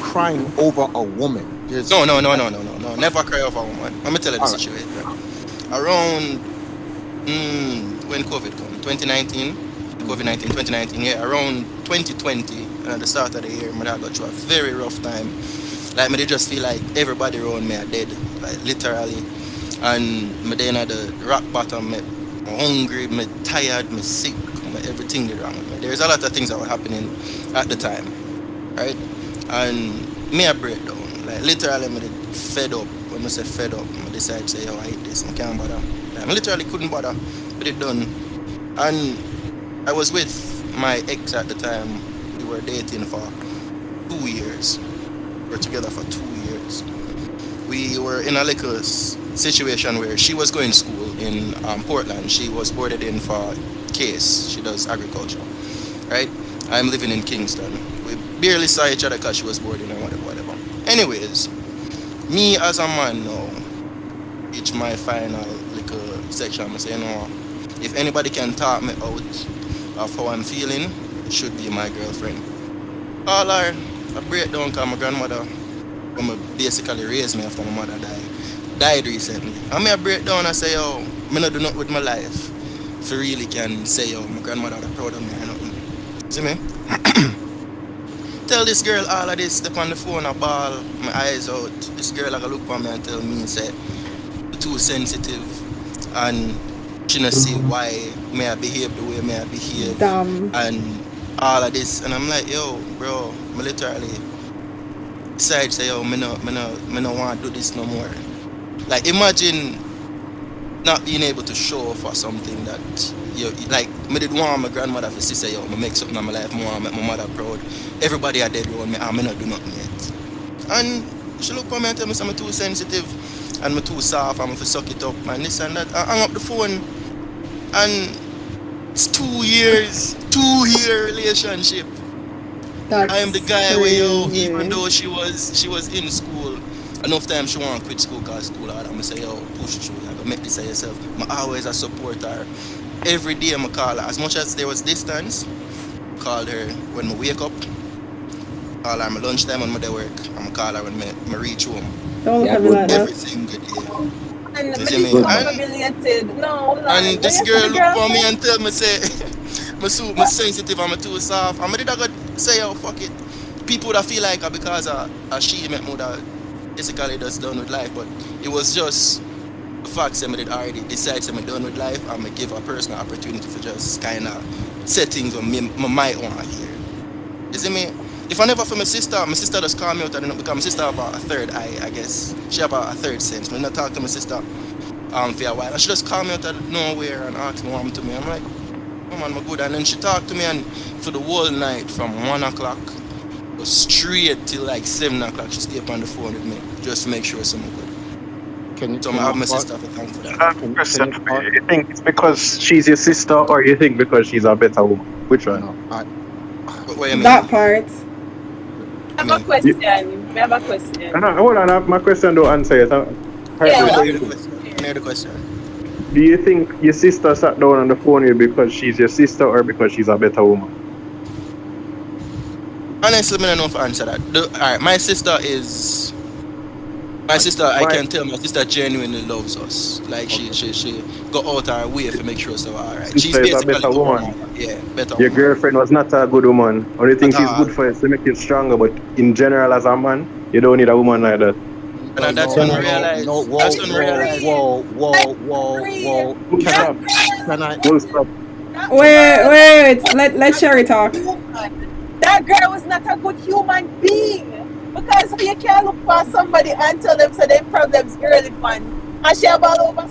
crying over a woman. No. Never cry over a woman. Let me tell you the Alright. situation. Around when COVID come, 2019, yeah, around 2020, at the start of the year, I got through a very rough time. Like, I just feel like everybody around me are dead, like literally. And I then at the rock bottom, I'm hungry, I'm tired, I'm sick, everything is wrong with me. There's a lot of things that were happening at the time, right? And me a breakdown, like literally I'm fed up. when I say fed up, I decided to say, yo, I hate this, I can't bother. I literally couldn't bother, but it done. And I was with my ex at the time. We were dating for 2 years. We were together for 2 years. We were in a little situation where she was going to school in Portland. She was boarded in for case. She does agriculture, right? I'm living in Kingston. We barely saw each other because she was boarding and whatever. Anyways, me as a man now, reach my final little section. I say, you know, if anybody can talk me out of how I'm feeling, it should be my girlfriend. All her, I break down because my grandmother, who basically raised me after my mother died recently. And me I break down and say, yo, me not do nothing with my life. If you really can say, yo, my grandmother is proud of me or nothing. See me? Tell this girl all of this, step on the phone, I ball my eyes out. This girl I look at me and tell me, say, too sensitive. And she not see why may I behave the way may I behave. Damn. And all of this. And I'm like, yo, bro, I literally decide say, yo, me no want to do this no more. Like, imagine not being able to show for something that you like. Me did want my grandmother to say, yo, me make something in my life, me want to make my mother proud. Everybody are dead around me, and me not do nothing yet. And she look at me and tell me I'm too sensitive and I'm too soft and I'm to suck it up and this and that. I hang up the phone and it's 2 years, 2-year relationship. That's I am the guy where yo, crazy. even though she was in school, enough time she want to quit school because school hard. I'm say, yo, push through, I gotta make this of yourself. I always a support her. Every day I call her. As much as there was distance, call her when I wake up, call her my lunchtime when I dey work, I'm call her when I reach home. Don't look at me like that. Every single day. And You see me? And this girl look for me and tell me say I'm sensitive, I'm too soft. And I did I go say, oh fuck it. People that feel like because she met me that basically just done with life, but it was just the fact that I did already decide I'm done with life and I give a personal opportunity for just kinda set things on me might want to hear. You see me? If I never for my sister just call me out and because my sister have a third eye, I guess. She have a third sense. When I talk to my sister for a while, and she just call me out of nowhere and ask me what happened to me. I'm like, oh man, I'm good. And then she talked to me and for the whole night from 1 o'clock was straight till like 7 o'clock. She stayed up on the phone with me just to make sure something good. So I have my sister to thank for that. Question for you. You think it's because she's your sister or you think because she's a better woman? Which one? What you mean? That part. I have a question. Hold on, my question don't answer it. Hear the question. Do you think your sister sat down on the phone with you because she's your sister or because she's a better woman? Honestly, I don't know if I answer that. Alright, my sister, I can tell my sister genuinely loves us. Like she go out her way to make sure so alright. She's basically a better woman. Yeah, better Your woman. girlfriend was not a good woman. Only thing she's good for is to make you stronger, but in general as a man, you don't need a woman like that. And that's when I realize. Whoa. Can I? Full stop. Wait. Let Sherry talk. That girl was not a good human being. Because you can't look for somebody and tell them so their problems early man. And she have all over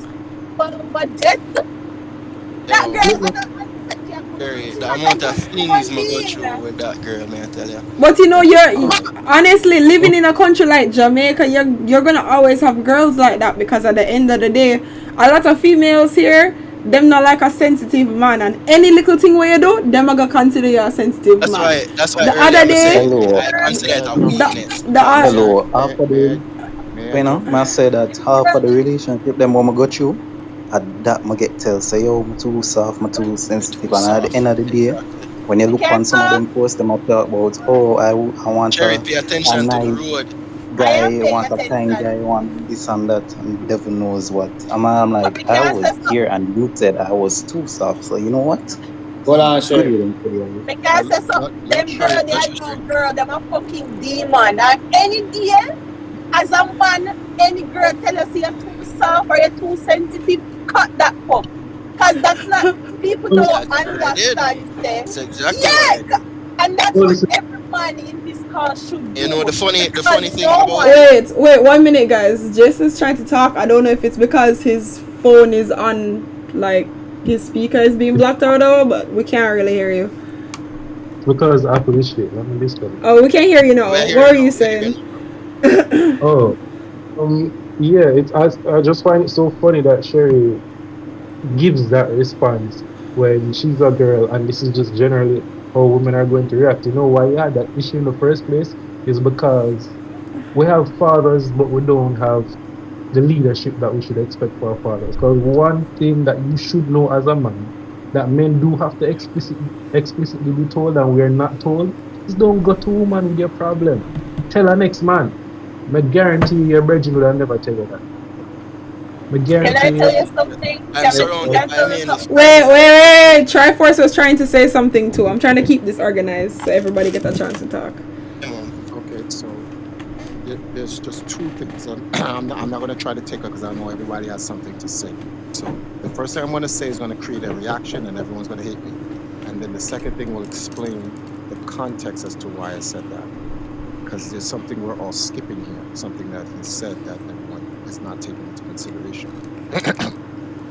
death. That girl was not the amount of things I go through with that girl, man, I tell you. But you know, you're honestly living in a country like Jamaica. You're gonna always have girls like that because at the end of the day, a lot of females here, them not like a sensitive man, and any little thing where you do, them are gonna consider you a sensitive man. That's why. The other day, Hello. After the, you know, I say that after the relationship, them when I go through, at that I get tell say, yo, I'm too soft, I'm too sensitive, and at the end of the day, when you look on some of them posts, them I talk about, oh, I want Jerry, pay attention to the road. Guy, you want a kind guy, you want this and that, and the devil knows what. I'm like, I was here and you said I was too soft, so you know what? Hold on, Sherry. because there's some them girl, they are no girl, them a fucking demon. And any day, as a man, any girl tell us you're too soft or you're too sensitive, cut that fuck. Because that's not, people don't understand them. That's exactly Yeah, and that's what every man in this call should do. You know the funny Because thing no about one. Wait, 1 minute, guys. Jason's trying to talk. I don't know if it's because his phone is on, like, his speaker is being blocked or whatever, but we can't really hear you. Because I finished it. Let me listen. Oh, we can't hear you now. What are you saying? Oh, yeah. I just find it so funny that Sherry gives that response when she's a girl, and this is just generally how women are going to react. You know why you had that issue in the first place is because we have fathers, but we don't have the leadership that we should expect for our fathers. Because one thing that you should know as a man, that men do have to explicitly be told, and we are not told, is don't go to woman with your problem. Tell our next man. I guarantee your virgin would have never tell you that. Can I tell you something? Wait. Triforce was trying to say something too. I'm trying to keep this organized so everybody gets a chance to talk. Okay, so there's just two things. I'm not going to try to take it because I know everybody has something to say. So the first thing I'm going to say is going to create a reaction and everyone's going to hate me. And then the second thing will explain the context as to why I said that. Because there's something we're all skipping here, something that he said that everyone is not taking into consideration.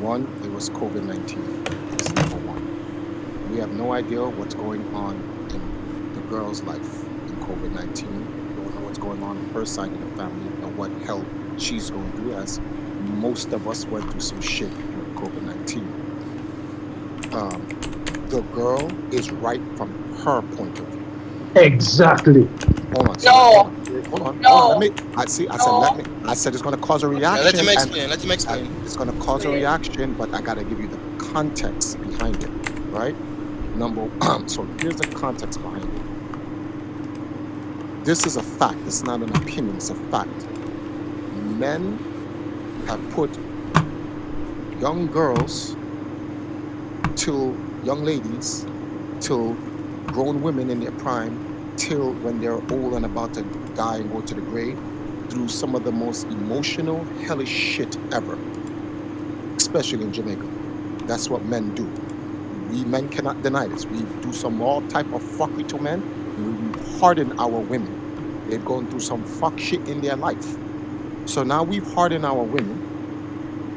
One, it was COVID-19. That's number one. We have no idea what's going on in the girl's life in COVID-19. We don't know what's going on her side of the family and what hell she's going through, as most of us went through some shit with COVID-19. The girl is right from her point of view. Exactly. Hold on. I said it's going to cause a reaction. Let him explain. It's going to cause a reaction, but I got to give you the context behind it, right? So here's the context behind it. This is a fact. It's not an opinion. It's a fact. Men have put young girls till young ladies till grown women in their prime till when they're old and about to die and go to the grave through some of the most emotional, hellish shit ever, especially in Jamaica. That's what men do. We men cannot deny this. We do some all type of fuckery to men. We harden our women. They've gone through some fuck shit in their life. So now we've hardened our women,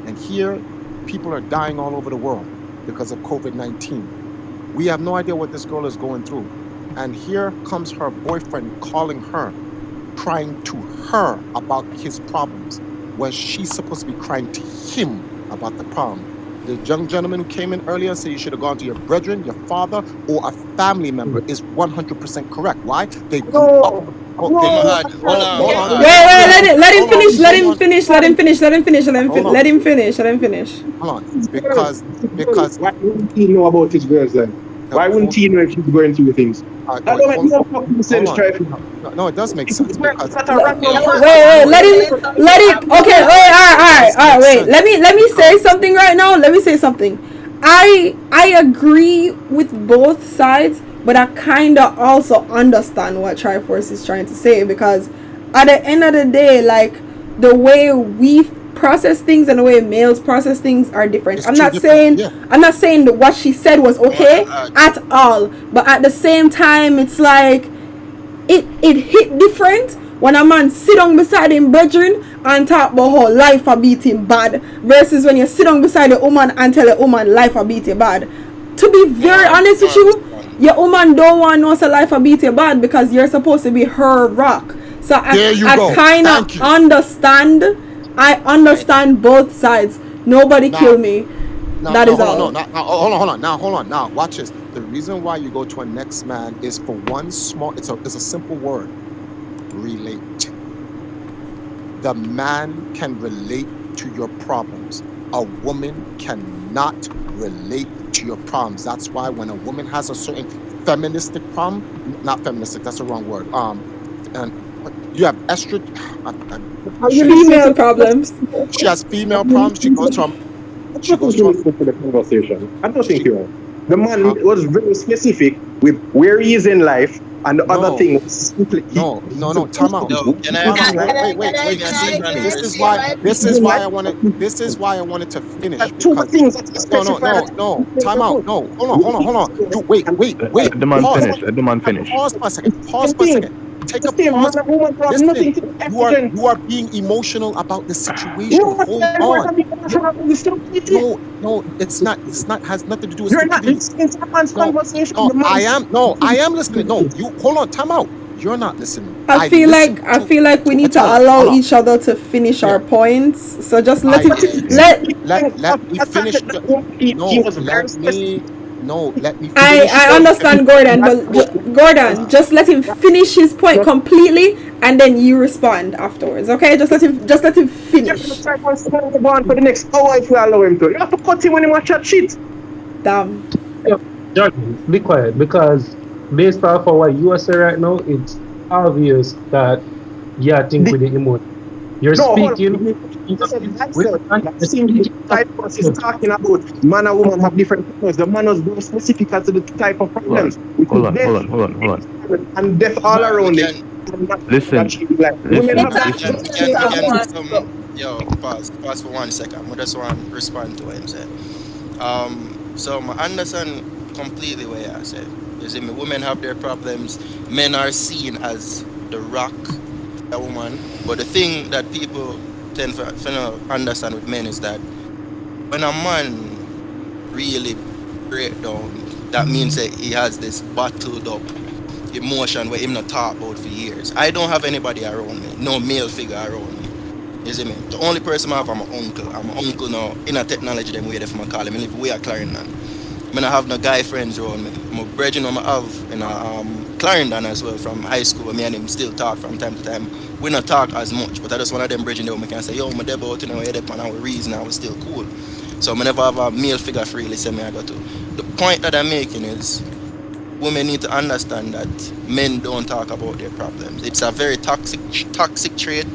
and here people are dying all over the world because of COVID-19. We have no idea what this girl is going through. And here comes her boyfriend calling her, crying to her about his problems, when she's supposed to be crying to him about the problem. The young gentleman who came in earlier said you should have gone to your brethren, your father, or a family member is 100% correct. Why? They grew up. Wait, let him finish. Hold on. Because why wouldn't he know about his girls then? Why wouldn't he know if she's going through things? That don't make no fucking sense, No, it does make sense. Wait, let him. Okay, all right. Let me say something right now. I agree with both sides, but I kind of also understand what Triforce is trying to say, because at the end of the day, like, the way we process things and the way males process things are different. I'm not saying that what she said was okay at all, but at the same time, it's like it hit different when a man sit down beside him brethren and talk about how life a beat him bad, versus when you sit down beside a woman and tell a woman life a beat you bad. To be very honest with you, your woman don't want to know so life a beat you bad, because you're supposed to be her rock. So I kind of understand. I understand both sides. Nobody kill me. That is all. Hold on. Now, watch this. The reason why you go to a next man is for one small. It's a simple word. Relate. The man can relate to your problems. A woman cannot relate to your problems. That's why when a woman has a certain feministic problem, not feministic. That's the wrong word. And you have estrogen. Female problems. She has female problems. She goes from the conversation. I don't think you're right. The man was very specific with where he is in life, and the other thing was simply time out. Wait. This is why I wanted to finish. Two things. No. Time out. No. Hold on. Wait. Let the man finish. Pause for a second. Take The a same man pause. and woman to have nothing Listen, to do you are evidence. being emotional about the situation. No, Hold we're on. not being emotional about the stupidity. No, it's not has nothing to do with You're not stupidity. listening to the man's No, conversation. no, The man's I am listening. No, you hold on, time out. You're not listening. I feel like we need to allow each other to finish our points. So just let Let me finish. Let me finish. I understand Gordon, but Gordon, just let him finish his point completely, and then you respond afterwards. Okay? Just let him finish. go on for the next hour if we allow him to. You have to cut him when he watch that shit. Damn. Jordan, be quiet, because based off of what you are saying right now, it's obvious that you are thinking with the emotion. You're speaking. That same type of is talking about man and woman have different problems. The man was more specific as to the type of problems. Hold on. And death all around it. Listen. Yo, pause for 1 second. I just want to respond to what him said. So I understand completely what you said. You see, women have their problems. Men are seen as the rock, a woman. But the thing that people tend to understand with men is that when a man really break down, that means that he has this bottled up emotion where him not talk about for years. I don't have anybody around me, no male figure around me. You see me? The only person I have, I'm an uncle. I'm an uncle now in a technology them way they from call him. I live way at Clarendon. I don't have no guy friends around me. My brethren I have in Clarendon as well from high school. Me and him still talk from time to time. We not talk as much, but I just one of them brethren there. I can say, yo, my deb out, you know, you're there, and our reason I was still cool. So I never have a male figure freely say me I got to. The point that I'm making is women need to understand that men don't talk about their problems. It's a very toxic trait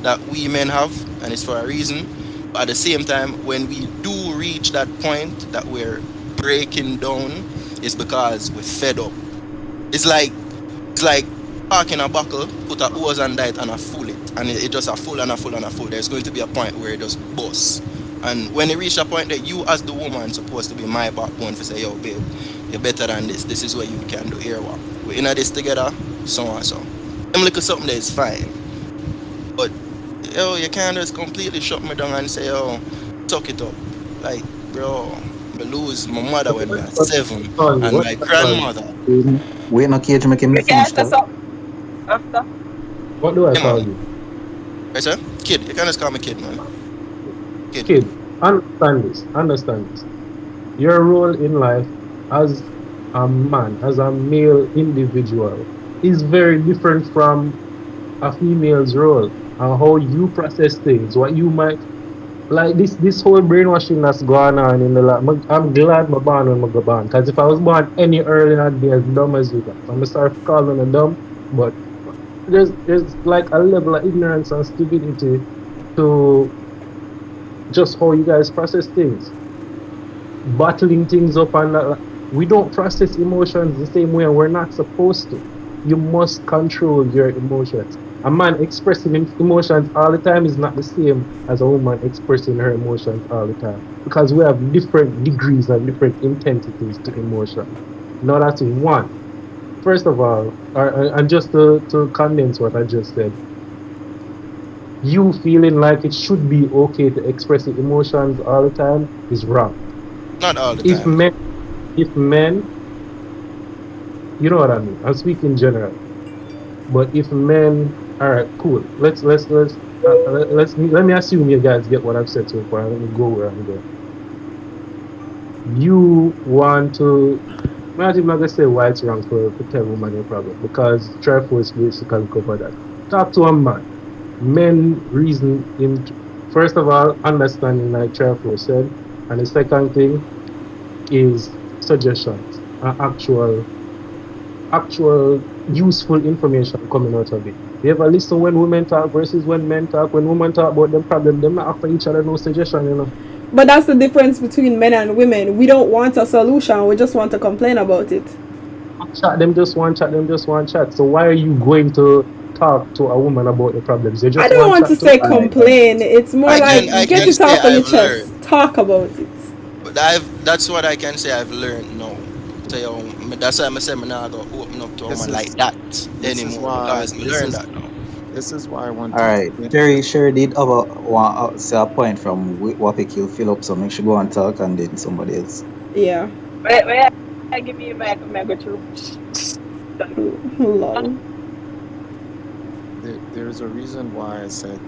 that we men have, and it's for a reason. But at the same time, when we do reach that point that we're breaking down, it's because we're fed up. It's like parking a buckle, put a hose and it and a full it, and it just a full and a full and a full. There's going to be a point where it just busts. And when it reach a point that you as the woman supposed to be my backbone for say, yo babe, you're better than this. This is what you can do. Here what? We're in this together, so and so. I'm looking something that is fine. But yo, you can't just completely shut me down and say, yo, tuck it up. Like, bro, I lose my mother when I was 7 and my grandmother. Wait, no cage make him finish that. After. What do I call you? I said, kid. You can just call me kid, man. Kid, understand this. Your role in life as a man, as a male individual, is very different from a female's role and how you process things. What you might like this whole brainwashing that's going on in the life. I'm glad my born when I go born, because if I was born any earlier, I'd be as dumb as you guys. I'm sorry for calling them dumb, but there's like a level of ignorance and stupidity to just how you guys process things, bottling things up, and we don't process emotions the same way, and we're not supposed to. You must control your emotions. A man expressing emotions all the time is not the same as a woman expressing her emotions all the time, because we have different degrees and different intensities to emotion. Now that's one. First of all, and just to condense what I just said, you feeling like it should be okay to express your emotions all the time is wrong. Not all the time. If men, you know what I mean. I'm speaking general. But if men, all right, cool. Let me assume you guys get what I've said so far. Let me go where I'm going. You want to, I'm not even gonna say why it's wrong for tell woman your problem, because Triforce basically cover that. Talk to a man. Men reason in, first of all, understanding like Triforce said, and the second thing is suggestions and actual useful information coming out of it. You ever listen when women talk versus when men talk? When women talk about them problem, them not offer each other no suggestion, you know. But that's the difference between men and women. We don't want a solution, we just want to complain about it. Chat, them just want chat. So why are you going to talk to a woman about the problems? You just I don't want to say complain. It's more like get it off on your chest. Talk about it. But that's what I can say I've learned now. So yo, that's why I said I'm not gonna open up to a This woman is- like that this is anymore why- because me this learned is- that now. This is why I want All right, Sherry did have say a point from what kill fill up, so make sure go and talk, and then somebody else. Yeah. Wait, I give me a mic, I'm gonna go through. Lol. There's a reason why I said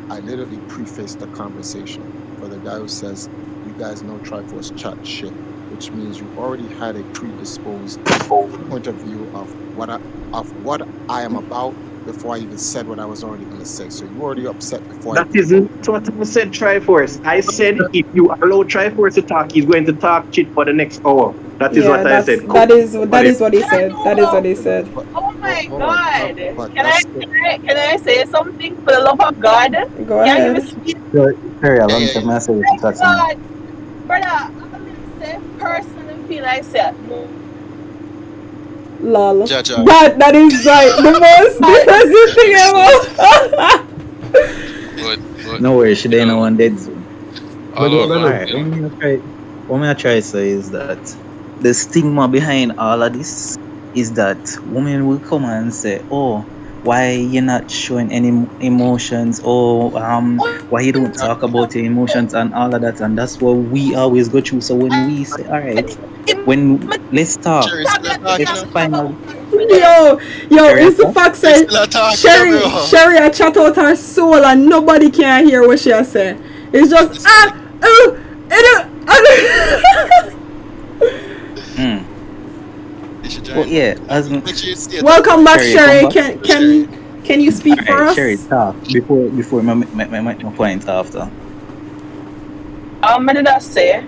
I literally prefaced the conversation for the guy who says you guys know Triforce chat shit, which means you already had a predisposed point of view of what I am about before I even said what I was already going to say. So you already upset before. That isn't what I said, Triforce. I said if you allow Triforce to talk, he's going to talk shit for the next hour. That is what I said. That is what he said. That is what he said. Oh my God! Can I say something for the love of God? Go ahead. Sherry, allow me to message to talk to me. God, brother, I'm gonna say personally feel like say no. Lol. Jaja. That is like the most depressing thing ever. No worries, she didn't know one dead zone. Alright, what I'm gonna try to say is that the stigma behind all of this is that women will come and say, "Oh, why you're not showing any emotions? Oh, why you don't talk about your emotions and all of that?" And that's what we always go through. So when we say, "All right, let's talk, let's finally." Yo, it's the fact that Sherry I chat out her soul and nobody can hear what she say. It's just Well, yeah, welcome back, Sherry. Can you speak for us? Sherry, talk before my point after. What did I say?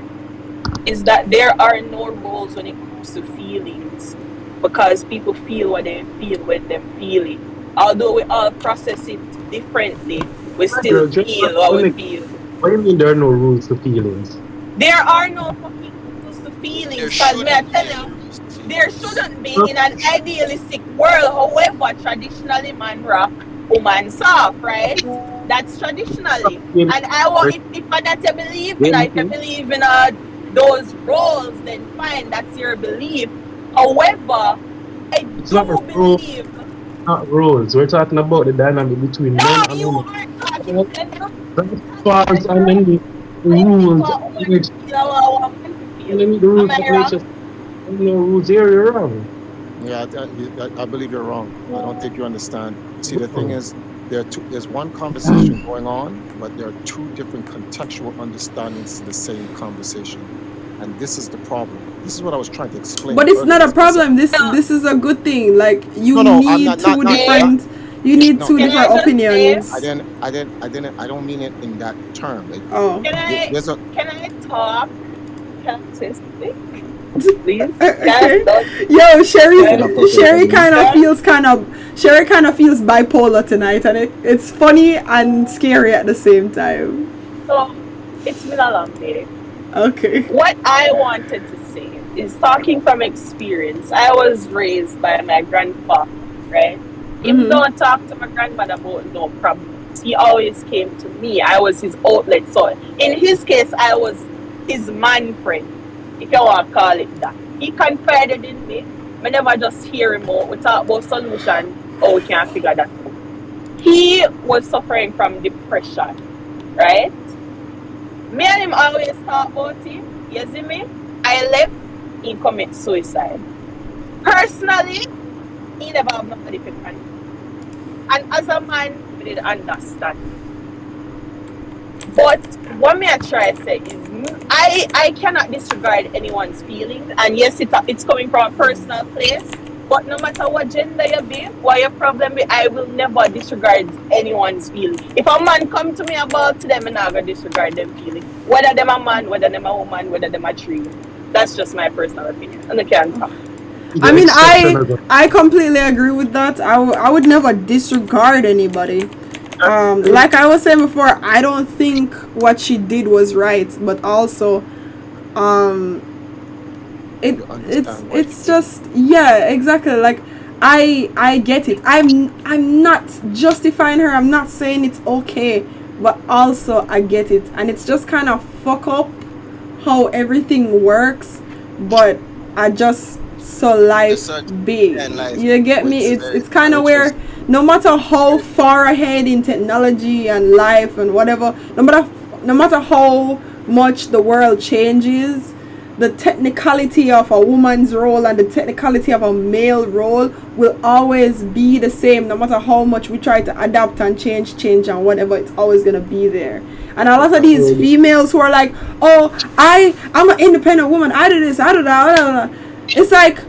Is that there are no rules when it comes to feelings, because people feel what they feel when they're feeling. Although we all process it differently, we still feel what we feel. What do you mean there are no rules to feelings? There are no fucking rules to feelings. Because me I tell you, there shouldn't be in an idealistic world. However, traditionally man rock, woman soft, right? That's traditionally. And I want if that you believe in, if you believe in those roles, then fine, that's your belief. However, I do believe. Not rules. We're talking about the dynamic between men and women. False and then the rules. And then the rules of nature. No rules here, you're wrong. Yeah, I believe you're wrong. I don't think you understand. See, the thing is, there's one conversation going on, but there are two different contextual understandings to the same conversation. And this is the problem. This is what I was trying to explain. But it's not a problem. This is a good thing. Like you need two different opinions. I don't mean it in that term. Like, Can I talk? Can I say something? Please. Yo, Sherry kind of feels bipolar tonight, and it's funny and scary at the same time. So it's been a long day. Okay. What I wanted to say is, talking from experience, I was raised by my grandfather, right? Even though I talked to my grandmother about no problems, he always came to me. I was his outlet. So in his case, I was his man friend, if you want to call it that. He confided in me. I never just hear him out. We talk about solution, how we can figure that out. He was suffering from depression, right? Me and him always talk about it. You see me? I left, he commit suicide. Personally, he never have nobody to confide. And as a man, we did understand. But what me I try to say is, I cannot disregard anyone's feelings. And yes, it's coming from a personal place. But no matter what gender you be, what your problem be, I will never disregard anyone's feelings. If a man come to me about them, I'm not going to disregard them feelings. Whether them a man, whether them a woman, whether them a tree. That's just my personal opinion. And I can't talk. I mean, I completely agree with that. I would never disregard anybody. Like I was saying before, I don't think what she did was right, but also, it's just, yeah, exactly. Like I get it. I'm not justifying her. I'm not saying it's okay, but also I get it, and it's just kind of fuck up how everything works. But adjust so life be. You get me? It's kind of where no matter how far ahead in technology and life and whatever, no matter how much the world changes, the technicality of a woman's role and the technicality of a male role will always be the same. No matter how much we try to adapt and change and whatever, it's always gonna be there. And a lot of these females who are like, oh, I'm an independent woman, I do this, I do that. It's like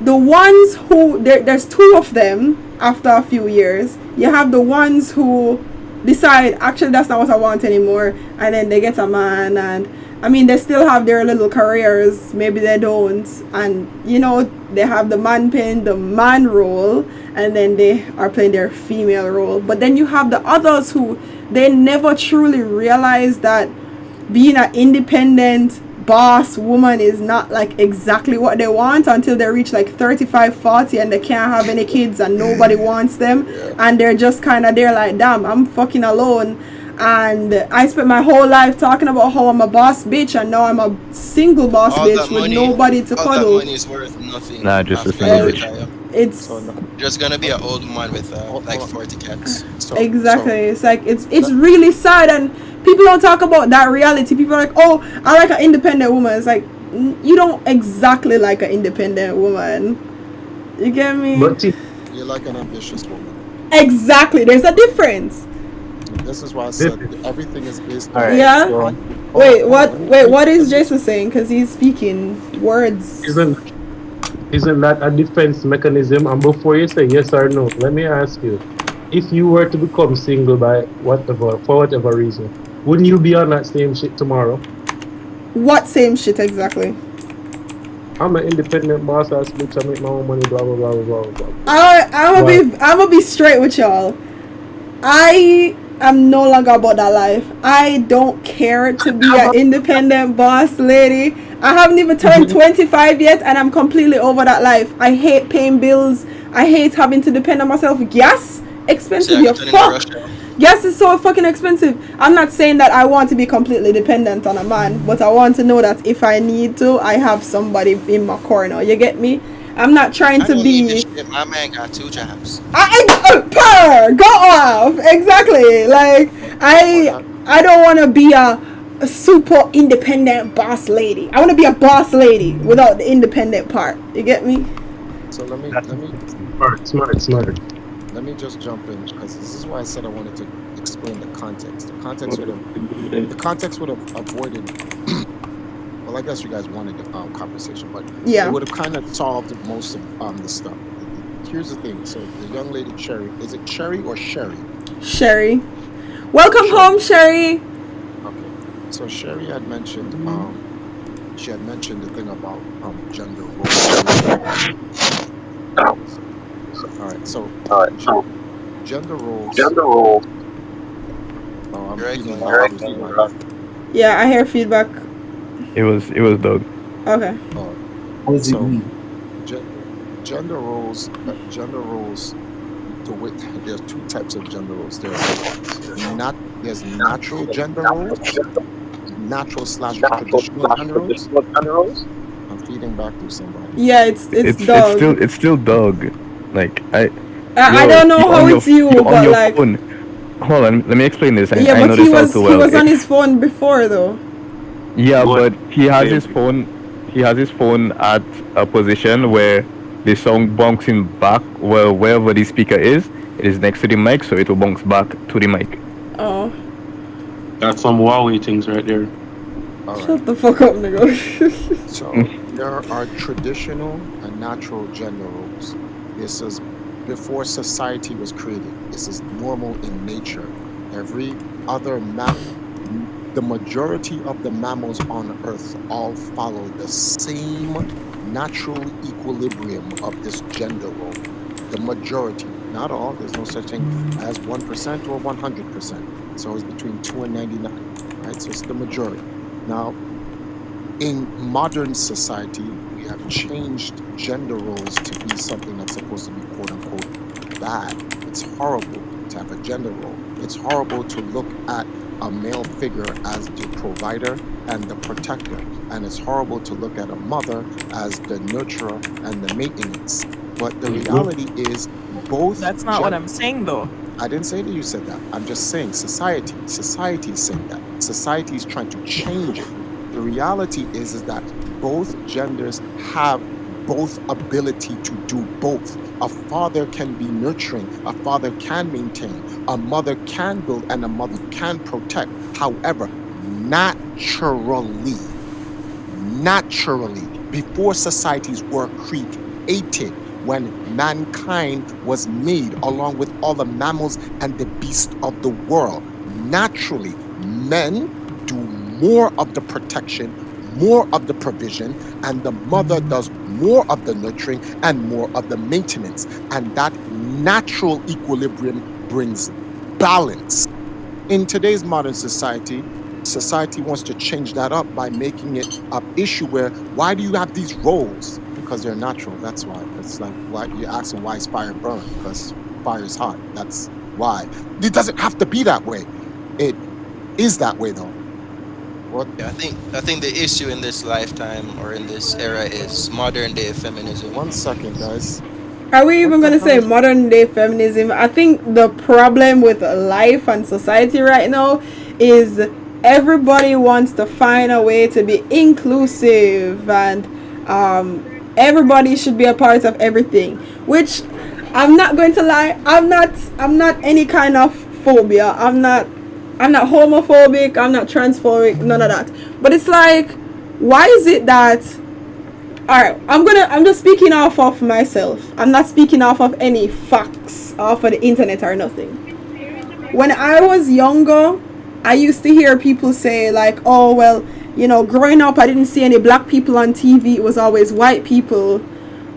the ones who there's two of them after a few years. You have the ones who decide, actually that's not what I want anymore, and then they get a man, and I mean they still have their little careers, maybe they don't, and you know, they have the man playing the man role and then they are playing their female role. But then you have the others who they never truly realize that being an independent boss woman is not like exactly what they want until they reach like 35-40 and they can't have any kids and nobody wants them, and they're just kind of there like, damn, I'm fucking alone, and I spent my whole life talking about how I'm a boss bitch and now I'm a single boss bitch with nobody to cuddle. All that money is worth nothing. Nah, just a single bitch. It's just gonna be an old man with like 40 cats. Exactly. It's like it's really sad, and people don't talk about that reality. People are like, oh, I like an independent woman. It's like, you don't exactly like an independent woman. You get me? But you're like an ambitious woman. Exactly. There's a difference. This is why I said everything is based on. Right. Yeah. Wait, what is Jason saying? Because he's speaking words. Isn't that a defense mechanism? And before you say yes or no, let me ask you: if you were to become single for whatever reason, wouldn't you be on that same shit tomorrow? What same shit exactly? I'm an independent boss ass bitch. I make my own money. Blah blah blah blah blah. I'm gonna be straight with y'all. I am no longer about that life. I don't care to be an independent boss lady. I haven't even turned 25 yet, and I'm completely over that life. I hate paying bills. I hate having to depend on myself. Gas, expensive. You're fucked. Gas is so fucking expensive. I'm not saying that I want to be completely dependent on a man, but I want to know that if I need to, I have somebody in my corner. You get me? I'm not trying to be. My man got 2 jobs. Go off. Exactly. Like I don't want to be a super independent boss lady. I want to be a boss lady without the independent part. You get me? So let me smart. Let me just jump in, because this is why I said I wanted to explain the context. The context would have avoided. Well, I guess you guys wanted the conversation, but it would have kind of solved most of the stuff. Here's the thing. So the young lady Cherry, is it Cherry or Sherry? Sherry. Welcome home, Sherry. Okay. So Sherry had mentioned she had mentioned the thing about gender roles. All right. So gender roles. Oh, I'm feeling like yeah, I hear feedback. It was Doug. Okay. So gender roles. There's 2 types of gender roles. There's natural gender roles, natural/traditional gender roles. I'm feeding back to somebody. Yeah, it's Doug. It's still Doug. Like I don't know how it's you, but like. Phone. Hold on, let me explain this. I but know this all too well. He was on his phone before though. Yeah, but he has his phone. He has his phone at a position where the sound bouncing back. Well, wherever the speaker is, it is next to the mic, so it will bounce back to the mic. Oh. That's some Huawei things right there. Shut the fuck up, nigga. So there are traditional and natural gender roles. This is before society was created. This is normal in nature. Every other the majority of the mammals on Earth all follow the same natural equilibrium of this gender role. The majority, not all. There's no such thing as 1% or 100%. It's always between 2 and 99. Right? So it's the majority. Now, in modern society, we have changed gender roles to be something that's supposed to be quote unquote bad. It's horrible to have a gender role. It's horrible to look at a male figure as the provider and the protector. And it's horrible to look at a mother as the nurturer and the maintenance. But the reality is both. That's not what I'm saying, though. I didn't say that you said that. I'm just saying society is saying that. Society is trying to change it. The reality is that both genders have both ability to do both. A father can be nurturing, a father can maintain, a mother can build, and a mother can protect. However, naturally, before societies were created, when mankind was made along with all the mammals and the beasts of the world, naturally, men do more of the protection, more of the provision, and the mother does more of the nurturing and more of the maintenance. And that natural equilibrium brings balance. In today's modern society wants to change that up by making it an issue where, why do you have these roles? Because they're natural, that's why. It's like, why you're asking why is fire burn? Because fire is hot, that's why. It doesn't have to be that way. It is that way though. What? Yeah, I think the issue in this lifetime or in this era is modern day feminism. 1 second, guys. Are we even going to say modern day feminism? I think the problem with life and society right now is everybody wants to find a way to be inclusive, and everybody should be a part of everything, which I'm not going to lie, I'm not any kind of phobia. I'm not homophobic, I'm not transphobic, none of that. But it's like, why is it that, alright, I'm just speaking off of myself. I'm not speaking off of any facts off of the internet or nothing. When I was younger, I used to hear people say like, oh well, you know, growing up I didn't see any black people on TV, it was always white people.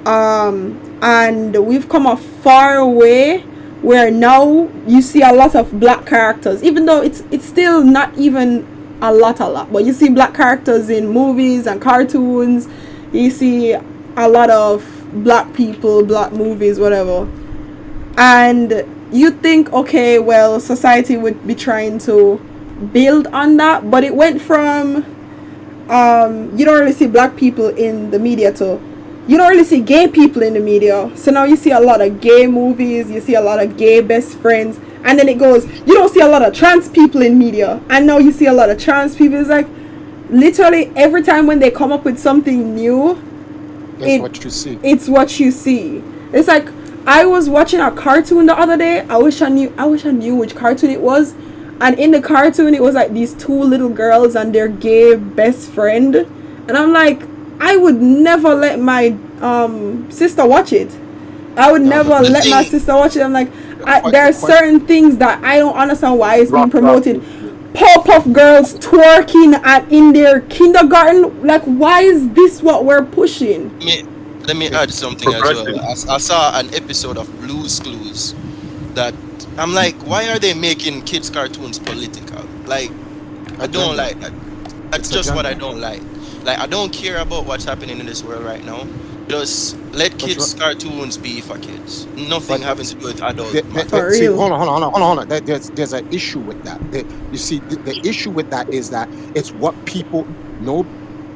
And we've come a far away where now you see a lot of black characters, even though it's still not even a lot, but you see black characters in movies and cartoons. You see a lot of black people, black movies, whatever. And you think, okay, well, society would be trying to build on that, but it went from you don't really see black people in the media to you don't really see gay people in the media. So now you see a lot of gay movies, you see a lot of gay best friends, and then it goes, you don't see a lot of trans people in media, and now you see a lot of trans people. It's like literally every time when they come up with something new, what you see. It's what you see. It's like I was watching a cartoon the other day. I wish I knew which cartoon it was. And in the cartoon it was like these two little girls and their gay best friend. And I'm like, I would never let my sister watch it. I would never let my sister watch it. I'm like, there are certain things that I don't understand why it's being promoted. Powerpuff Girls twerking in their kindergarten. Like, why is this what we're pushing? Let me add something as well. I saw an episode of Blue's Clues that I'm like, why are they making kids cartoons political? Like, I don't like that. That's just what I don't like. Like, I don't care about what's happening in this world right now. Just let kids cartoons be for kids. Nothing having to do with adults. See, hold on. There's an issue with that. You see, the issue with that is that it's what people know.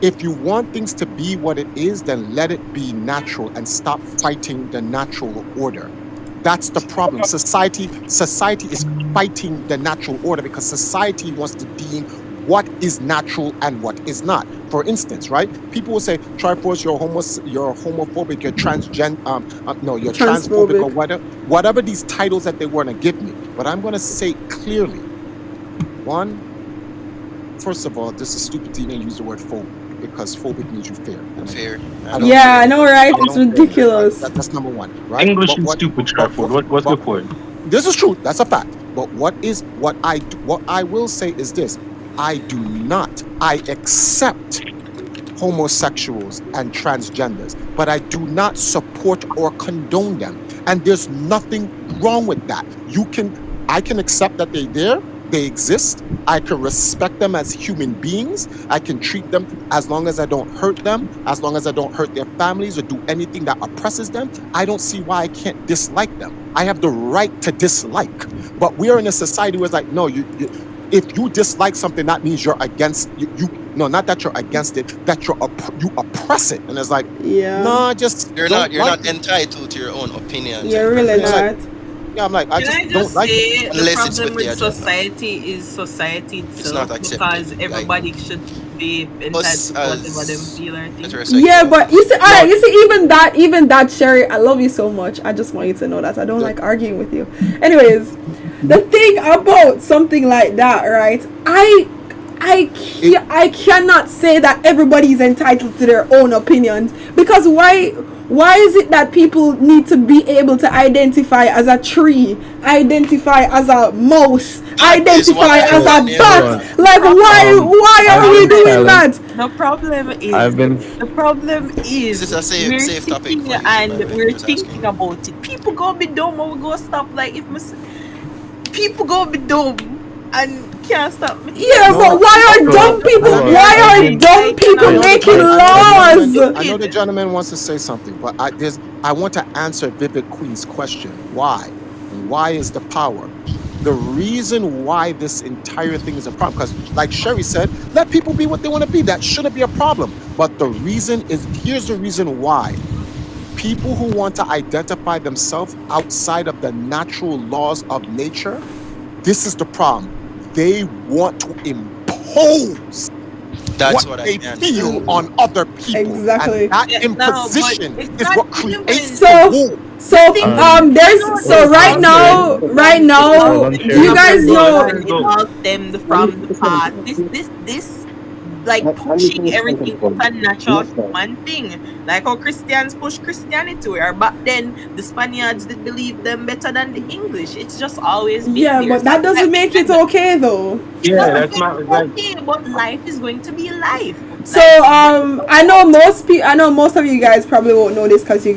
If you want things to be what it is, then let it be natural and stop fighting the natural order. That's the problem. Society is fighting the natural order because society wants to deem what is natural and what is not. For instance, right? People will say, Triforce, you're homophobic, you're you're transphobic or whatever these titles that they want to give me. But I'm going to say clearly, first of all, this is stupid to even use the word phobic, because phobic means you fear. Fear. Yeah, I know, right? It's ridiculous. That's number one, right? English is stupid, Triforce. What's the point? This is true. That's a fact. But what I will say is this. I accept homosexuals and transgenders, but I do not support or condone them. And there's nothing wrong with that. I can accept that they're there, they exist. I can respect them as human beings. I can treat them as long as I don't hurt them, as long as I don't hurt their families or do anything that oppresses them. I don't see why I can't dislike them. I have the right to dislike. But we are in a society where it's like, no, you if you dislike something, that means you're against you. No, not that you're against it, that you oppress it. And it's like, nah, just You're don't not entitled to your own opinions. You're and really preferences. not. Yeah, I'm like, I Can just I don't just like say it. the Unless it's problem with the with agenda. society is society itself not accepted, because like, everybody should be entitled us to whatever them as feel or think. Yeah, but you see, alright, you see, even that, Sherry, I love you so much. I just want you to know that I don't like arguing with you. Anyways, the thing about something like that, right? I cannot say that everybody is entitled to their own opinions, because why is it that people need to be able to identify as a tree, identify as a mouse, identify as a bat? Like, why are we doing that? The problem is This is a safe topic for you, and by the way, we're just thinking about it. People go be dumb or we go stop. Like people go be dumb and can't stop me. Yeah, but why are dumb people making laws? I know the gentleman wants to say something, but I want to answer Vivid Queen's question. Why? And why is the power? The reason why this entire thing is a problem, because like Sherry said, let people be what they want to be. That shouldn't be a problem. But the reason is, here's the reason why. People who want to identify themselves outside of the natural laws of nature, this is the problem. They want to impose what they feel on other people. Exactly. And that imposition is what creates the war. Right now, do you guys know them from the past? This like pushing everything to a natural human thing. Like how Christians push Christianity, or back then the Spaniards did believe them better than the English. It's just always been there. But that doesn't make it okay though. Yeah, that's not okay, but life is going to be life. So I know most of you guys probably won't know this because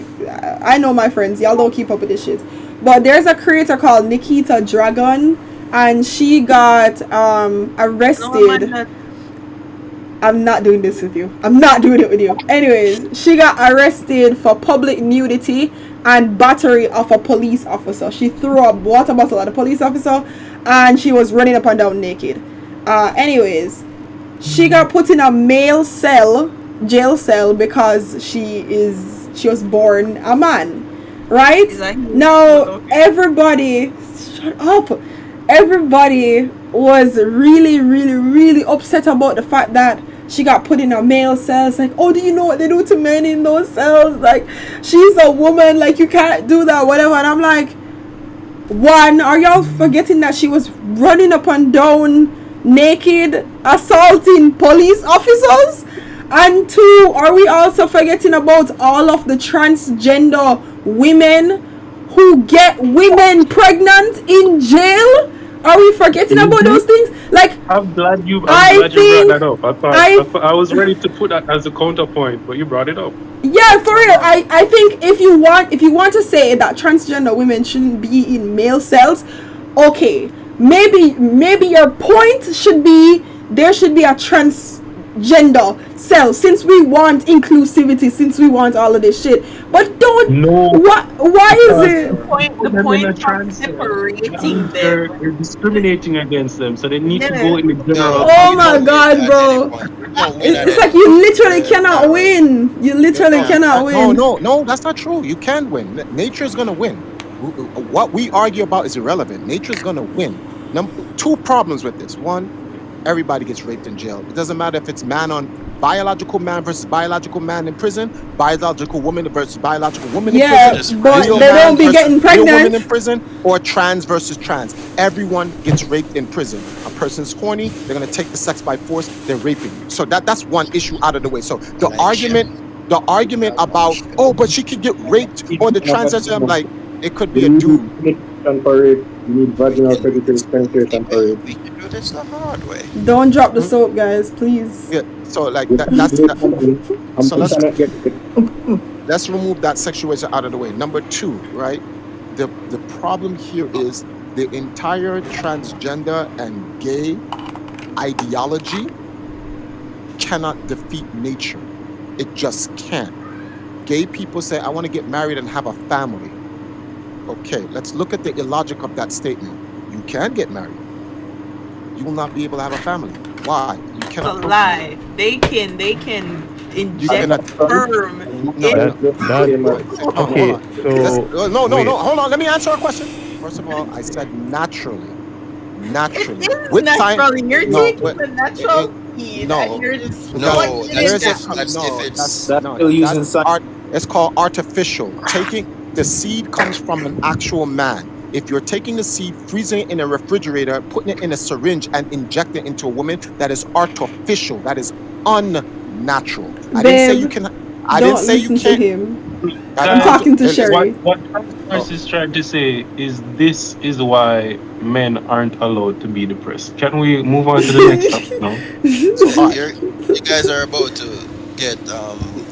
I know my friends, y'all don't keep up with this shit. But there's a creator called Nikita Dragon, and she got arrested. I'm not doing this with you. I'm not doing it with you. Anyways, she got arrested for public nudity and battery of a police officer. She threw a water bottle at a police officer and she was running up and down naked. Anyways, she got put in a jail cell because she was born a man. Right? Now everybody shut up. Everybody was really, really, really upset about the fact that she got put in a male cell. It's like, oh, do you know what they do to men in those cells? Like, she's a woman, like, you can't do that, whatever. And I'm like, one, are y'all forgetting that she was running up and down naked, assaulting police officers? And two, are we also forgetting about all of the transgender women who get women pregnant in jail? Are we forgetting about those things? Like, I'm glad you brought that up. I was ready to put that as a counterpoint, but you brought it up. Yeah, for real. I think if you want to say that transgender women shouldn't be in male cells, okay, maybe your point should be there should be a transgender cell, since we want inclusivity, since we want all of this shit. But why is it the point of separating them? They're discriminating against them, so they need to go in the general. Oh my god, bro. It's like you literally cannot win. You literally cannot win. No, that's not true. You can win. Nature is going to win. What we argue about is irrelevant. Nature is going to win. Two problems with this. One, everybody gets raped in jail. It doesn't matter if it's biological man versus biological man in prison, biological woman versus biological woman in prison. But they don't be getting pregnant. Real woman in prison, or trans versus trans. Everyone gets raped in prison. A person's horny, they're gonna take the sex by force, they're raping you. So that's one issue out of the way. So the argument about, oh, but she could get raped, or the transgender, I'm like, it could be a dude. You need vaginal penetration for it. We can do this the hard way. Don't drop the soap, guys, please. Yeah, so like that's so let's remove that situation out of the way. Number two, right? The problem here is the entire transgender and gay ideology cannot defeat nature. It just can't. Gay people say, I want to get married and have a family. Okay, let's look at the illogic of that statement. You can get married. You will not be able to have a family. Why? You It's a cannot lie. They can inject sperm. Okay, so wait. Hold on. Let me answer a question. First of all, I said naturally. Naturally. It is With natural. time, You're no, taking but the natural feed and you're just plugging it in there. It's called artificial. Taking the seed comes from an actual man. If you're taking the seed, freezing it in a refrigerator, putting it in a syringe, and injecting it into a woman, that is artificial. That is unnatural. I didn't say you can. I didn't say you listen can't. to him. I'm talking to Sherry. What Chris is trying to say is this is why men aren't allowed to be depressed. Can we move on to the next topic now? So you guys are about to get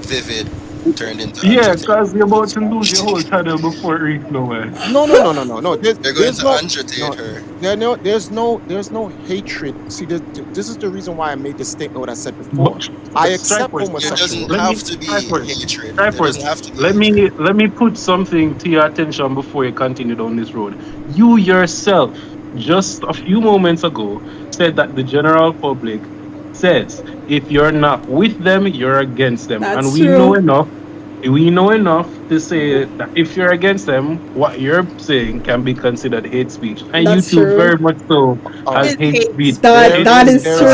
vivid turned into Yeah, Andrew Tate. because you're about to lose your whole channel before it reaches nowhere. No. They're going There's to no. Andrew Tate her. There's no hatred. See, this is the reason why I made this statement. What I said before. I accept There homosexuality. doesn't have to be hatred. There doesn't have to be. Let me put something to your attention before you continue down this road. You yourself, just a few moments ago, said that the general public says if you're not with them, you're against them. That's and we true. know enough. We know enough to say that if you're against them, what you're saying can be considered hate speech. And That's you two true. very much so as hate speech. That is true.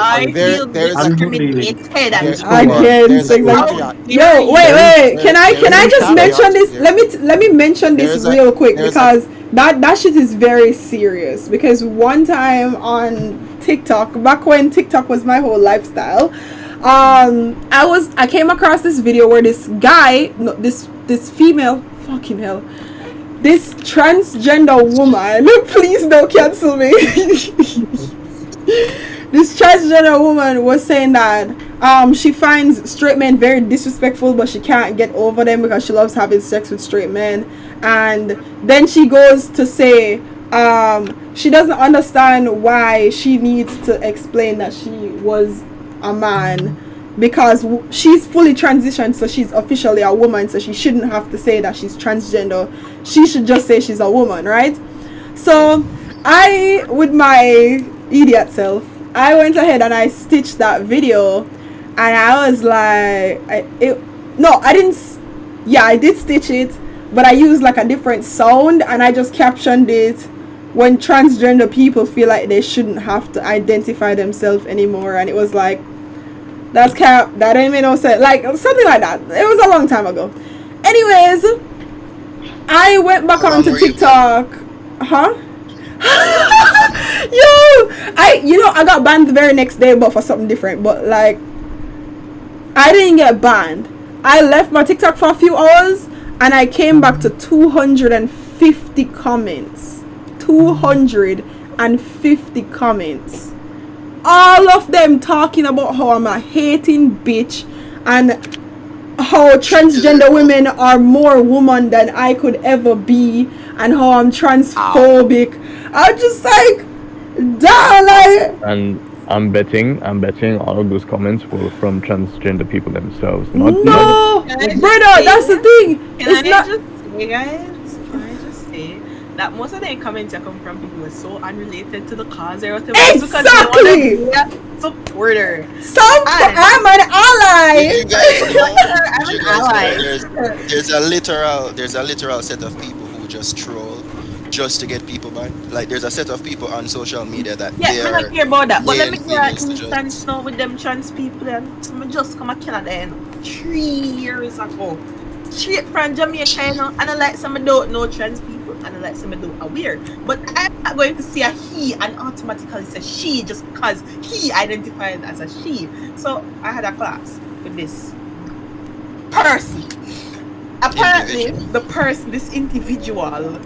I feel discriminated and Against exactly. Yo, wait. Can I just mention this? Let me mention this real quick because that shit is very serious. Because one time on TikTok, back when TikTok was my whole lifestyle, I came across this video where this guy, no, this female, fucking hell, this transgender woman, please don't cancel me. This transgender woman was saying that she finds straight men very disrespectful, but she can't get over them because she loves having sex with straight men. And then she goes to say she doesn't understand why she needs to explain that she was a man because she's fully transitioned, so she's officially a woman, so she shouldn't have to say that she's transgender. She should just say she's a woman, right? So I, with my idiot self, I went ahead and I stitched that video, and I was like, I did stitch it, but I used like a different sound, and I just captioned it when transgender people feel like they shouldn't have to identify themselves anymore. And it was like, that's cap, that ain't make no sense, like something like that. It was a long time ago. Anyways, I went back onto TikTok. I got banned the very next day, but for something different. But like, I didn't get banned. I left my TikTok for a few hours and I came back to 250 comments. 250 comments. All of them talking about how I'm a hating bitch and how transgender women are more woman than I could ever be and how I'm transphobic. I'm just like, damn, like. And I'm betting all of those comments were from transgender people themselves. Not Brother, that's the thing. Can I just say that most of the comments that come from people who are so unrelated to the cause or whatever. Exactly. Because they want to be a supporter. I'm an ally. You guys know, I'm an ally. there's a literal set of people who just troll just to get people back. Like there's a set of people on social media that I don't care about that. But let me hear an instance now with them trans people. And just come to Canada 3 years ago. Straight from Jamaica, and I like some don't know trans people, and I like some don't aware. But I'm not going to see a he and automatically say she just because he identified as a she. So I had a class with this person. Apparently, this individual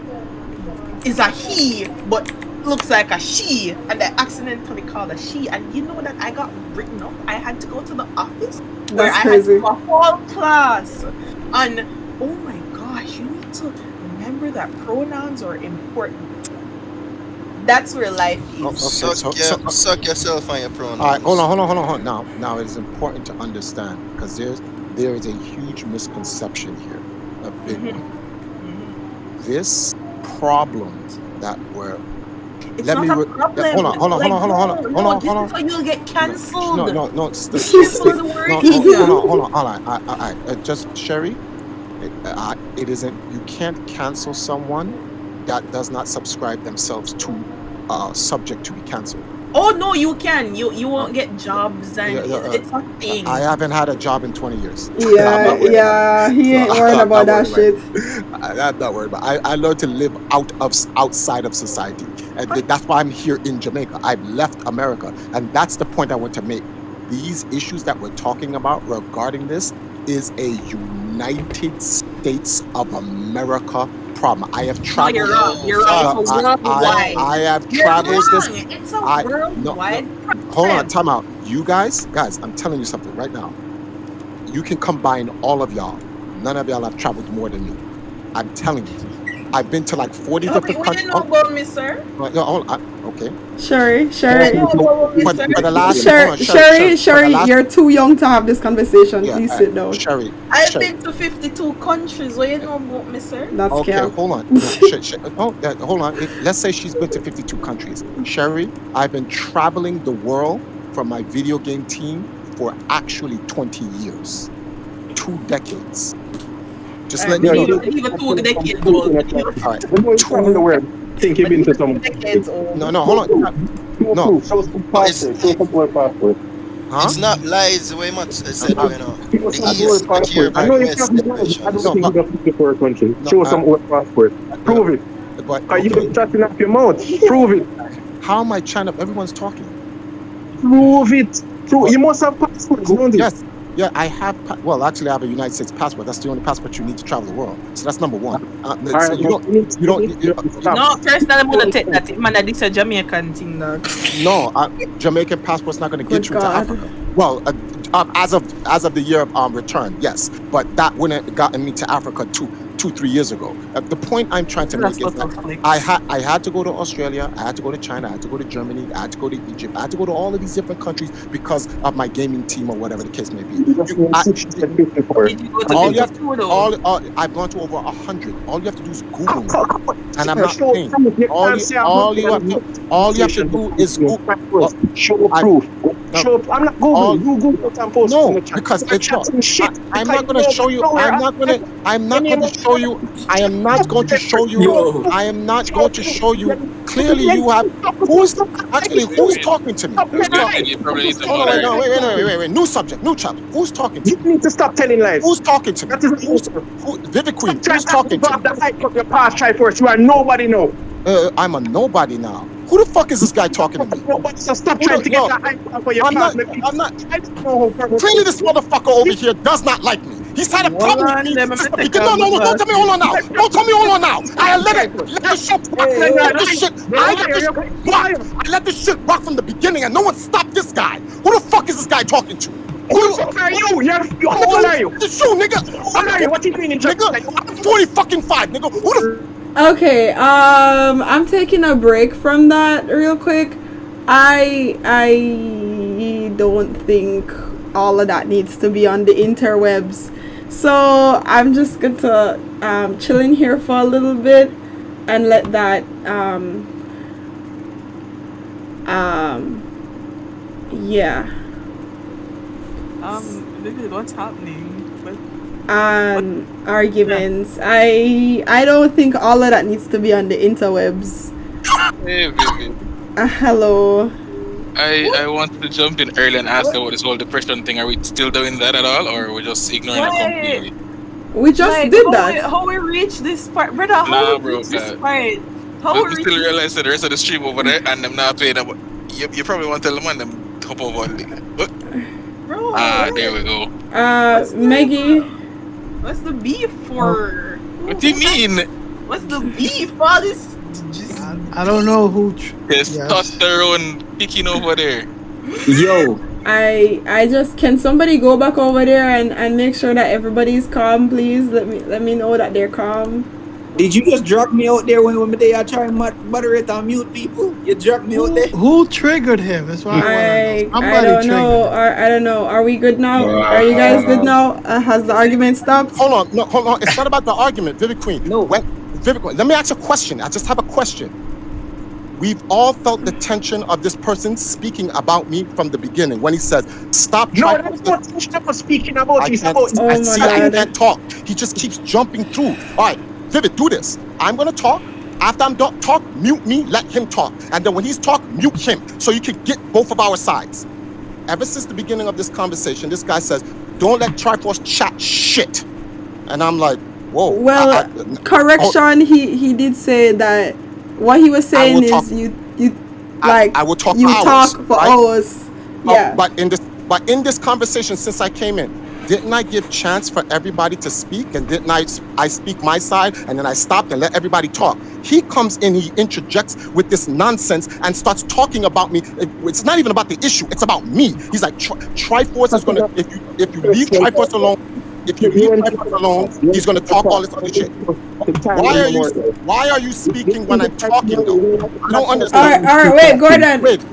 is a he, but looks like a she, and they accidentally called a she. And you know that I got written up. I had to go to the office where I had to do a whole class. And oh my gosh, you need to remember that pronouns are important. That's where life is. Suck yourself on your pronouns. All right, hold on. Now it is important to understand because there is a huge misconception here, a big one. this problem that we're It's let not me a re- problem. hold on, hold on, Like, hold on, hold on, hold on, this hold on. is how you'll get cancelled. No. Cancel the word. Hold on. Just Sherry, it isn't. You can't cancel someone that does not subscribe themselves to subject to be cancelled. Oh no, you can. You won't get jobs, and it's a thing. I haven't had a job in 20 years. Yeah, he ain't worried about that shit. I'm not worried about it. I learned to live outside of society. And that's why I'm here in Jamaica. I've left America. And that's the point I want to make. These issues that we're talking about regarding this is a United States of America problem. I have traveled. You're wrong. It's worldwide. I have You're traveled this. wrong. It's a worldwide problem. Hold on, time out. You guys, I'm telling you something right now. You can combine all of y'all. None of y'all have traveled more than me. I'm telling you. I've been to like 40 different countries. What do you know about me, sir? Okay. Sherry, you're too young to have this conversation. Please sit down. Sherry, I've been to 52 countries. What do you know about me, sir? That's okay. Cap. Hold on. Hold on. Let's say she's been to 52 countries. Sherry, I've been traveling the world from my video game team for actually 20 years, 2 decades. Just let me know. Even 2 decades old. All right. Traveling the world. Think you've been to some. No, hold on. No. Show some passport. Show some work passport. It's not lies way much said, you know. I know you have the lies. I don't think you're looking for a country. Show some work passport. Prove it. Are you chatting up your mouth? Prove it. How am I trying to? Everyone's talking. Prove it. You must have passports, don't you? Yes. Yeah, I have. Well, actually, I have a United States passport. That's the only passport you need to travel the world. So that's number one. No, first I'm gonna take that. Man, this is a Jamaican thing, dog. No, Jamaican passport's not gonna get you to Africa. Well, as of the year of return, yes, but that wouldn't have gotten me to Africa 2-3 years ago. The point I'm trying to make is that I had to go to Australia, I had to go to China, I had to go to Germany, I had to go to Egypt, I had to go to all of these different countries because of my gaming team or whatever the case may be. I've gone to over 100. All you have to do is Google me, and I'm not paying. All you have to do is Google. Show proof. I'm not Googling. You Google and post. No, because it's not. I'm not going to show you. I'm not going to show you. I am not going to show you. I am not going to show you. Clearly, you have. Who's talking to me? Who's talking? Wait. New subject. Who's talking to me? You need to stop telling lies. Who's talking to me? That is Vivid Queen. Who's talking to me? Your past try first. You are nobody now. I'm a nobody now. Who the fuck is this guy talking to me? So stop trying to get the hype for your past. I'm not. Clearly, this motherfucker over here does not like me. He's had a problem with me since the beginning. No, don't tell me hold on now. Don't tell me hold on now. I let this shit rock from the beginning and no one stopped this guy. Who the fuck is this guy talking to? Who the fuck are you? How old are you? It's you, nigga. What you doing in nigga? I'm 45, nigga. Who the Okay, I'm taking a break from that real quick. I don't think all of that needs to be on the interwebs. So I'm just going to chill in here for a little bit and let that yeah. What's happening? Arguments. I don't think all of that needs to be on the interwebs. Hey, baby. Hello. I wanted to jump in early and ask about this whole depression thing. Are we still doing that at all, or are we just ignoring it completely? We just did that. How we reach this part, brother? Nah, bro. This part? How we still realize that the rest of the stream over there, and them not paying them. You probably want to tell them and them hop over on the. Bro. There we go. Maggie. What's the beef for? What do you mean? What's the beef? All this. I don't know who. Testosterone picking over there. Yo. I just can somebody go back over there and make sure that everybody's calm, please. Let me know that they're calm. Did you just drop me out there when they are trying to moderate and mute people? You dropped me out there. Who triggered him? That's why I don't know. I don't know. Are we good now? Are you guys good now? Has the argument stopped? Hold on. It's not about the argument, Vivid Queen. No. let me ask a question. I just have a question. We've all felt the tension of this person speaking about me from the beginning when he says, "Stop No, trying." that's not speaking about you. It's about I see that he can't talk. He just keeps jumping through. All right, Vivid, do this. I'm gonna talk. After I'm done talk, mute me. Let him talk, and then when he's talk, mute him, so you can get both of our sides. Ever since the beginning of this conversation, this guy says, "Don't let Triforce chat shit," and I'm like, "Whoa." Well, correction. He did say that. What he was saying is you like I will talk you for hours, talk for right? hours. Yeah. But in this conversation, since I came in, didn't I give chance for everybody to speak? And didn't I speak my side, and then I stopped and let everybody talk? He comes in, he interjects with this nonsense and starts talking about me. It's not even about the issue; it's about me. He's like, Triforce is gonna if you leave Triforce alone. If you leave Triforce alone, he's gonna talk all this other shit. Why are you speaking when I'm talking though? I don't understand. All right, wait, Gordon. It's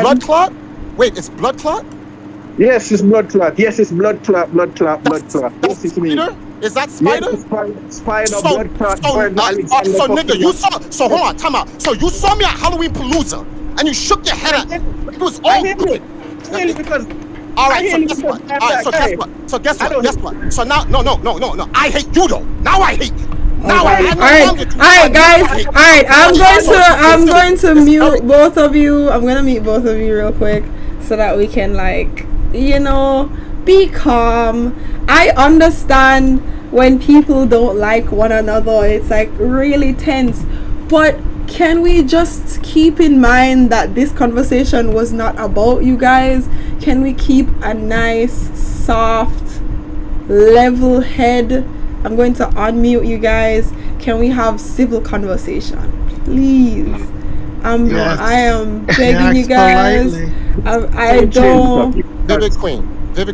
blood clot? Wait, it's blood clot? Yes, it's blood clot. Yes, it's blood clot. Yes, it's me. Is that Spider? Yes, Spider, blood clot. So nigga, you saw. So hold on, time out. So you saw me at Halloween Palooza, and you shook your head at me. It was all good. Because. All right, so guess what? All right, so guess what? So now, no. I hate you though. Now I hate you. Now all right, guys. All right, I'm going to mute both of you. I'm gonna mute both of you real quick so that we can be calm. I understand when people don't like one another. It's like really tense, but can we just keep in mind that this conversation was not about you guys? Can we keep a nice, soft, level head? I'm going to unmute you guys. Can we have civil conversation, please? Yes. I am begging you guys. I don't. Vivid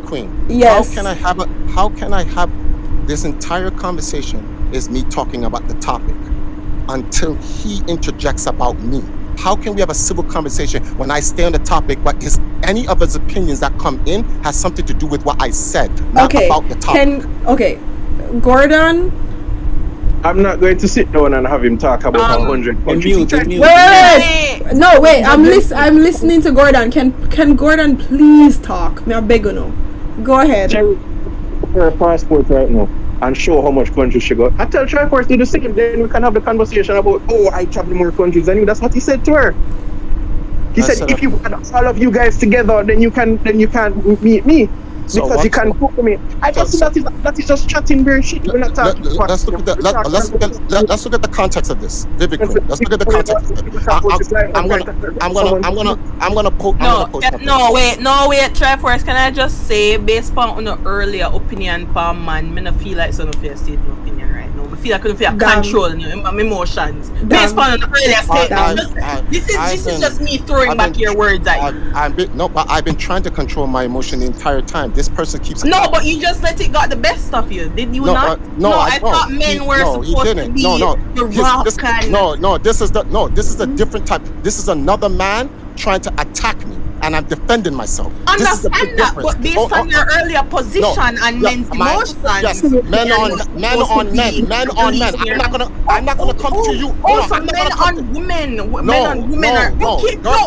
Queen. Yes. How can I have this entire conversation is me talking about the topic until he interjects about me? How can we have a civil conversation when I stay on the topic, but any of his opinions that come in has something to do with what I said, not about the topic? Gordon? I'm not going to sit down and have him talk about 100 countries. Wait. No, wait. I'm listening to Gordon. Can Gordon please talk? Me I beg you now. Go ahead. Check her passport right now and show how much countries she got. I tell Triforce do the same. Then we can have the conversation about I travel more countries than you. That's what he said to her. He said if you add all of you guys together, then you can meet me. Because you can cook me. I just see that is just chatting very shit. We're not talking. Let's look at the context of this. Vivid Queen. Let's look at the context of it. I'm gonna poke. No, wait, Triforce, can I just say, based upon an earlier opinion per man, I feel like some of you state no opinion right now. I feel like I couldn't feel control my emotions. Based upon an earlier statement. This is just me throwing back your words at you. But I've been trying to control my emotion the entire time. This person keeps. No, but you just let it got the best of you, did you not? I thought men were supposed to be the rock and. This is a different type. This is another man trying to attack me, and I'm defending myself. Understand that, but based on your earlier position and men's emotions, yes, men on men. I'm not gonna come to you. Also, men on women.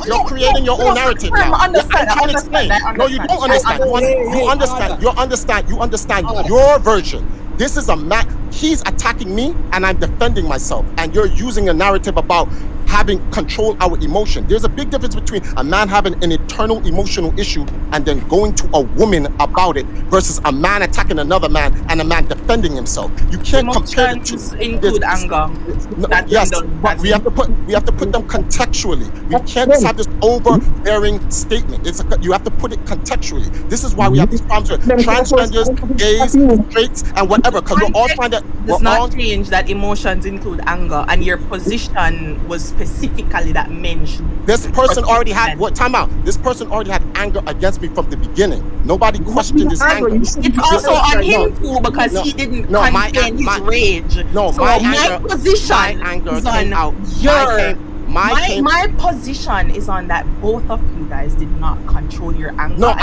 You're creating your own narrative now. I'm trying to explain. No, you don't understand. You understand your version. This is a man. He's attacking me, and I'm defending myself. And you're using a narrative about having control our emotion. There's a big difference between a man having an internal emotional issue and then going to a woman about it versus a man attacking another man and a man defending himself. You can't compare the two. Include anger. Yes, but we have to put them contextually. We can't just have this overbearing statement. You have to put it contextually. This is why we have these problems with transgenders, gays, straights, and whatever. Because we're all trying to. Does not change that emotions include anger, and your position was specifically that men should. This person already had time out. This person already had anger against me from the beginning. Nobody questioned his anger. It's also on him too because he didn't contain his rage. No, so my position anger is came on out. your My position is on that both of you guys did not control your anger.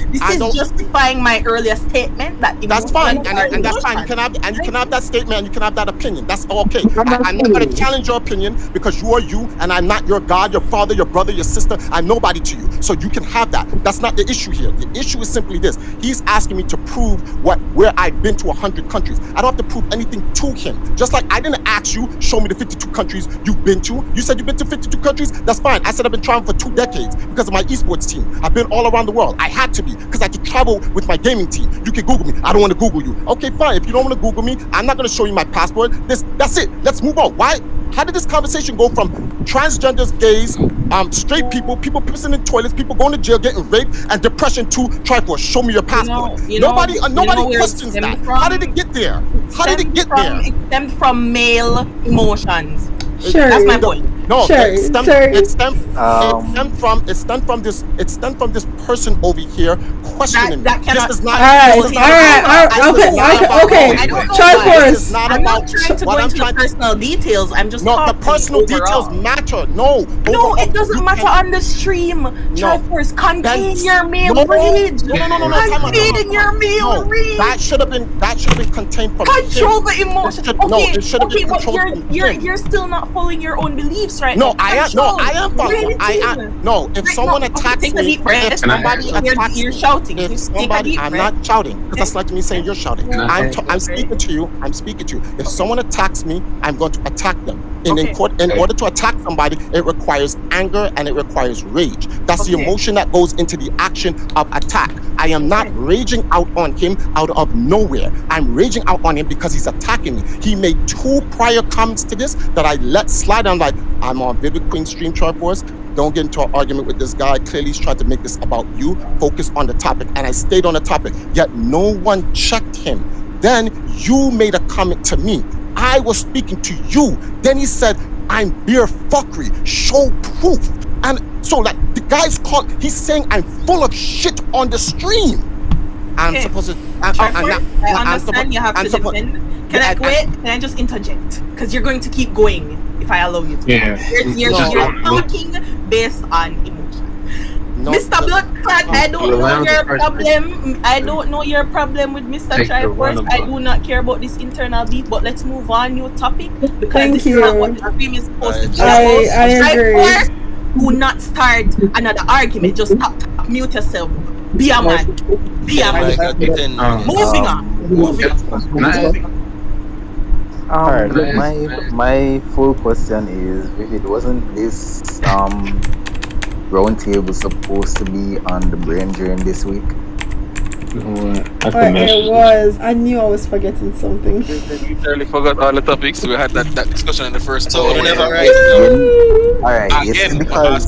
This is justifying my earlier statement that that's fine, and that's fine. You can have that statement, and you can have that opinion. That's okay. I'm not going to challenge your opinion because you are you, and I'm not your God, your father, your brother, your sister. I'm nobody to you, so you can have that. That's not the issue here. The issue is simply this: he's asking me to prove where I've been to 100 countries. I don't have to prove anything to him. Just like I didn't ask you, show me the 52 countries you've been to. You said you've been to 52 countries. That's fine. I said I've been traveling for 2 decades because of my esports team. I've been all around the world. I had to be because I had to travel with my gaming team. You can Google me. I don't want to Google you. Okay, fine. If you don't want to Google me, I'm not going to show you my passport. That's it. Let's move on. Why? How did this conversation go from transgenders, gays, straight people pissing in toilets, people going to jail, getting raped, and depression to Triforce? Show me your passport. Nobody questions that. How did it get there? It stemmed from male emotions. Sure. That's my point. No, it stemmed from this person over here questioning me. This is not. Okay. Triforce. I'm not trying to go into the personal details. I'm just talking the personal details matter. No, it doesn't matter on the stream. Triforce, contain your male rage. No. Contain your male rage. That should have been contained from control the emotion. It should have been controlled from him. You're still not following your own beliefs right now. I am following. If someone attacks me, if somebody attacks me, you're shouting. I'm not shouting because that's like me saying you're shouting. I'm speaking to you. If someone attacks me, I'm going to attack them. In order to attack somebody, it requires anger and it requires rage. That's the emotion that goes into the action of attack. I am not raging out on him out of nowhere. I'm raging out on him because he's attacking me. He made 2 prior comments to this that I let slide. I'm like, I'm on Vivid Queen Stream Triforce. Don't get into an argument with this guy. Clearly, he's trying to make this about you. Focus on the topic. And I stayed on the topic, yet no one checked him. Then you made a comment to me. I was speaking to you. Then he said, I'm beer fuckery. Show proof. And so like the guy's called, he's saying I'm full of shit on the stream. I'm supposed to. I understand you have to defend. Can I just interject? Because you're going to keep going if I allow you to. Yeah. You're talking based on emotion. Mr. Bloodclot, I don't know your problem. I don't know your problem with Mr. Triforce. I do not care about this internal beef, but let's move on. New topic because this is not what the stream is supposed to be about. I agree. Do not start another argument. Just stop. Mute yourself. Be a man. Be a man. Moving on. My full question is, if it wasn't this roundtable supposed to be on the brain drain this week? It was. I knew I was forgetting something. We barely forgot all the topics. We had that discussion in the first hour. Alright, again, because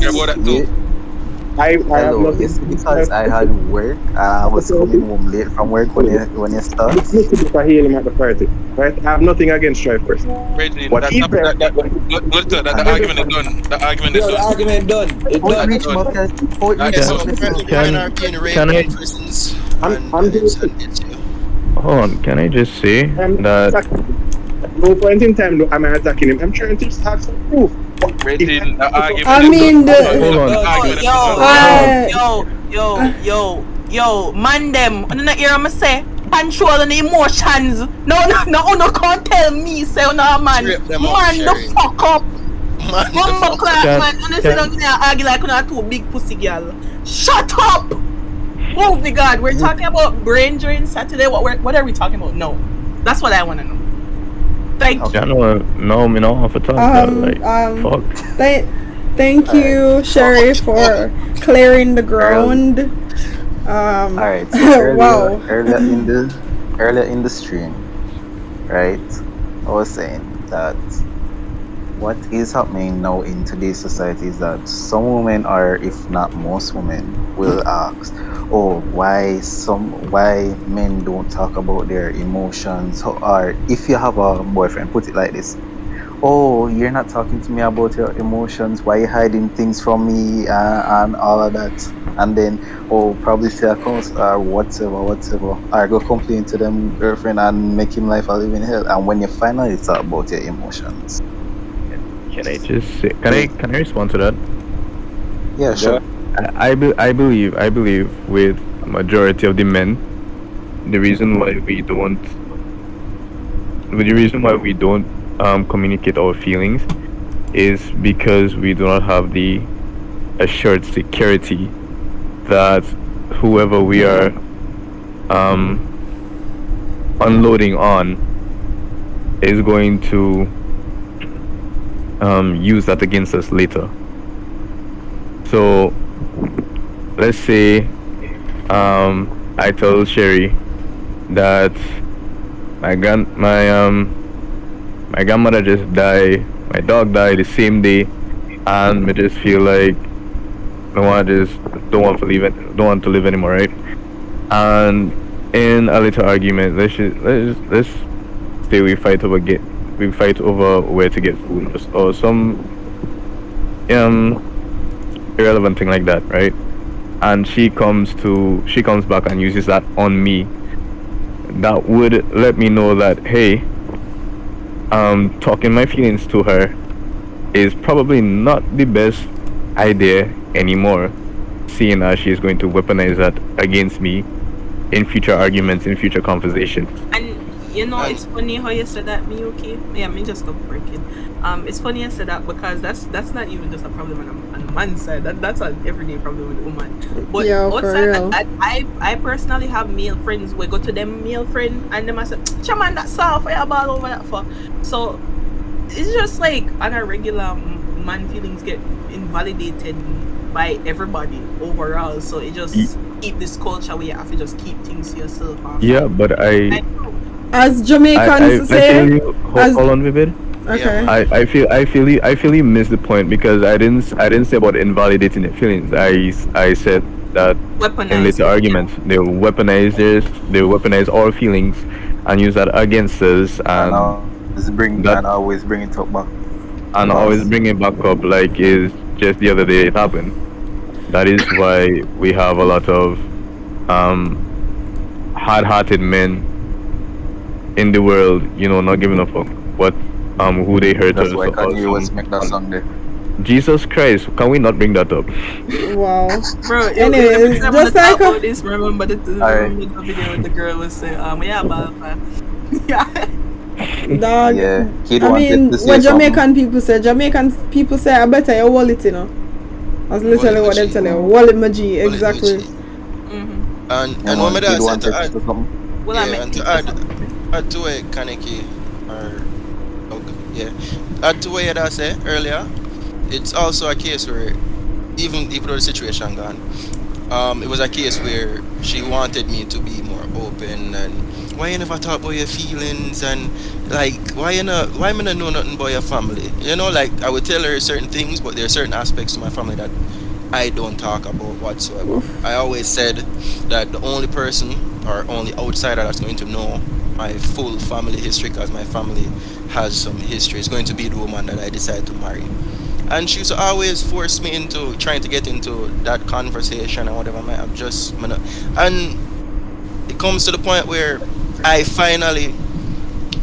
because I had work. I was coming home late from work when you start. I hear him at the party. Right? I have nothing against Triforce. The argument is done. The argument is done. Hold on, can I just say that no point in time I'm attacking him. I'm trying to just have some proof. Yo, man them. I don't hear me say controlling the emotions. No, can't tell me say no man. Man, the fuck up. Man, and say don't argue like you 2 big pussy girl. Shut up. Oh my God, we're talking about brain drain Saturday. What are we talking about? No, that's what I want to know. Thank you. Me no have to talk about fuck. Thank you, Sherry, for clearing the ground. Alright, so earlier in the stream, right, I was saying that what is happening now in today's society is that some women, or if not most women, will ask, why men don't talk about their emotions, or if you have a boyfriend, put it like this, you're not talking to me about your emotions, why are you hiding things from me, and all of that, and then probably say accounts or whatever, or go complain to them girlfriend and make him life a living hell. And when you finally talk about your emotions, Can I just say, can I respond to that? Yeah, sure. I believe with majority of the men, the reason why we don't communicate our feelings is because we do not have the assured security that whoever we are unloading on is going to use that against us later. So let's say I tell Sherry that my grandmother just died, my dog died the same day, and I just feel like don't want to live anymore, right? And in a little argument, let's say we fight over where to get food or some irrelevant thing like that, right? And she comes back and uses that on me. That would let me know that, hey, talking my feelings to her is probably not the best idea anymore, seeing as she's going to weaponize that against me in future arguments, in future conversations. And it's funny how you said that, me, okay? Yeah, me just come freaking. It's funny you said that because that's not even just a problem on the man's side. That's an everyday problem with a woman. But outside of that, I personally have male friends. We go to them male friend and them I say, "Chaman, that's soft. Why you ball over that for?" So it's just like on a regular man feelings get invalidated by everybody overall. So it just keep this culture where you have to just keep things to yourself. Yeah, but as Jamaicans say, hold on, Vivid. Okay. I feel you missed the point because I didn't say about invalidating the feelings. I said that in later arguments they'll weaponize our feelings and use that against us and always bring it up back. And always bring it back up like is just the other day it happened. That is why we have a lot of hard-hearted men in the world, not giving a fuck what who they hurt. That's why Kanye West make that song there. Jesus Christ, can we not bring that up? Wow. Bro, anyways, just like about this, remember the video with the girl was saying, yeah, yeah. Dog. Yeah, I mean, what Jamaican people say, I better your wallet, That's literally what they tell you. Wallet maji, exactly. And what my dad said to add, and to add to it, Kaneki, add to what your dad said earlier, it's also a case where, even though the situation gone, it was a case where she wanted me to be more open and why you never talk about your feelings and like why me not know nothing about your family, like I would tell her certain things, but there are certain aspects to my family that I don't talk about whatsoever. I always said that the only person or only outsider that's going to know my full family history, because my family has some history, is going to be the woman that I decide to marry. And she used to always force me into trying to get into that conversation and whatever. And it comes to the point where I finally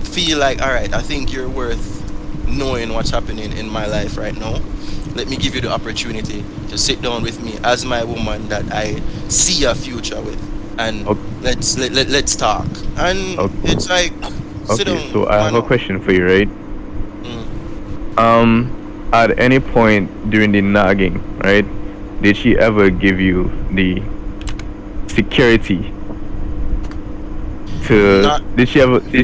feel like, all right, I think you're worth knowing what's happening in my life right now. Let me give you the opportunity to sit down with me as my woman that I see a future with, and let's talk. And it's like, sit down. So I have a question for you, right? At any point during the nagging, right, did she ever give you the security to? Did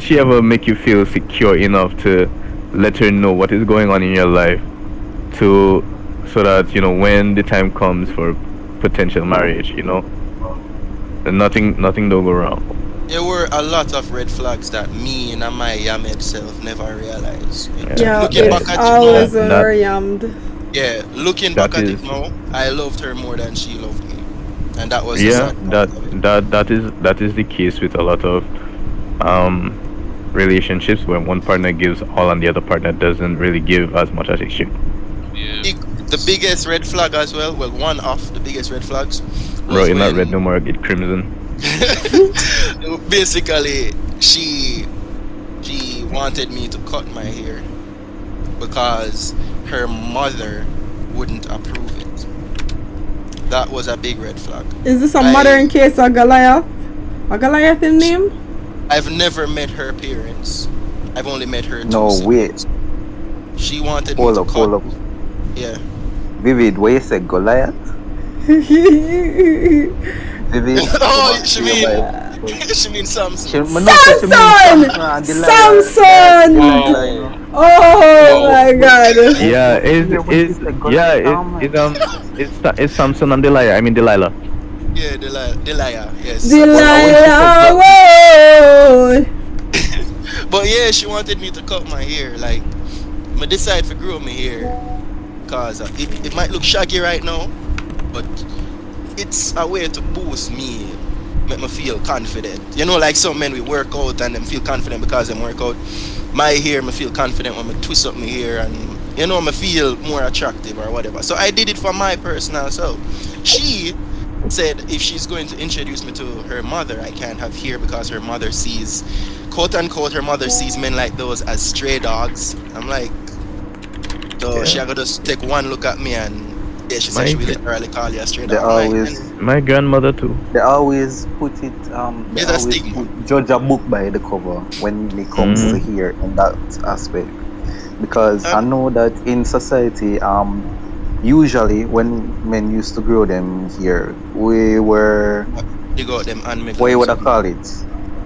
she ever make you feel secure enough to let her know what is going on in your life, so that when the time comes for potential marriage, nothing don't go wrong? There were a lot of red flags that me and my Yamed self never realized. Yeah, looking back at always it yammed. Yeah, looking back at it now, I loved her more than she loved me, and that was that is the case with a lot of relationships where one partner gives all and the other partner doesn't really give as much as it should. The biggest red flag as well, one of the biggest red flags. Bro, you're not red no more, get crimson. Basically, she wanted me to cut my hair because her mother wouldn't approve it. That was a big red flag. Is this a modern case of Goliath? A Goliath in name? I've never met her parents. I've only met her two No, sons. wait. She wanted me Hold to up, cut. hold up. Yeah. Vivid, what you say, Goliath? Vivid. Oh, she means Samson. Samson! Oh my God! Yeah, it's Samson and Delilah. I mean Delilah. Yeah, Delilah. Yes. Delilah, whoa! But yeah, she wanted me to cut my hair. Like, I decided to grow my hair, cause it might look shaggy right now, but it's a way to boost me, make me feel confident. You know, like some men we work out and them feel confident because they work out. My hair, me feel confident when I twist up my hair, and you know, me feel more attractive or whatever. So I did it for my personal self. She said if she's going to introduce me to her mother, I can't have hair because her mother sees, quote unquote, her mother sees men like those as stray dogs. I'm like, so she gotta just take one look at me and yeah, she said she will literally call you a stray They dog. always, my grandmother too. They always put it, they It's a always judge a book by the cover when it comes to hair in that aspect. Because I know that in society, usually when men used to grow them hair, we were, You got them and make what you would them call it?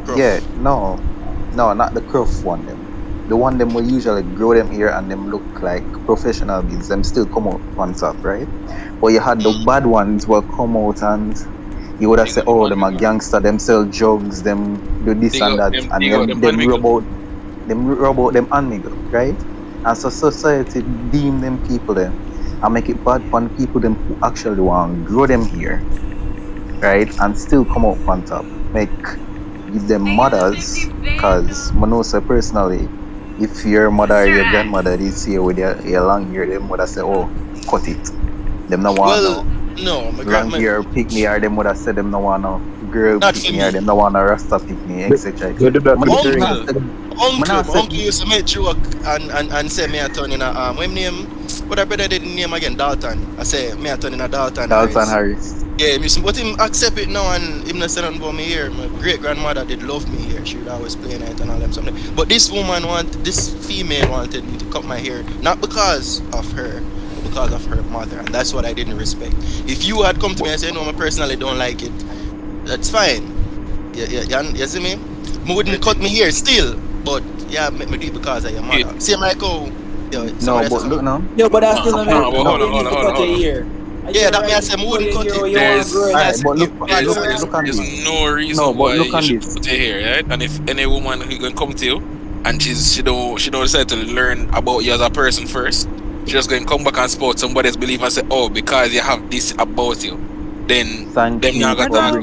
Cruff. Yeah, no, not the cruff one. The one them will usually grow them here and them look like professional beads. Them still come out on top, right? But you had the bad ones will come out and you would have said, oh, them a gangster, them sell drugs, them do this and that, and them rub out them amigo, right? And so society deem them people then and make it bad for people them who actually want to grow them here, right? And still come out on top. Give them mothers, because I know so personally, if your mother or your grandmother is here with your long hair, them would have said, oh, cut it. Them no want no, my long hair pick me, or them would have said them no want no girl pick me, or them no want no rasta pick me, etc. Uncle used to make joke and say me a turn in a what name? What I brother did name again? Dalton. I say me a turn in a Dalton Harris. Yeah, but him accept it now and him not say nothing about me here. My great grandmother did love me here. She would always play night and all them something. But this female wanted me to cut my hair, not because of her, but because of her mother, and that's what I didn't respect. If you had come to me and said, no, I personally don't like it, that's fine. You see me? I wouldn't cut me hair still, but yeah, make me do it because of your mother. Same like how no, but look now. Yo, but that's still a man. Hold on. Yeah, that means I say I wouldn't cut it. There's There's no reason why you should put your hair, right? And if any woman who gonna come to you and she don't decide to learn about you as a person first, she just gonna come back and support somebody's belief and say, oh, because you have this about you, then them not gonna talk.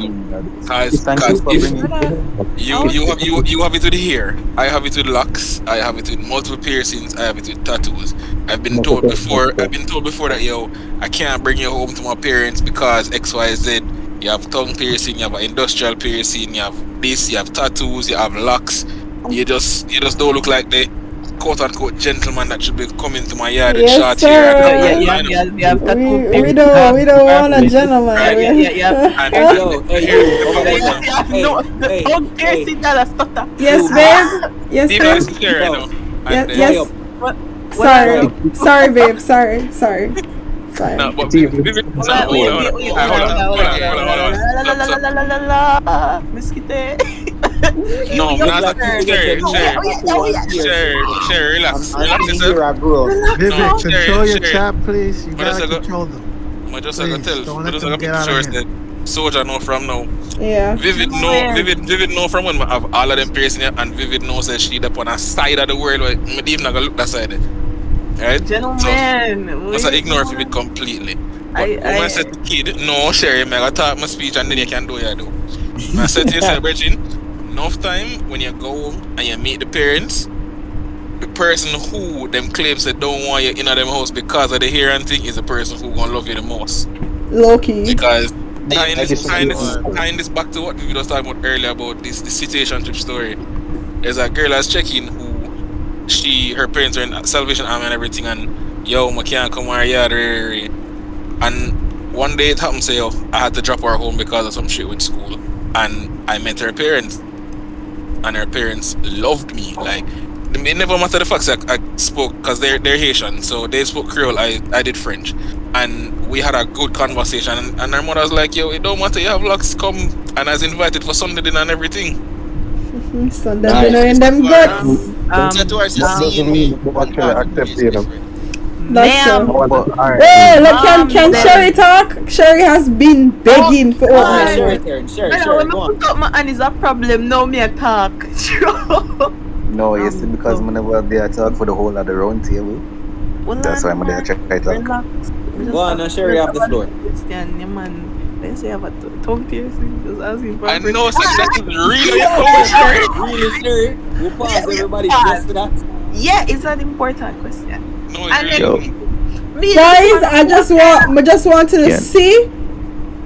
Because if you have it with the hair, I have it with locks, I have it with multiple piercings, I have it with tattoos. I've been told before that I can't bring you home to my parents because XYZ. You have tongue piercing, you have an industrial piercing, you have this, you have tattoos, you have locks. You just don't look like the quote unquote gentleman that should be coming to my yard with short hair. We don't want a gentleman. Yes, babe. Yes, babe. Sorry, babe. Sorry. No, but no, not Sherry, relax yourself. Vivek, control your chat, please. You gotta control them. I just gonna tell that soldier know from now. Yeah. Vivid know from when I have all of them piercing here, and Vivid knows that she up on a side of the world where me even not gonna look that side. Right? Gentlemen, so ignore Vivid completely. But when I said to kid, no, Sherry, I gotta talk my speech and then you can do what you do. I said to yourself, Bridget, enough time when you go home and you meet the parents, the person who them claims they don't want you in them house because of the hair and thing is the person who gonna love you the most. Low-key. Because tying this back to what we was talking about earlier about this situationship story. There's a girl I was checking who her parents are in Salvation Army and everything, and yo, I can't come over here. And one day it happened, so yo, I had to drop her home because of some shit with school. And I met her parents. And her parents loved me. Like, it never mattered the fact that I spoke, because they're Haitian, so they spoke Creole, I did French. And we had a good conversation. And her mother was like, yo, it don't matter, you have locks, come. And I was invited for Sunday dinner and everything. Sunday dinner in them guts. That was That doesn't mean they actually accept you. That's Ma'am. No, but, alright. Hey, look, can Sherry talk? Sherry has been begging for Alright, opening. Sherry, When go I on. put up my hand is a problem, now me a talk. No, you see, because I never there talk for the whole of the round table. That's why I'm there try to talk. Go on, now Sherry, have the floor. Christian, yeah, man. Let's say I have a tongue piercing. Just asking for I know, so that is really Really, Sherry. We'll pause everybody just for that. Yeah, it's an important question. No, And then Yo. me, Guys, I just want to see.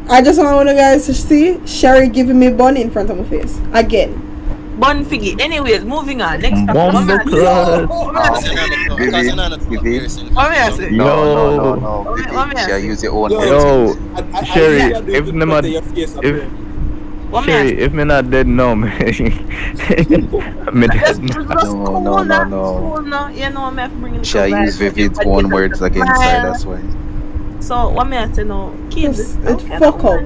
I just want you guys to see Sherry giving me bun in front of my face again. Bun figgy. Anyways, moving on. Next topic. Bomba class. No. Shall use your own words. Yo, Sherry, if me not dead, no, man. Me dead. No. You know, I'm bringing Shall use Vivid's own words against her, that's why. So, what me I say now? Kids, It's fuck up.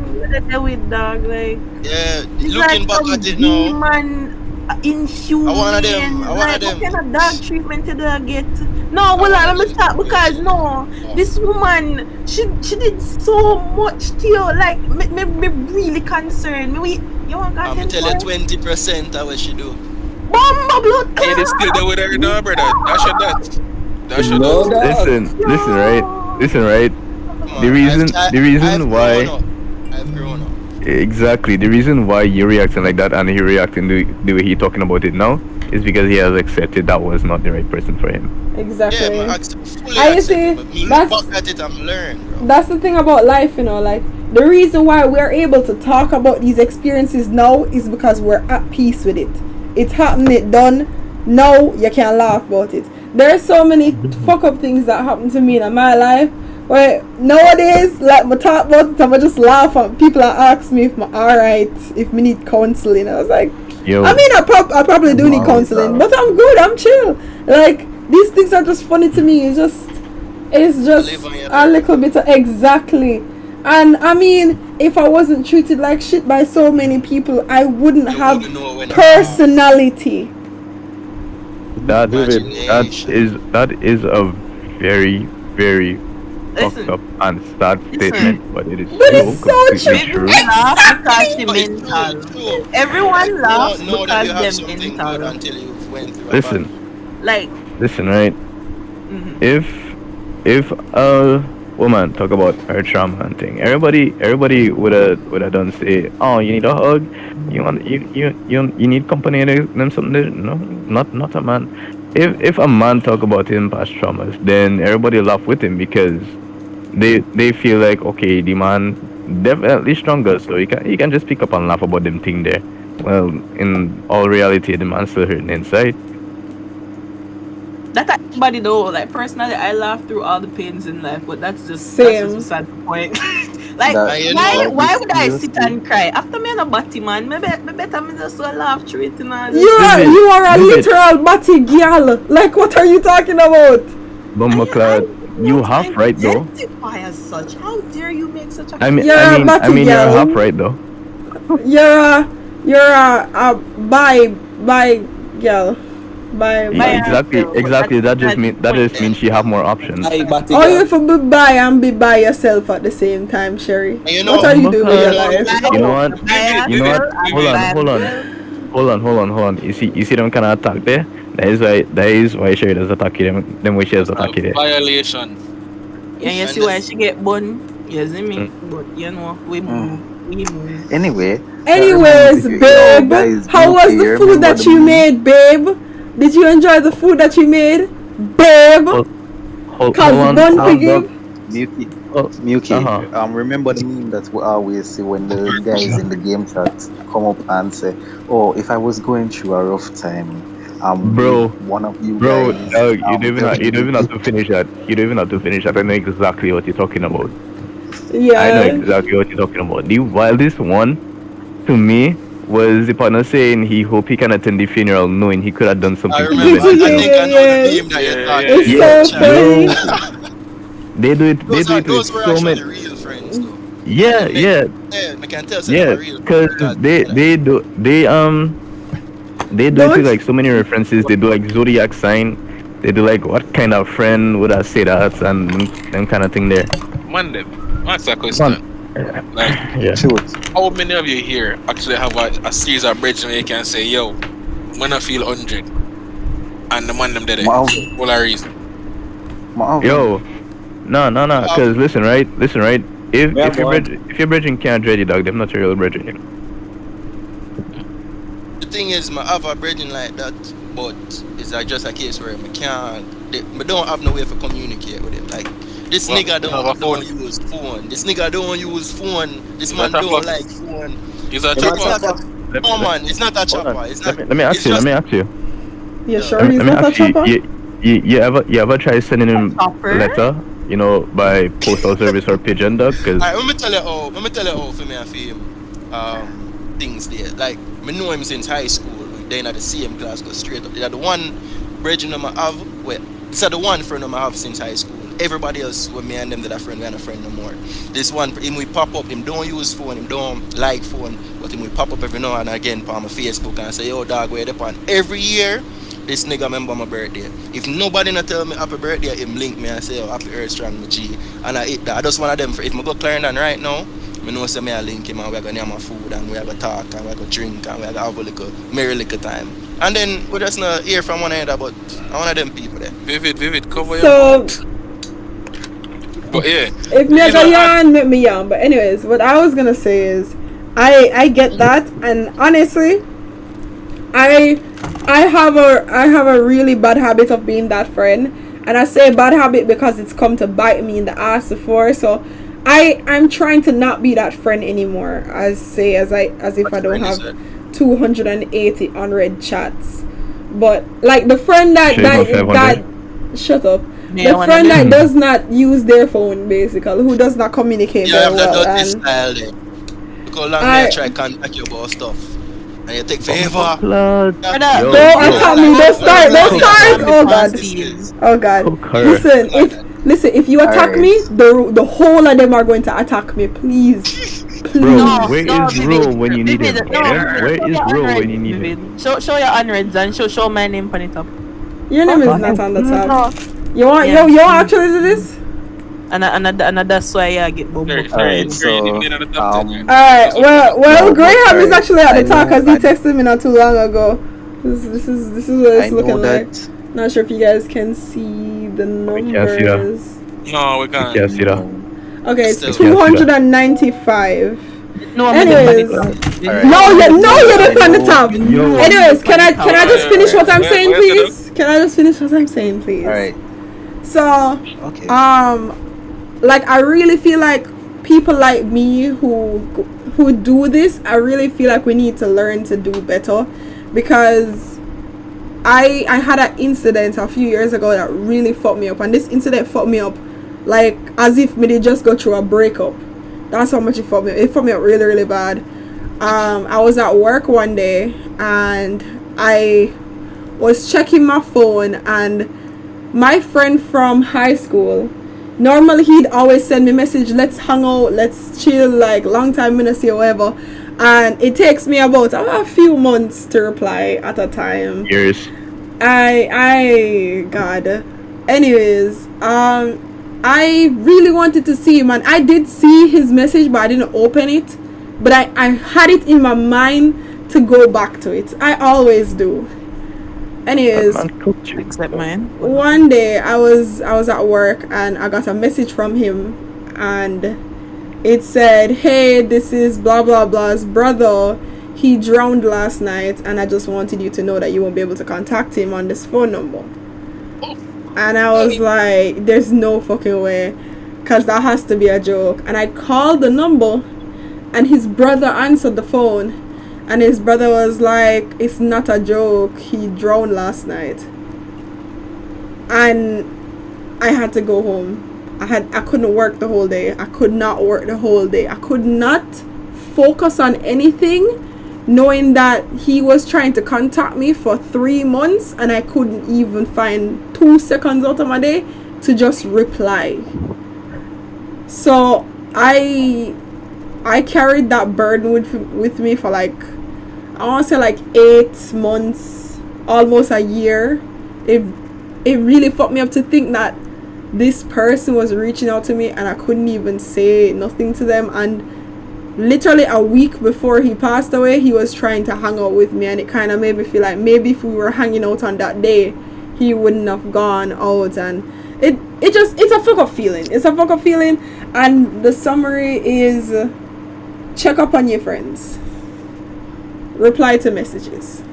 With dog, like, Yeah, it's looking like back at it now. demon, inhumane. I want them. What kind of dog treatment did I get? No, well, let me start because no, this woman, she did so much to you. Like, me really concerned. You want to I'm tell you 20% of what she do. Bomba blood. Hey, they still there with her now, brother. That's your that. Listen, right? The reason why. I've grown up. Exactly. The reason why you're reacting like that and he reacting the way he talking about it now is because he has accepted that was not the right person for him. Exactly. Yeah, I see. Back at it and learn, bro. That's the thing about life, you know. Like, the reason why we're able to talk about these experiences now is because we're at peace with it. It's happened, it done. Now you can laugh about it. There's so many fuck up things that happen to me in my life. Where nowadays, like, I talk about it, I just laugh and people ask me if I'm alright, if me need counseling. I was like, Yo. I mean, I probably do need counseling, but I'm good, I'm chill. Like, these things are just funny to me. It's just a little bit of, exactly. And I mean, if I wasn't treated like shit by so many people, I wouldn't have personality. That is a very, very fucked up and sad statement, but it is it's so completely true. true. Because she mental. Everyone laughs because they're mental. Until you've went through Listen, right? If a woman talk about her trauma and thing, everybody would have done say, oh, you need a hug, you need company and them something. No, not a man. If a man talk about him past traumas, then everybody laugh with him because they feel like, okay, the man definitely stronger, so he can just pick up and laugh about them thing there. Well, in all reality, the man's still hurting inside. That's everybody though. Like, personally, I laugh through all the pains in life, but that's just beside the point. Like, why would I sit and cry after me and a batty man? Me better me just so laugh through it. You are a literal batty girl. Like, what are you talking about? Bumbleclad, you half right though. Identify as such. How dare you make such a? I mean, you're half right though. You're a bi girl. Exactly. That just means she have more options. Or you for be bi and be by yourself at the same time, Sherry. What are you doing with your life? You know what? Hold on. You see them kind of attack there. That is why Sherry does attack them. Them way she does attack them. Violation. Yeah, you see why she get bun. You see me? But you know, we move. Anyways, babe, how was the food that you made, babe? Did you enjoy the food that you made, babe? Muki, remember the meme that we always see when the guys in the game chat come up and say, oh, if I was going through a rough time, Bro, one of you bro, guys. you don't even have to finish that. You don't even have to finish that. I know exactly what you're talking about. Yeah. I know exactly what you're talking about. The wildest one to me was the partner saying he hoped he can attend the funeral knowing he could have done something I to remember. prevent I it. think I know the meme that you're talking It's about. so funny. They do it. They do it with Those were so actually many. real friends, though. Yeah, yeah, I can tell some are real. because they do it with like so many references. They do like zodiac sign. They do like what kind of friend would I say that and them kind of thing there. Man, that's a question. Like, Yeah. how many of you here actually have a series of bridge where you can say, yo, when I feel 100 and the man them did it? What a reason? Yo, no, because listen, right. If your bridging can't dread you, dog, them not your real bridging. You know? The thing is, I have a brethren like that, but it's like just a case where I can't. I don't have no way to communicate with him. Like this nigga don't use phone. This nigga don't use phone. This man don't like phone. He's a chopper. No man, it's not a chopper. It's not. Let me ask you. Yeah, sure. He's Let me not a ask you. chopper. You ever try sending him a letter? You know, by postal service or pigeon, dog? Cause Alright, let me tell you how for me I feel things there. Like I know him since high school. They in the same class, go straight up. They're the one bridging I have. Well, it's the one friend I have since high school. Everybody else, when me and them, that a friend, we ain't a friend no more. This one, him we pop up. Him don't use phone. Him don't like phone. But him we pop up every now and again on my Facebook and say, yo dog, where they pan? Every year. This nigga remember my birthday. If nobody not tell me happy birthday, him link me and say, oh, happy Earth Strong, my G. And I eat that. I just one of them. If I go Clarendon right now, I know say me I link him and we're going to have my food and we're going to talk and we're going to drink and we're going to have a little merry little time. And then we just not hear from one another, but one of them people there. Vivid, cover your So, mouth. But yeah. if me I yarn, make me yarn. But anyways, what I was gonna say is, I get that, and honestly, I have a really bad habit of being that friend, and I say bad habit because it's come to bite me in the ass before. So I'm trying to not be that friend anymore. As if I don't have 280 unread chats, but like the friend that shut up. Yeah, The friend that does not use their phone, basically, who does not communicate Yeah, very I have well. that dirty style there. Look how long I try to contact you about stuff. And you take forever. Don't attack me. Don't start. Oh god. Listen. If you attack me, the whole of them are going to attack me. Please. Bro, where is Ro when you need him? Where is Ro when you need him? Show your unreads and show my name on it up. Your name is not on the top. You want actually do this? And that's why I get boom. Alright, well, Graham is actually at the top because he texted me not too long ago. This is what it's looking like. Not sure if you guys can see the numbers. No, we can't. Yeah, see that. Okay, it's 295. No, anyways, no, you're on the top. Anyways, can I just finish what I'm saying, please? Can I just finish what I'm saying, please? Alright. So, like I really feel like people like me who do this, I really feel like we need to learn to do better, because I had an incident a few years ago that really fucked me up, and this incident fucked me up like as if me did just go through a breakup. That's how much it fucked me up. It fucked me up really, really bad. I was at work one day and I was checking my phone, and my friend from high school, normally he'd always send me message, let's hang out, let's chill, like long time I see or whatever, and it takes me about a few months to reply at a time. Years. God. Anyways, I really wanted to see him, and I did see his message, but I didn't open it. But I had it in my mind to go back to it. I always do. Anyways, except mine. One day I was at work and I got a message from him, and it said, "Hey, this is blah blah blah's brother. He drowned last night, and I just wanted you to know that you won't be able to contact him on this phone number." And I was like, "There's no fucking way, cause that has to be a joke." And I called the number, and his brother answered the phone, And his brother was like, it's not a joke, he drowned last night. And I had to go home. I couldn't work the whole day. I could not work the whole day. I could not focus on anything, knowing that he was trying to contact me for 3 months and I couldn't even find 2 seconds out of my day to just reply. So I carried that burden with me for like, I want to say like 8 months, almost a year. It really fucked me up to think that this person was reaching out to me and I couldn't even say nothing to them. And literally a week before he passed away, he was trying to hang out with me, and it kind of made me feel like maybe if we were hanging out on that day, he wouldn't have gone out. And it's a fuck up feeling. It's a fuck up feeling. And the summary is, check up on your friends, reply to messages.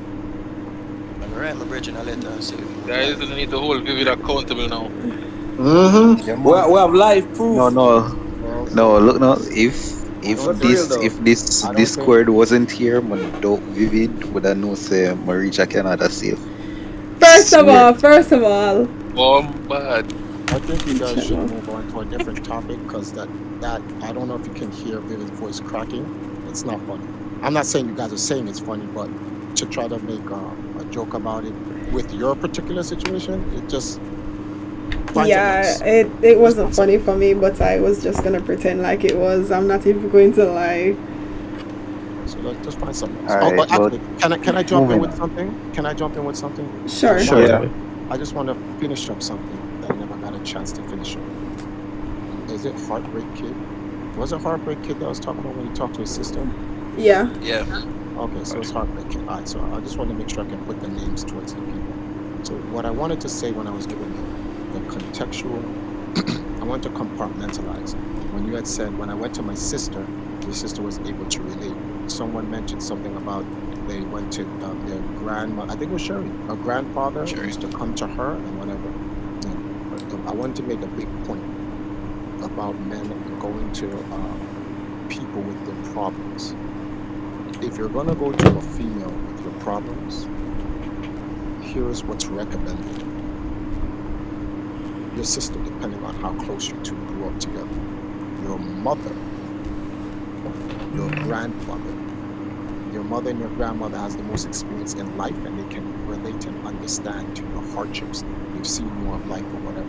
Alright, my brethren, I'll let her say. Guys, don't need to hold Vivid accountable now. Mm-hmm. We have live proof. No. Look now. If this Discord wasn't here, man, don't Vivid would have known say Marija Canada safe. First of all. Bad. I think you guys should move on to a different topic, because that I don't know if you can hear Vivid's voice cracking. It's not funny. I'm not saying you guys are saying it's funny, but to try to make a joke about it with your particular situation, it just it wasn't funny for me, but I was just gonna pretend like it was. I'm not even going to lie. So let's just find something else. Right, But actually, can I jump in with something? Sure. I just want to finish up something that I never got a chance to finish up. Is it Heartbreak Kid? Was it Heartbreak Kid that I was talking about when he talked to his sister? Yeah. Okay, so it's Heartbreak Kid. Alright, so I just want to make sure I can put the names towards the people. So what I wanted to say when I was giving the contextual, I want to compartmentalize. When you had said, when I went to my sister, your sister was able to relate. Someone mentioned something about they went to their grandma, I think it was Sherry, her grandfather used to come to her and whatever. I wanted to make a big point about men going to people with their problems. If you're going to go to a female with your problems, here's what's recommended. Your sister, depending on how close you two grew up together, your mother, your grandmother, your mother and your grandmother has the most experience in life, and they can relate and understand to your hardships. They've seen more of life or whatever.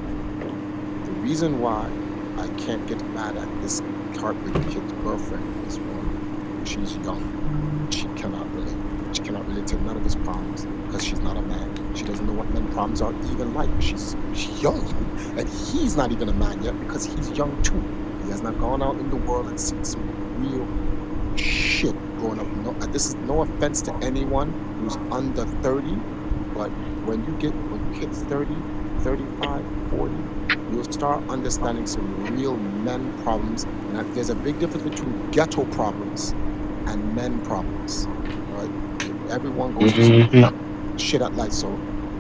The reason why I can't get mad at this Heartbreak Kid's girlfriend is one, she's young. She cannot relate. She cannot relate to none of his problems because she's not a man. She doesn't know what men's problems are even like. She's young, and he's not even a man yet because he's young too. He has not gone out in the world and seen some real shit growing up. This is no offense to anyone who's under 30, but when you hit 30, 35, 40, you'll start understanding some real men problems. And there's a big difference between ghetto problems and men problems, right? Everyone goes through some shit at life. So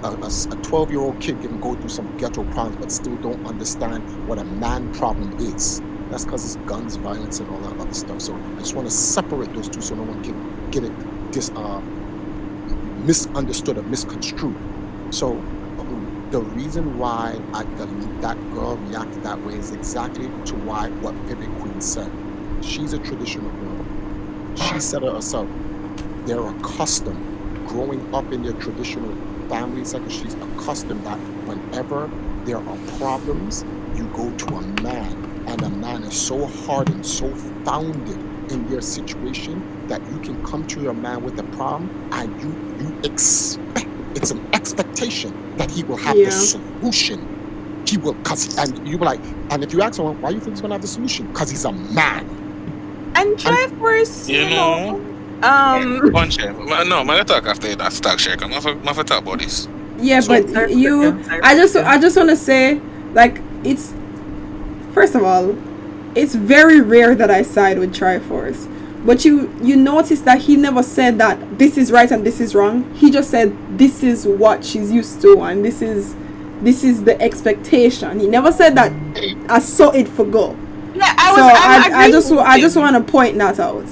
a 12-year-old kid can go through some ghetto problems but still don't understand what a man problem is. That's because it's guns, violence, and all that other stuff. So I just want to separate those two so no one can get it misunderstood or misconstrued. So the reason why that girl reacted that way is exactly to why what Vivid Queen said. She's a traditional girl. She said it herself. They're accustomed growing up in their traditional family sector. She's accustomed that whenever there are problems, you go to a man, and a man is so hard and so founded in their situation that you can come to your man with a problem and you expect, it's an expectation that he will have the solution. He will, and you be like, and if you ask someone, why do you think he's gonna have the solution? Because he's a man. And Drivers, you know. Punch him. No, I'm gonna talk after that stock share. I'm gonna talk about this. Yeah, So- but I just want to say, like, it's, first of all, it's very rare that I side with Triforce. But you notice that he never said that this is right and this is wrong. He just said this is what she's used to and this is the expectation. He never said that I saw it for go. Yeah, I just want to point that out.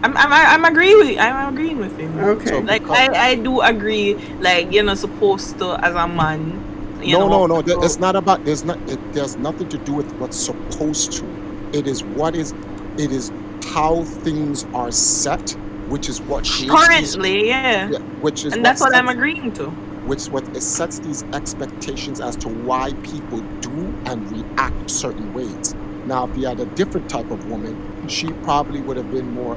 I'm agreeing with him. Okay. So Like because I do agree. Like you're not supposed to, as a man. no. It's not about. There's nothing to do with what's supposed to. It is what is. It is how things are set, which is what creates these- Currently, yeah. which is And that's what I'm sets- agreeing to. which what it sets these expectations as to why people do and react certain ways. Now, if you had a different type of woman, she probably would have been more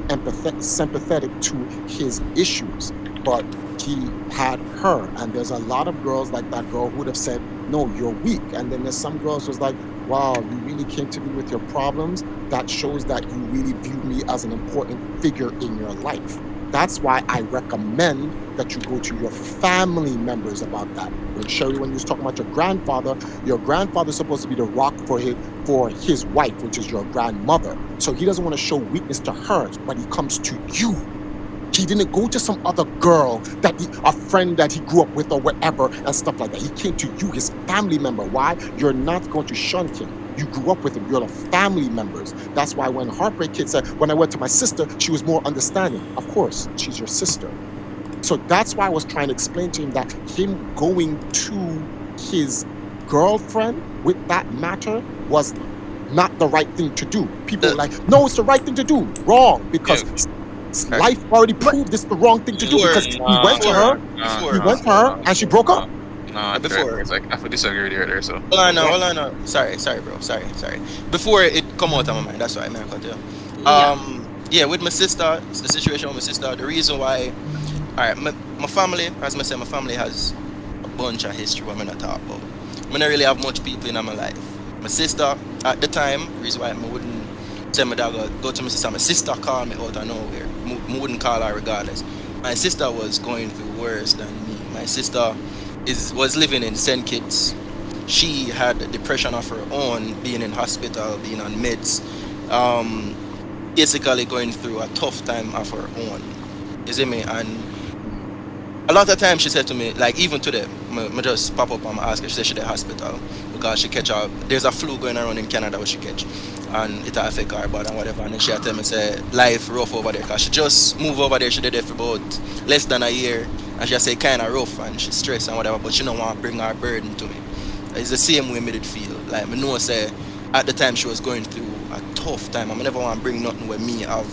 sympathetic to his issues. But he had her, and there's a lot of girls like that girl who would have said, "No, you're weak." And then there's some girls who's like, "Wow, you really came to me with your problems. That shows that you really view me as an important figure in your life." That's why I recommend that you go to your family members about that. When Sherry, when you was talking about your grandfather's supposed to be the rock for his wife, which is your grandmother. So he doesn't want to show weakness to her, but he comes to you. He didn't go to some other girl a friend that he grew up with or whatever and stuff like that. He came to you, his family member. Why? You're not going to shun him. You grew up with him. You're the family members. That's why when Heartbreak Kid said, when I went to my sister, she was more understanding. Of course, she's your sister. So that's why I was trying to explain to him that him going to his girlfriend with that matter was not the right thing to do. People are like, no, it's the right thing to do. Wrong, because life already proved it's the wrong thing to do, because he went to her and she broke up. No, Before- it's like I have to disagree with you there. So Hold on, no. Sorry, bro. Sorry. Before it come out of my mind, that's why I cut you. Yeah, with my sister, the situation with my sister, the reason why, alright, my family, as I said, my family has a bunch of history what I'm not talk about. I don't really have much people in my life. My sister, at the time, the reason why I wouldn't tell my dad go to my sister called me out of nowhere. I wouldn't call her regardless. My sister was going through worse than me. My sister was living in St. Kitts. She had depression of her own, being in hospital, being on meds, basically going through a tough time of her own. You see me? And a lot of times she said to me, like even today, I just pop up and ask her, she said she's at the hospital because she there's a flu going around in Canada where she catch, and it affect her body and whatever. And then she tell me, say, life rough over there because she just moved over there. She did it for about less than a year. And she say kind of rough and she's stressed and whatever, but she don't want to bring her burden to me. It's the same way me did feel. Like I know say at the time she was going through a tough time. I never want to bring nothing with me have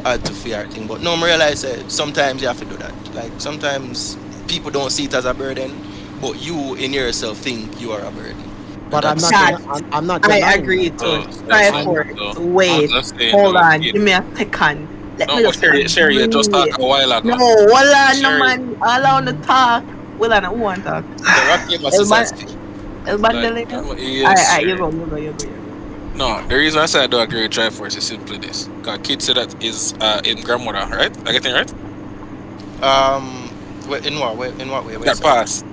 had to fear thing. But no, I realize that sometimes you have to do that. Like sometimes people don't see it as a burden, but you in yourself think you are a burden. But I'm not I denying agree that. to try for it. Wait, hold on, give me a second. Let me just Sherry, you just talked a while ago. No, hold on, no Sherry. man. Allow the talk. Well, I don't want to talk. Alright, you go. No, the reason I said I don't agree with Triforce is simply this. Because kid said that is in grandmother, right? I get it right? In what way? That pass.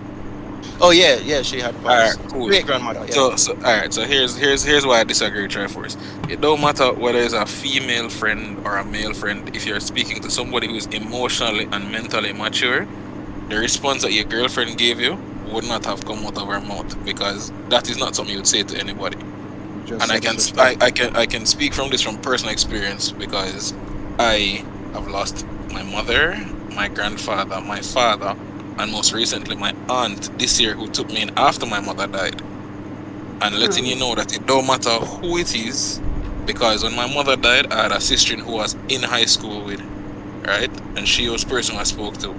Oh yeah, she had passed. Alright, cool. Great grandmother. Yeah. So alright, so here's why I disagree with Triforce. It don't matter whether it's a female friend or a male friend. If you're speaking to somebody who's emotionally and mentally mature, the response that your girlfriend gave you would not have come out of her mouth, because that is not something you would say to anybody. And I can speak from this from personal experience, because I have lost my mother, my grandfather, my father, and most recently my aunt this year, who took me in after my mother died. And letting you know that it don't matter who it is, because when my mother died, I had a sister who was in high school with, right? And she was the person I spoke to.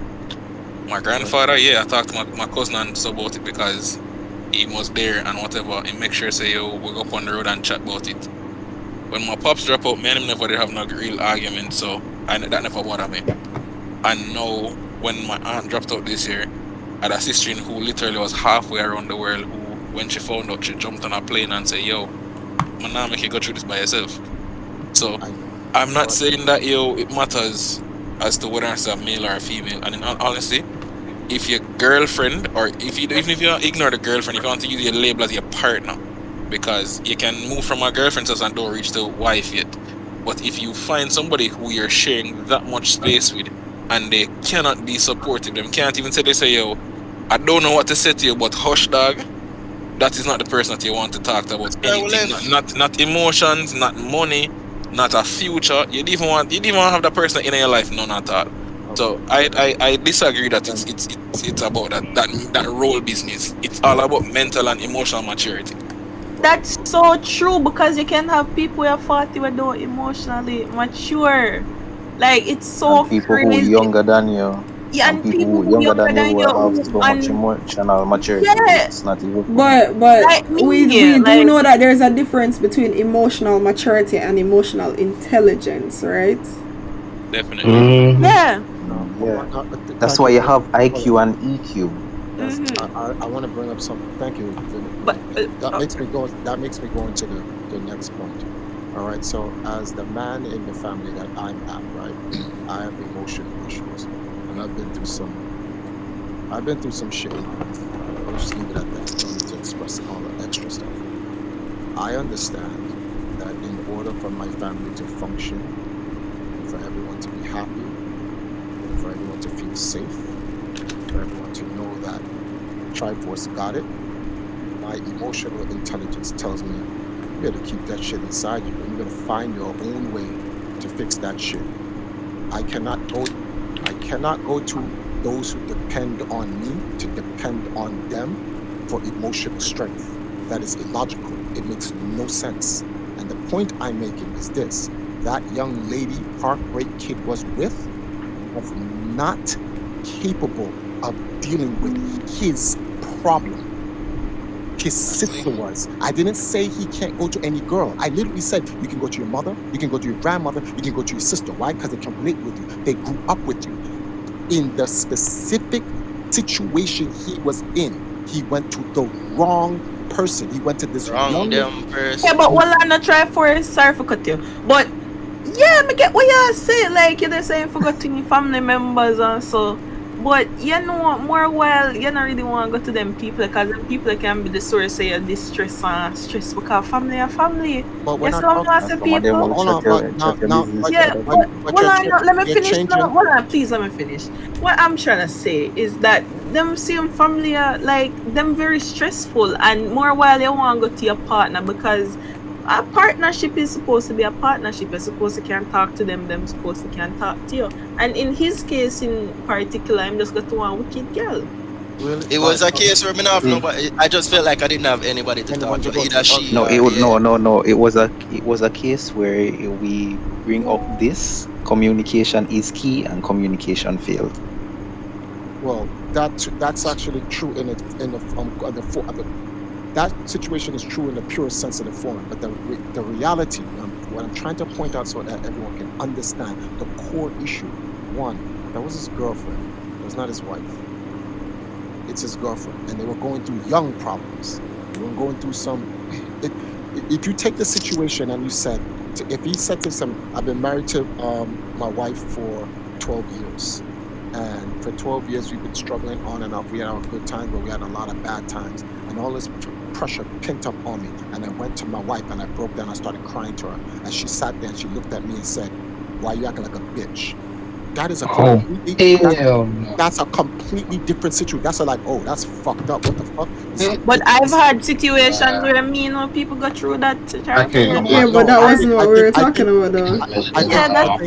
My grandfather, yeah, I talked to my cousin and so about it, because he was there and whatever, and make sure say, yo, we'll go up on the road and chat about it. When my pops drop out, me and him never did have no real argument, so that never bothered me. And now, when my aunt dropped out this year, I had a sister who literally was halfway around the world, who, when she found out, she jumped on a plane and said, yo, man, now make you go through this by yourself. So, I'm not saying that, yo, it matters as to whether it's a male or a female. And in all honesty, if your girlfriend, or even if you ignore the girlfriend, if you want to use your label as your partner, because you can move from a girlfriend's house and don't reach the wife yet. But if you find somebody who you're sharing that much space with, and they cannot be supportive, them can't even say, yo, I don't know what to say to you, but hush, dog. That is not the person that you want to talk about anything. Not emotions, not money, not a future. You didn't want to have that person in your life, none at all. So I disagree that it's about that role business. It's all about mental and emotional maturity. That's so true, because you can have people who are 40 who don't emotionally mature. Like, it's so And people who crazy. younger than you. Yeah, and people who younger than you who have so much emotional maturity. Yeah. It's not even. But Like me, we like- do know that there's a difference between emotional maturity and emotional intelligence, right? Definitely. Yeah. Yeah. That's why you have IQ and EQ. Yes, I want to bring up something. Thank you. But that makes me go. That makes me go into the next point. All right. So, as the man in the family that I'm at, right, I have emotional issues, and I've been through some shit in life. I'll just leave it at that. Don't need to express all the extra stuff. I understand that in order for my family to function, for everyone to be happy, for everyone to feel safe, for everyone to know that Triforce got it, my emotional intelligence tells me you better keep that shit inside you, and you're gonna find your own way to fix that shit. I cannot go to those who depend on me to depend on them for emotional strength. That is illogical. It makes no sense. And the point I'm making is this: that young lady Heartbreak Kid was with was not capable of dealing with his problem. His sister was. I didn't say he can't go to any girl. I literally said you can go to your mother, you can go to your grandmother, you can go to your sister. Why? Because they can relate with you. They grew up with you. In the specific situation he was in, he went to the wrong person. He went to this young person. Yeah, but well, I'm not trying for sorry for cut you. But yeah, me get what you say. Like you're saying forgetting your family members and so. But you know more well, you don't really want to go to them people because them people can be the source of your distress and stress because family are family. But we're Yes, not some lots of people. Hold on, but now, Yeah, but hold on, let me finish changing. now. Hold on, please let me finish. What I'm trying to say is that them same family are like them very stressful and more while you want to go to your partner because a partnership is supposed to be a partnership. You're supposed to can talk to them supposed to can talk to you. And in his case in particular, I'm just got to one wicked girl. Really? It was a case where I have nobody. I just felt like I didn't have anybody to talk to. Either she No, or it was yeah. no. It was a case where we bring up this communication is key and communication failed. Well, that's actually true that situation is true in the purest sense of the form. But the reality, what I'm trying to point out so that everyone can understand the core issue. One, that was his girlfriend. It was not his wife. It's his girlfriend, and they were going through young problems. They were going through some. If you take the situation and you said, if he said to some, I've been married to my wife for 12 years. And for 12 years, we've been struggling on and off. We had our good times, but we had a lot of bad times. And all this pressure pinned up on me. And I went to my wife and I broke down. I started crying to her. And she sat there and she looked at me and said, "Why are you acting like a bitch?" That is a that's a completely different situation. That's like, oh, that's fucked up. What the fuck? But I've had situations where me, people go through that. Yeah, but that wasn't what we were talking about, though. That's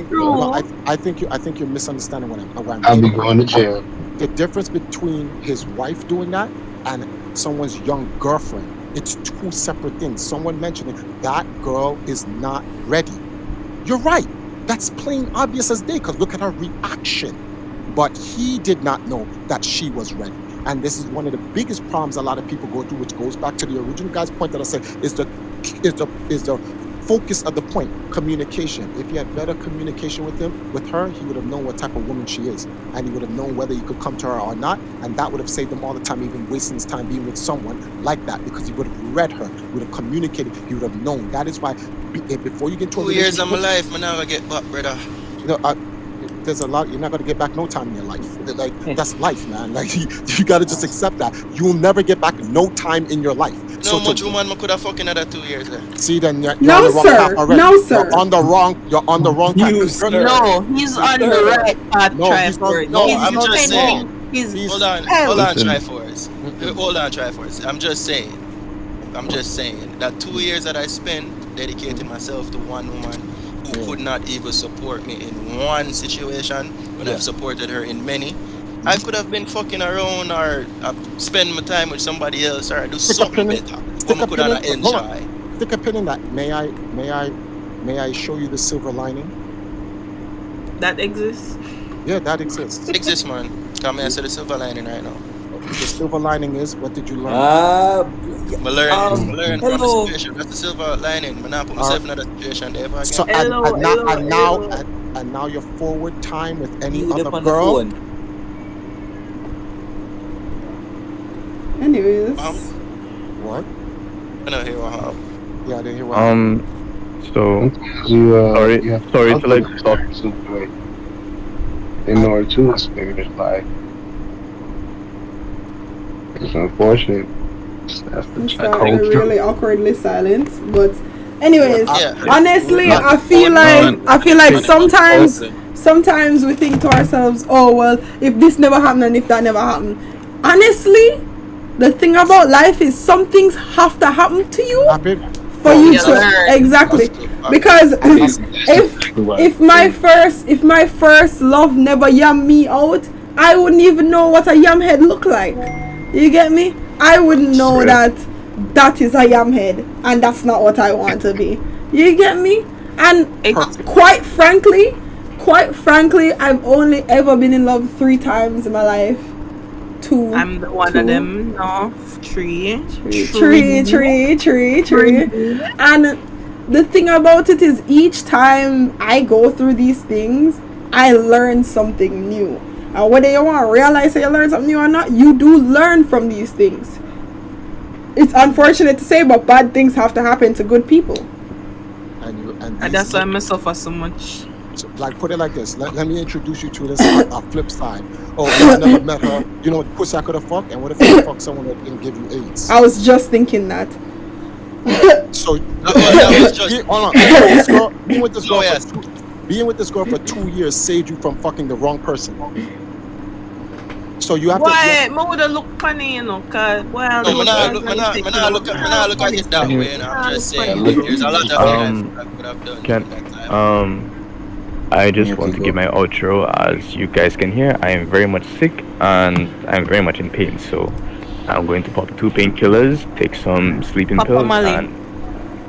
true. I think you're misunderstanding what I'm I'll be going to jail. The difference between his wife doing that and someone's young girlfriend, it's two separate things. Someone mentioned it. That girl is not ready. You're right. That's plain obvious as day because look at her reaction. But he did not know that she was ready. And this is one of the biggest problems a lot of people go through, which goes back to the original guy's point that I said is the focus of the point, communication. If he had better communication with her, he would have known what type of woman she is. And he would have known whether he could come to her or not. And that would have saved him all the time, even wasting his time being with someone like that, because he would have read her, he would have communicated, he would have known. That is why before you get to a 2 years of my life, I never get back, brother. There's a lot. You're not gonna get back no time in your life. Like that's life, man. Like you gotta just accept that you'll never get back no time in your life. No much woman I could have fucking another 2 years there. See, then you're No, on the wrong sir. path already. No, sir. You're on the wrong path. No, he's on the right path. No, he's not. I'm just saying. Hold on, Listen. Triforce. I'm just saying that 2 years that I spent dedicating myself to one woman, who could not even support me in one situation when I've supported her in many. I could have been fucking around or spend my time with somebody else or do something better. Stick a Could pin have in, hold enjoy. on. Stick a pin in that. May I show you the silver lining? That exists. Yeah, that exists. Exists, man. Come here, see the silver lining right now. The silver lining is, what did you learn? I learn from the hello. situation. That's the silver lining. I'm not put myself in another situation ever again. So and now your forward time with any You other dip on the girl. phone. Anyways. What? I don't hear what happened. Yeah, I didn't hear what So sorry to like stop. In order to experience it's like it's unfortunate. That's the Started really awkwardly silent, but anyways, Yeah. honestly, Not- I feel like sometimes we think to ourselves, oh well, if this never happened and if that never happened. Honestly, the thing about life is some things have to happen to you for you to exactly, because if my first love never yam me out, I wouldn't even know what a yam head look like. You get me? I wouldn't know that is a yam head, and that's not what I want to be. You get me? And quite frankly, I've only ever been in love 3 times in my life. 2. I'm the one of them. No, 3. And the thing about it is, each time I go through these things, I learn something new. And whether you want to realize that you learn something new or not, you do learn from these things. It's unfortunate to say, but bad things have to happen to good people. And that's why I suffer so much. So, like, put it like this. Let me introduce you to this flip side. Oh, I never met her. You know what pussy I could have fucked? And what if I fucked someone that didn't give you AIDS? I was just thinking that. So, hold on. Being with this girl for 2 years saved you from fucking the wrong person. So you have Why? I would have looked funny, you know, cause well. No, I'm not look at it that way. And I'm just saying, there's a lot of things I could have done. I just want to give my outro. As you guys can hear, I am very much sick and I'm very much in pain. So I'm going to pop 2 painkillers, take some sleeping pills, and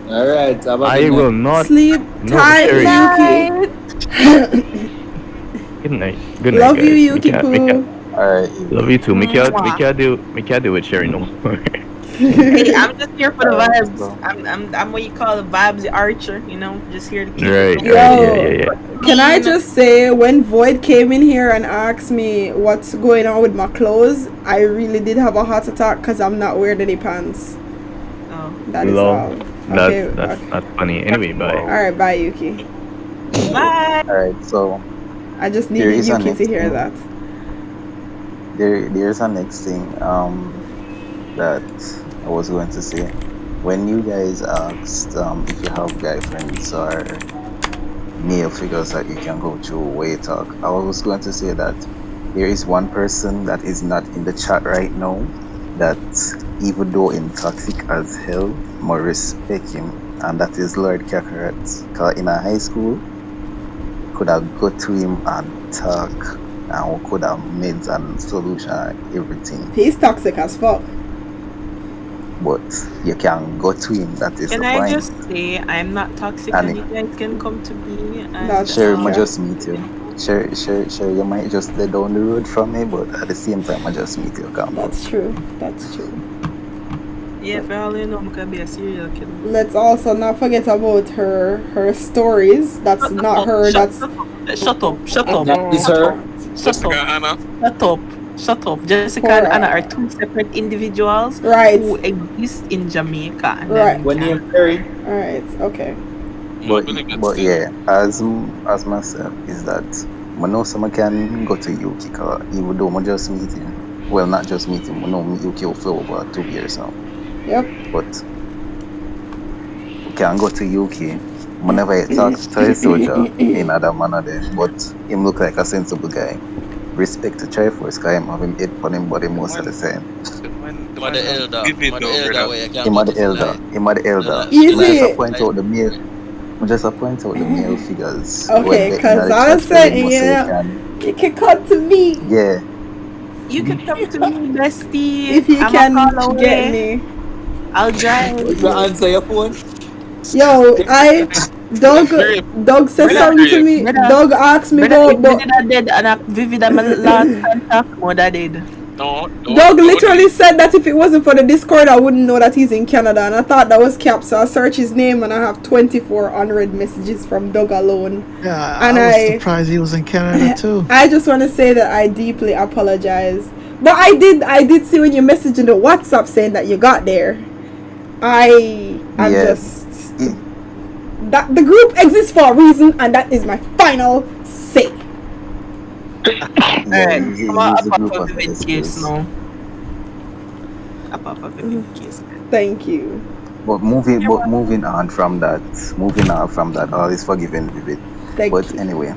alright, I will not sleep tight, Yuki. Good night. Good night, Love guys. you, Yuki Poo. Alright. Love you too. Make you do with Sherry no more. Hey, I'm just here for the vibes. I'm what you call the vibes, the archer. You know, just here to keep Right. Yeah. Can I just say, when Void came in here and asked me what's going on with my clothes, I really did have a heart attack because I'm not wearing any pants. Oh. That is Love. all. That's not funny. Anyway, bye. Alright, bye, Yuki. Bye. Alright, so I just there needed is a Yuki next to hear thing. that. There's a next thing that I was going to say. When you guys asked if you have guy friends or male figures that you can go to way talk, I was going to say that there is one person that is not in the chat right now that, even though him toxic as hell, more respect him, and that is Lord Kakarot. Cause in a high school, could have go to him and talk, and we could have made and solution and everything. He's toxic as fuck. But you can go to him, that is Can the I point. just say I'm not toxic And and you guys can come to me and Sherry might just meet you. Sherry, you might just lay down the road from me, but at the same time, I just meet you. Calm down. That's true. That's true. yeah, for all you know, I could be a serial killer. Let's also not forget about her stories. That's not her. That's Shut up. That is her. Shut up. Jessica and Anna are 2 separate individuals who exist in Jamaica. And Right. When you're very Alright, okay. But yeah, as myself, is that I know someone can go to UK, cause even though I just meet him, well, not just meet him, I know me UK for over 2 years now. Yep. But we can go to UK. Whenever I talk to a soldier, in other manner there, but him look like a sensible guy. Respect to Triforce, cause him have him head on him body most of the time. Him are the elder. Him are the elder. Him are the elder. Easy. Like I point out the male. I just point out the male figures. Okay, because I was saying, you can come to me. Yeah. You can come to me, bestie. If you I'm can a call get away. me. I'll drive. You answer your phone. Yo, Doug said something to me. Doug asked me about. Dead and Vivid my last contact. Mother did. No. Doug literally said that if it wasn't for the Discord, I wouldn't know that he's in Canada, and I thought that was cap. So I searched his name, and I have 24 unread messages from Doug alone. Yeah, and I was surprised he was in Canada too. I just want to say that I deeply apologize, but I did see when you messaged in the WhatsApp saying that you got there. I'm just that the group exists for a reason, and that is my final say. Alright, apart from Vivid case now. Apart from Vivid case. Thank you. But moving on from that, all is forgiven, Vivid. Anyway,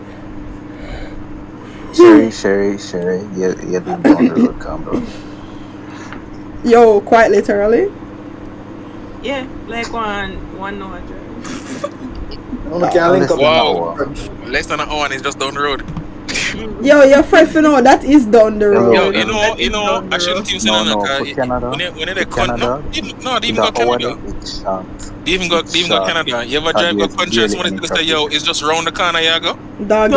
Sherry, you're doing down the road, calm down. Yo, quite literally. Yeah, like one hour drive. Wow, less than an hour and it's just down the road. Yo, your friend, that is down the road. Yo, you know, actually, teams in Canada. When they come, they even go Canada. They even go Canada. You ever drive go country and somebody say, yo, it's just round the corner, you go? Dog,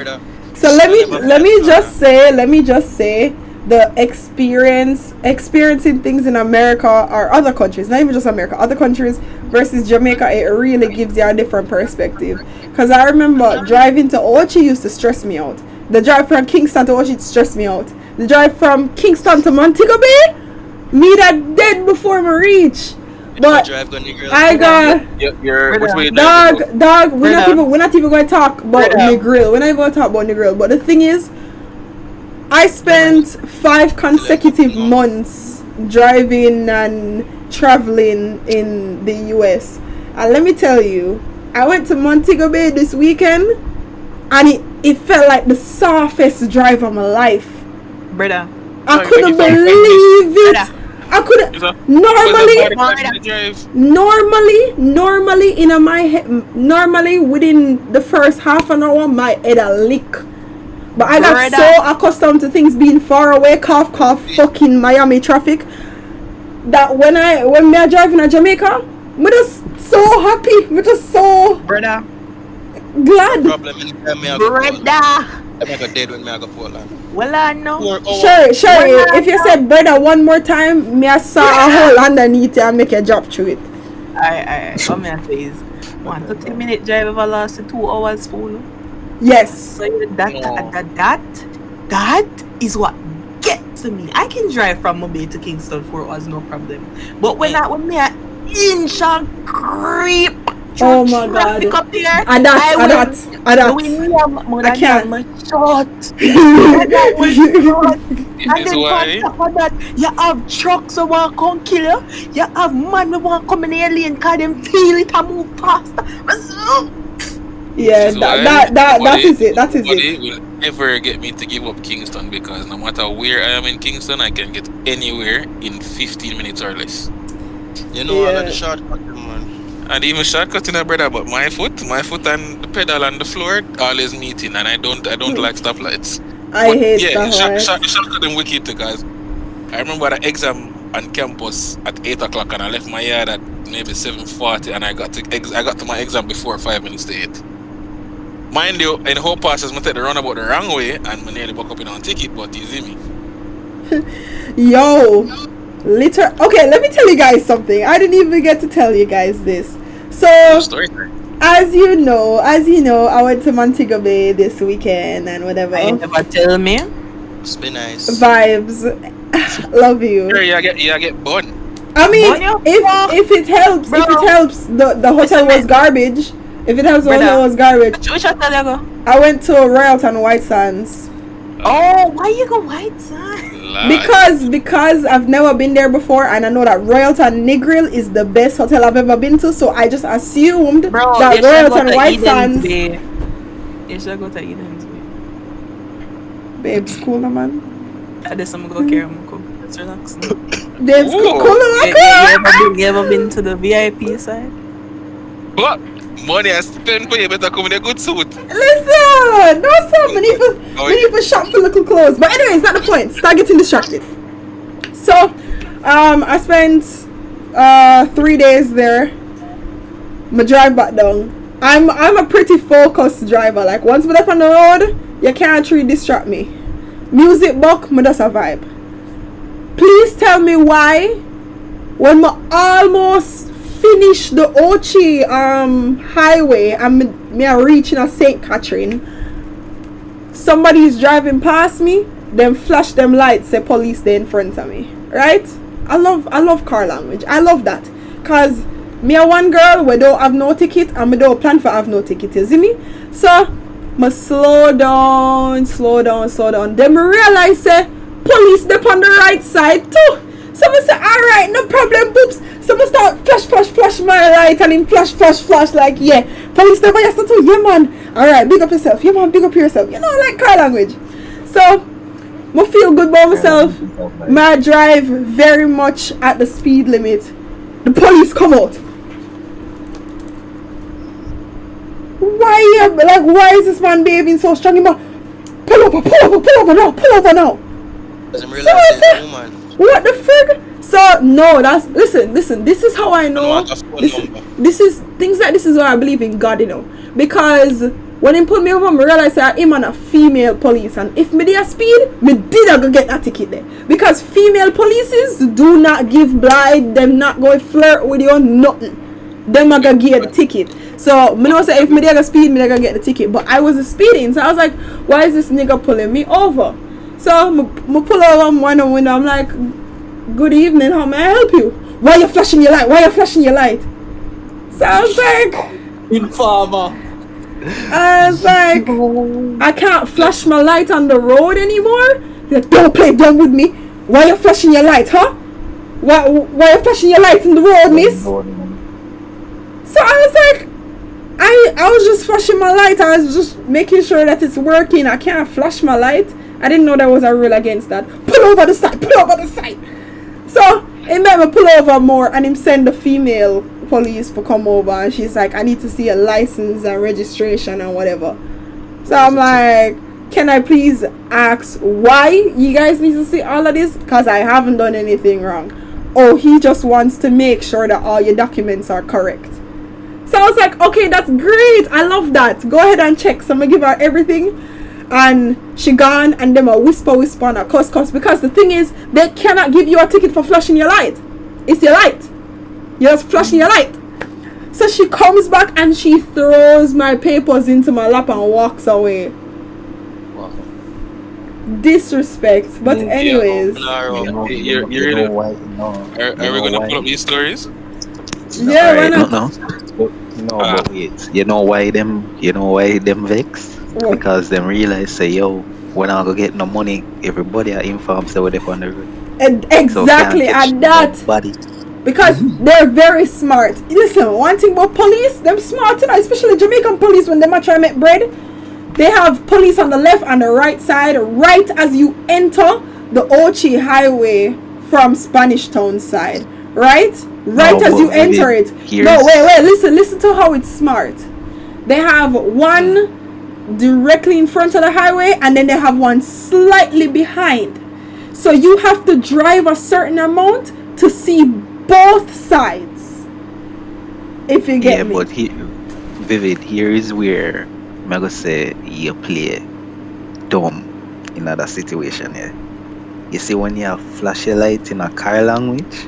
brother. So let me just say the experiencing things in America or other countries, not even just America, other countries versus Jamaica, it really gives you a different perspective. Because I remember driving to Ochi used to stress me out. The drive from Kingston to Ochi stressed me out. The drive from Kingston to Montego Bay, me that dead before me reach. But I got dog. We're not even going to talk about Negril. We're not even going to talk about Negril. But the thing is, I spent 5 consecutive months driving and traveling in the US. And let me tell you, I went to Montego Bay this weekend and it felt like the softest drive of my life. Brother. I couldn't believe it. I couldn't normally in my head, normally within the first half an hour my head a lick. But I got so accustomed to things being far away, cough, fucking Miami traffic, that when me are driving to Jamaica, I'm just so happy. I'm just so glad. I'm not dead when I go Portland. Well, I know. Sure. If you said brother one more time, me I saw a hole underneath it and make you drop through it. Alright. Come here, please. 1 to 10 minute drive over last 2 hours full. Yes. So that is what gets to me. I can drive from Mobile to Kingston 4 hours, no problem. But when me I inch and creep. Oh my God! Up here, and that. I can't. And then on top of that, you have trucks who want to come kill you. You have man who want to come in the lane because them feel it and move faster. Yeah, that is it. That is it. Will never get me to give up Kingston, because no matter where I am in Kingston, I can get anywhere in 15 minutes or less. You know, all of the shortcut, man. And even shortcutting, brother, but my foot and the pedal and the floor always meeting, and I don't like stoplights. I hate stoplights. Shortcutting wicked, because I remember the exam on campus at 8 o'clock, and I left my yard at maybe 7:40, and I got to my exam before 5 minutes to 8. Mind you, in the whole process, I take the roundabout the wrong way, and I nearly buck up in on ticket, but you see me. Yo, okay, let me tell you guys something. I didn't even get to tell you guys this. So, as you know, I went to Montego Bay this weekend and whatever. You never tell me. It's been nice. Vibes. Love you. Sure, you get bun. I mean, if it helps, the hotel was garbage. If it helps, the hotel was garbage. Which hotel you go? I went to Royalton White Sands. Oh, why you go White Sands? Because I've never been there before, and I know that Royalton Negril is the best hotel I've ever been to, so I just assumed that Royalton White Sands. You should go to Eden's Bay. Babes, cool no man. I just I'm go carry Moko. Let's relax now. Babes, cool no man. You ever been to the VIP side? But money I spend for you better come in a good suit. Listen, no son, we need to shop for little clothes. But anyways, not the point. Start getting distracted. So, I spent 3 days there. My drive back down. I'm a pretty focused driver. Like once I'm up on the road, you can't really distract me. Music book, me just a vibe. Please tell me why when I almost finish the Ochi highway and me are reaching a St. Catherine, somebody is driving past me, then flash them lights, say police there in front of me. Right? I love car language. I love that. Cause me a one girl we don't have no ticket and me don't plan for have no ticket, you see me? So me slow down. Then me realize say police they on the right side too. So me say alright, no problem, boops. So me start flash my light and him flash like yeah. Police they yes too, yeah man. Alright, big up yourself. Yeah man, big up yourself. You know, like car language. So I feel good by myself. My drive very much at the speed limit. The police come out. Why is this man behaving so strong? Pull over now. So I said, what the frig? So no, listen. This is how I know. This is things like this is why I believe in God, you know. Because when he put me over, I realized that I'm on a female police, and if me did a speed, me did go get that ticket there. Because female polices do not give blind, them not go flirt with you, nothing. Them I gonna get the ticket. So me know say if me did a speed, me gonna get the ticket. But I was speeding, so I was like, why is this nigga pulling me over? So me pull over one window. I'm like, good evening, how may I help you? Why you flashing your light? So I was like, informer. I was like, I can't flash my light on the road anymore. Like, don't play dumb with me. Why you flashing your light, huh? Why you flashing your light in the road, miss? So I was like, I was just flashing my light. I was just making sure that it's working. I can't flash my light. I didn't know there was a rule against that. Pull over the side. So it made me pull over more, and him send the female police to come over, and she's like, I need to see a license and registration and whatever. So I'm like, can I please ask why you guys need to see all of this? Because I haven't done anything wrong. Oh, he just wants to make sure that all your documents are correct. So I was like, okay, that's great. I love that. Go ahead and check. So I'm going to give her everything. And she gone, and them a whisper and a cuss. Because the thing is, they cannot give you a ticket for flashing your light. It's your light. You're just flashing your light. So she comes back and she throws my papers into my lap and walks away. Wow. Disrespect. But anyways. Are we gonna put up these stories? Yeah, why not? No, but wait. You know why them vex? What? Because them realize say, yo, when I go get no money, everybody are informed so they're on the road. Exactly, and that. Because they're very smart. Listen, one thing about police, they're smart, you know, especially Jamaican police when they try to make bread. They have police on the left and the right side, right as you enter the Ochi highway from Spanish Town side. Right as you enter it. No, wait, listen to how it's smart. They have one directly in front of the highway, and then they have one slightly behind. So you have to drive a certain amount to see both sides. If you get me. Yeah, but Vivid, here is where I'm gonna say you play dumb in that situation here. You see, when you have flash your light in a car language,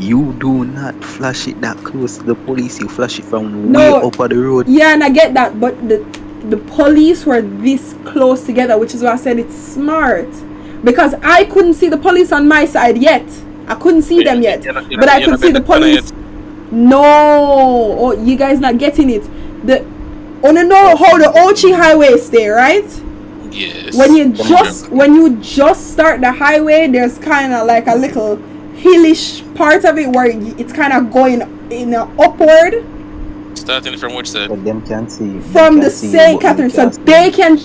you do not flash it that close to the police. You flash it from way up on the road. Yeah, and I get that, but the police were this close together, which is why I said it's smart. Because I couldn't see the police on my side yet. I couldn't see them yet. But I could see the police. No. Oh, you guys not getting it. Wanna know how the Ochi highway stay, right? Yes. When you just start the highway, there's kind of like a little hillish part of it where it's kind of going in an upward. Starting from which side? But them can see. From the St. Catherine, so they can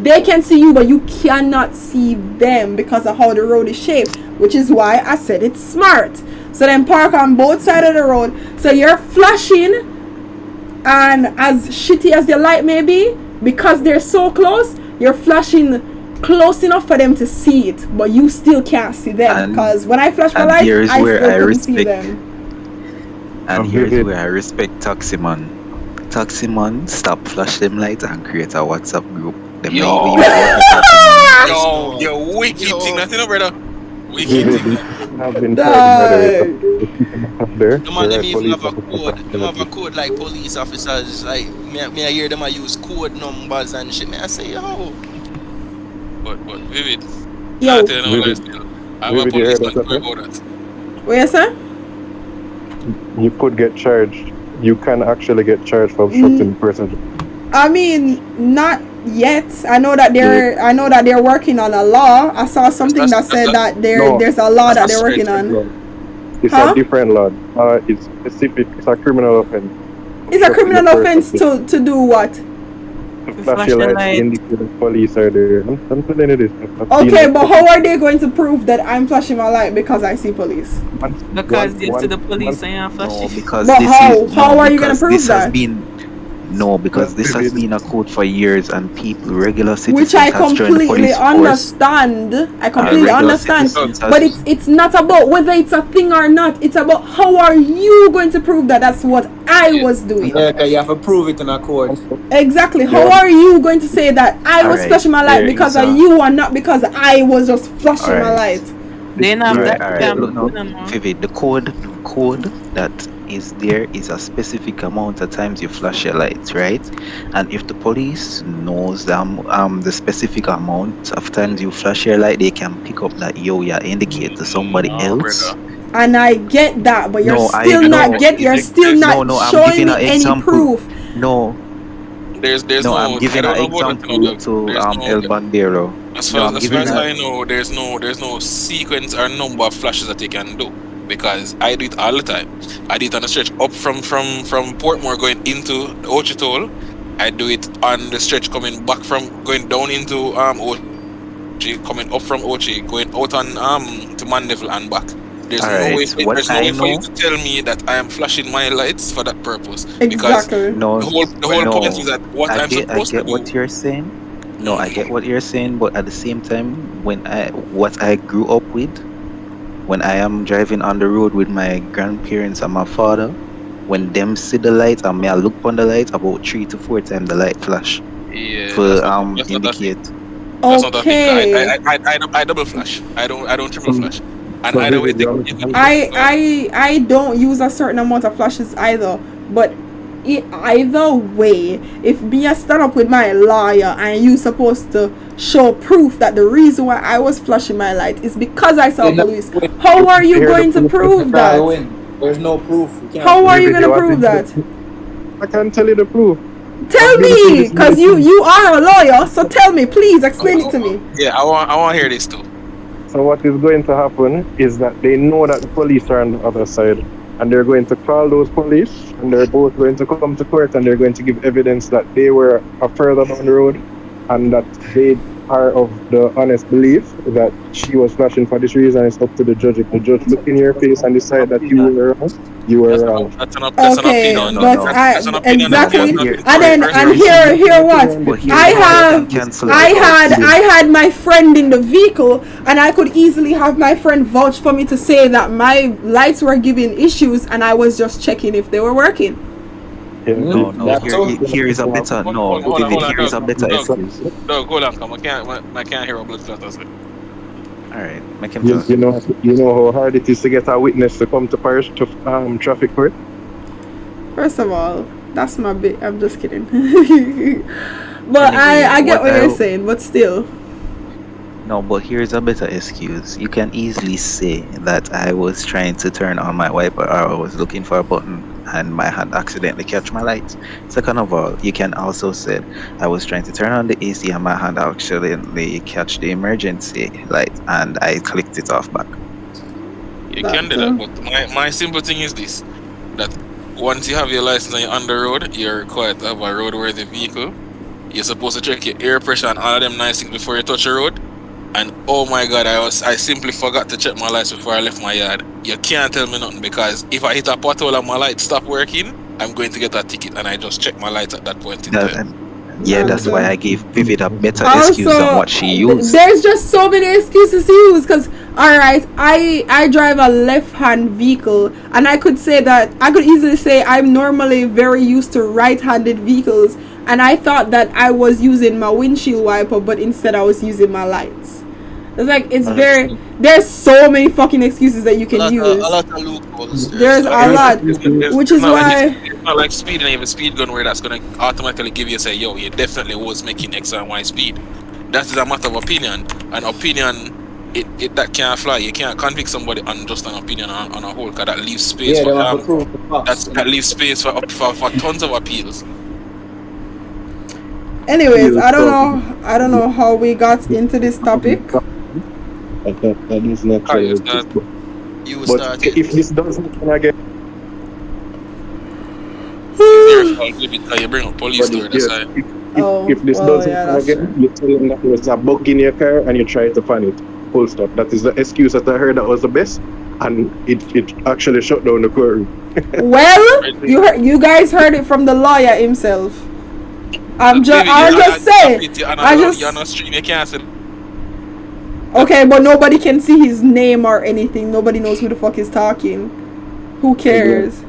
they can see you, but you cannot see them because of how the road is shaped. Which is why I said it's smart. So then park on both sides of the road. So you're flashing And as shitty as your light may be, because they're so close, you're flashing close enough for them to see it, but you still can't see them. Because when I flash my light, here's I where still I couldn't see respect. them. And here's where I respect Taximan. Taximan, stop flash them lights and create a WhatsApp group. Them Yo. even Yo, wicked thing, that, you know, brother. Wicked Vivid. thing. Have been told, brother. There. The man, The them right even police have a officer. code. Them have a code like police officers. Like, me I hear them I use code numbers and shit. Me I say, yo. But Vivid. Yo. I tell you now, Vivid. still. I have a Vivid, you heard policeman that, about that. What you say? You could get charged. You can actually get charged for obstructing the person. I mean, not yet. I know that they're working on a law. I saw something that said that there's a law that they're working on. It's a different law. It's specific. It's a criminal offense. It's a criminal offense to do what? To flash your lights, indicate the police are there. I'm telling you this. Okay, but how are they going to prove that I'm flashing my light because I see police? Because you see the police and you're flashing. Because But this how are you gonna because prove this that? because this has been a code for years and people, regular citizens, Which I has joined the completely police force. understand. I completely regular understand. citizens has- But it's not about whether it's a thing or not. It's about how are you going to prove that that's what I was doing. Yeah, okay, you have to prove it in a court. Exactly. How are you going to say that I was Alright, flashing my light there because is of a- you and not because I was just flashing my Alright. light? Then have that Alright, look now, Vivid, the code that is there is a specific amount of times you flash your lights, right? And if the police knows the specific amount of times you flash your light, they can pick up that you indicate to somebody else. And I get that, but you're No, I still not know. you're still not No, I'm showing giving me an any example. proof. No, There's no. I'm giving I an don't know about that, example to There's El Bandero. As No, far I'm as giving I know, there's no sequence or number of flashes that you can do because I do it all the time. I do it on the stretch up from Portmore going into the Ochi Toll. I do it on the stretch coming back from going down into Ochi, coming up from Ochi, going out on to Mandeville and back. There's no Alright, way. what There's no I way for you know- to tell me that I am flashing my lights for that purpose. Exactly. Because No, the whole point is that what I I'm get supposed to do. what you're saying. No, I get what you're saying, but at the same time, what I grew up with, when I am driving on the road with my grandparents and my father, when them see the light and me I look on the light about 3 to 4 times the light flash. Yeah, For that's not that indicate. That's not a thing. Okay. I double flash. I don't triple flash. And So either way, Vivid, I don't use a certain amount of flashes either, but either way, if me I stand up with my lawyer and you supposed to show proof that the reason why I was flashing my light is because I saw police, how are you going to prove that? There's no proof. You can't How are you Vivid, going to want prove me that? I can't tell you the proof. Tell me, because you are a lawyer, so tell me, please explain it to me. Yeah, I want to hear this too. So what is going to happen is that they know that the police are on the other side, and they're going to call those police, and they're both going to come to court, and they're going to give evidence that they were further down the road, and that they are of the honest belief that she was flashing for this reason. It's up to the judge. If the judge look in your face and decide that you were wrong, you were wrong. That's an Okay, opinion. but That's an opinion that exactly, cannot be and then correct. hear what I had my friend in the vehicle, and I could easily have my friend vouch for me to say that my lights were giving issues, and I was just checking if they were working. No, here is a better here is a better excuse. No, hold on, come. I can't hear what blood clot say. Alright, make him You, talk. you know how hard it is to get a witness to come to Paris to traffic court. First of all, that's my bit. I'm just kidding. But I get what you're saying, but still. No, but here's a better excuse. You can easily say that I was trying to turn on my wiper, or I was looking for a button and my hand accidentally catch my light. Second of all, you can also say I was trying to turn on the AC and my hand accidentally catch the emergency light and I clicked it off back. You can do that, but my simple thing is this: that once you have your license and you're on the road, you're required to have a roadworthy vehicle. You're supposed to check your air pressure and all of them nice things before you touch the road. And oh my god, I simply forgot to check my lights before I left my yard. You can't tell me nothing, because if I hit a pothole and my light stop working, I'm going to get a ticket, and I just check my lights at that point in That, time. yeah, that's why I gave Vivid a better excuse than what she used. There's just so many excuses to use because, alright, I drive a left-hand vehicle, and I could say that, I could easily say I'm normally very used to right-handed vehicles, and I thought that I was using my windshield wiper, but instead I was using my lights. It's like, it's very, there's so many fucking excuses that you can use. A lot of loopholes. There's a lot, which is why... It's not like speeding, you have a speed gun where that's going to automatically give you, say, yo, you definitely was making X and Y speed. That is a matter of opinion. And opinion, it that can't fly. You can't convict somebody on just an opinion on a whole, because that leaves space for that leaves space for tons of appeals. Anyways, I don't know how we got into this topic. That is not true. But if this does happen again, you bring up police story, that's why. If this does happen again, you tell them that there's a bug in your car and you try to find it. Full stop. That is the excuse that I heard that was the best, and it actually shut down the query. Well, you guys heard it from the lawyer himself. I'll just say. You're on stream, you can't say. Okay, but nobody can see his name or anything. Nobody knows who the fuck is talking. Who cares?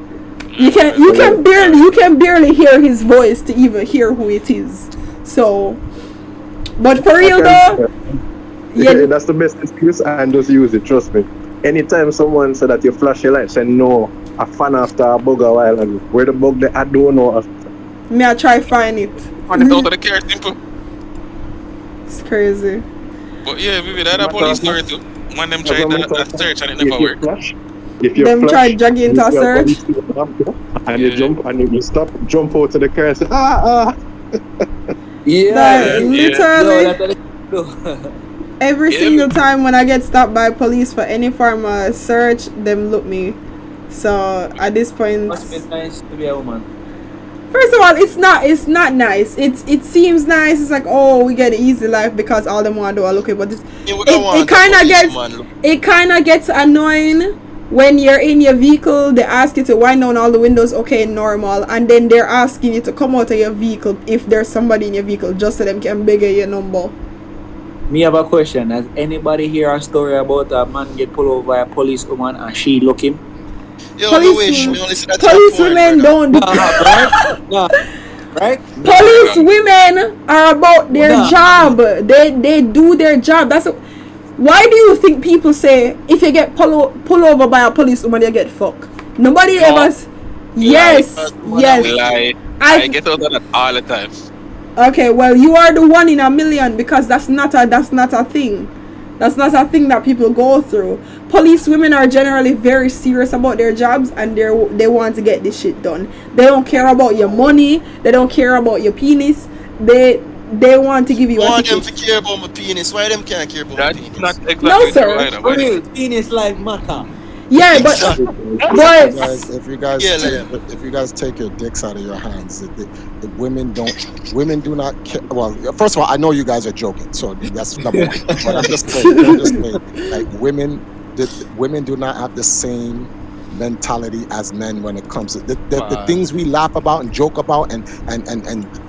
You can barely hear his voice to even hear who it is. So, but for real though, yeah, that's the best excuse, and just use it. Trust me. Anytime someone said that you flash your light, say no, I found after a bug a while ago. Where the bug that I don't know after. Me I try find it. On the out of the car, simple. It's crazy. But yeah, we had a police story too. Man, them tried that search and it never worked. If you them tried jogging into a search. And you jump and you stop, jump out to the car and say, Literally. Every single time when I get stopped by police for any form of search, them look me. So at this point, must be nice to be a woman. First of all, it's not nice. It seems nice. It's like, oh, we get an easy life because all them want to do are looking. But it kind of gets annoying when you're in your vehicle. They ask you to wind down all the windows, okay, normal, and then they're asking you to come out of your vehicle if there's somebody in your vehicle, just so them can beg your number. Me have a question. Has anybody hear a story about a man get pulled over by a police woman and she look him? Yo, police women don't do right? Police women are about their job. They do their job. Why do you think people say if you get pulled over by a police woman you get fucked? Nobody ever. Yes. I get out of that all the time. Okay, well, you are the one in a million because that's not a thing. That's not a thing that people go through. Police women are generally very serious about their jobs and they want to get this shit done. They don't care about your money. They don't care about your penis. They want to give you a ticket. Them to care about my penis. Why them can't care about my penis? Not exactly no, sir. Penis like matter. Yeah, but if you guys take your dicks out of your hands, the women do not care. Well, first of all, I know you guys are joking, so that's number one. But I'm just saying, like women do not have the same mentality as men when it comes to the things we laugh about and joke about and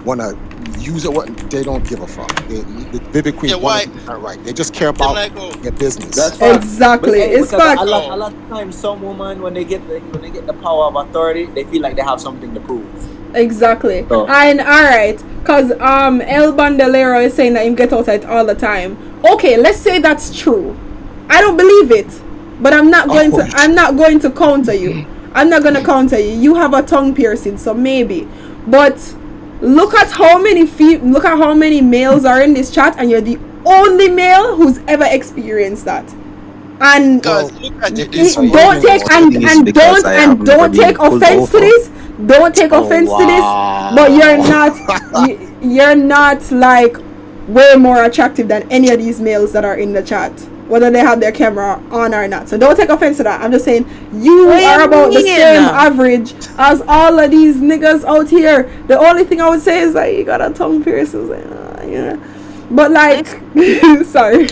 want to use it. They don't give a fuck. The Vivid Queen not right. They just care about their business. That's exactly. It's fact. A lot of times, some women when they get the power of authority, they feel like they have something to prove. Exactly. And alright, cause El Bandolero is saying that him get outside all the time. Okay, let's say that's true. I don't believe it. But I'm not going to counter you. I'm not gonna counter you. You have a tongue piercing, so maybe. But look at how many males are in this chat, and you're the only male who's ever experienced that. And don't take offense to this. Don't take offense to this. But you're not like way more attractive than any of these males that are in the chat, whether they have their camera on or not. So don't take offense to that. I'm just saying you are about the same average as all of these niggas out here. The only thing I would say is like you got a tongue piercing. Like, yeah. But like, sorry.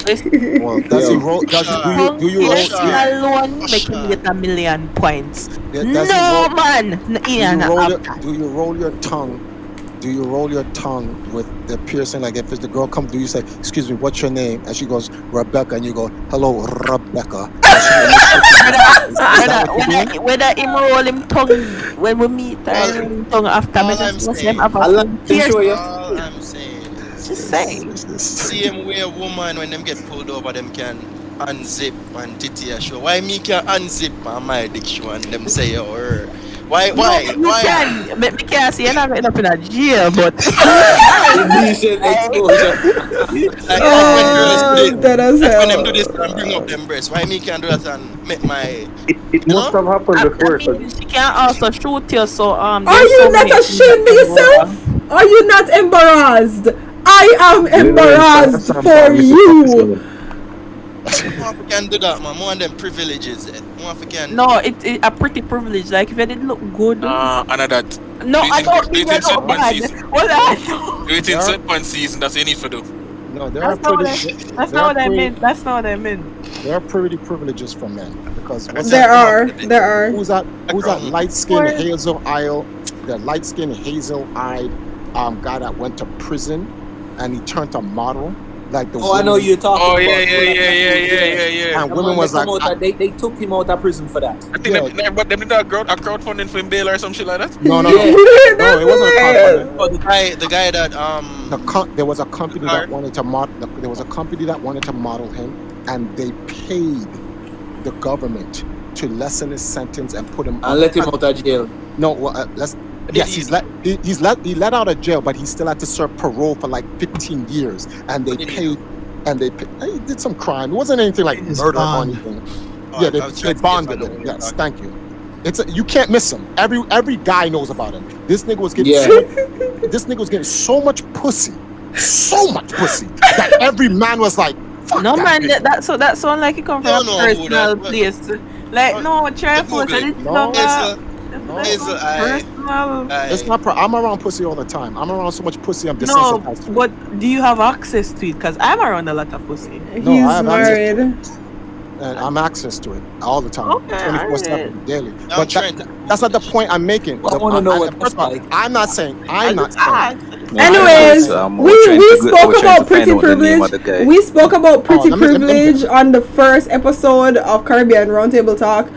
Well, does he roll? Do you roll? alone make him get 1,000,000 points. Does he No roll- man, Do you roll your tongue? Do you roll your tongue with the piercing? Like if the girl comes, do you say, "Excuse me, what's your name?" And she goes, "Rebecca," and you go, "Hello, Rebecca." Whether him roll him tongue when we meet or roll him tongue after me just watch them have a pierce. All I'm saying is, Just say. same way a woman when them get pulled over, them can unzip and titty a show. Why me can unzip my dick show and them say or why? Me can't see you're not getting up in a jail, but Indecent exposure. Like when them do this and bring up them breasts. Why me can't do that and make my It must have happened before. I mean, she can also shoot you, so Are there's you so not many ashamed of yourself? Are you not embarrassed? I am embarrassed for you. More if we can do that, man. More of them privileges. More if we can. No, it's a pretty privilege. Like if you didn't look good. Another that. No, I don't Do it think I in look sweatpants bad. season. What I Do it in sweatpants season. That's any for do. No, there That's are not what pretty. That's not what I meant. That's not what I meant. There are pretty privileges for men because There are. Who's that light-skinned the light-skinned hazel-eyed guy that went to prison and he turned a model like the. I know you're talking about. Yeah. And women was like, they took him out of prison for that. I think them did a crowdfunding for him bail or some shit like that. No, it wasn't a crowdfunding. Oh, the guy that there was a company that wanted to model. There was a company that wanted to model him, and they paid the government to lessen his sentence and put him and let him out of jail. No, well, he's let out of jail, but he still had to serve parole for like 15 years, and they paid. He did some crime. It wasn't anything like murder or anything. Yeah, they bonded him. Yes, thank you. You can't miss him. Every guy knows about him. This nigga was getting so much pussy, that every man was like, fuck No that man, nigga. that sound like it come from a personal place. Like no, try for personal. It's not. I'm around pussy all the time. I'm around so much pussy. I'm No, desensitized to it. but do you have access to it? Because I'm around a lot of pussy. No, I have access to it. And I'm access to it all the time, Okay, 24/7, daily. But that's not the point I'm making. I want to know what first of all, I'm not saying. Anyways, we spoke about pretty privilege. We spoke about pretty privilege on the first episode of Caribbean Roundtable Talk,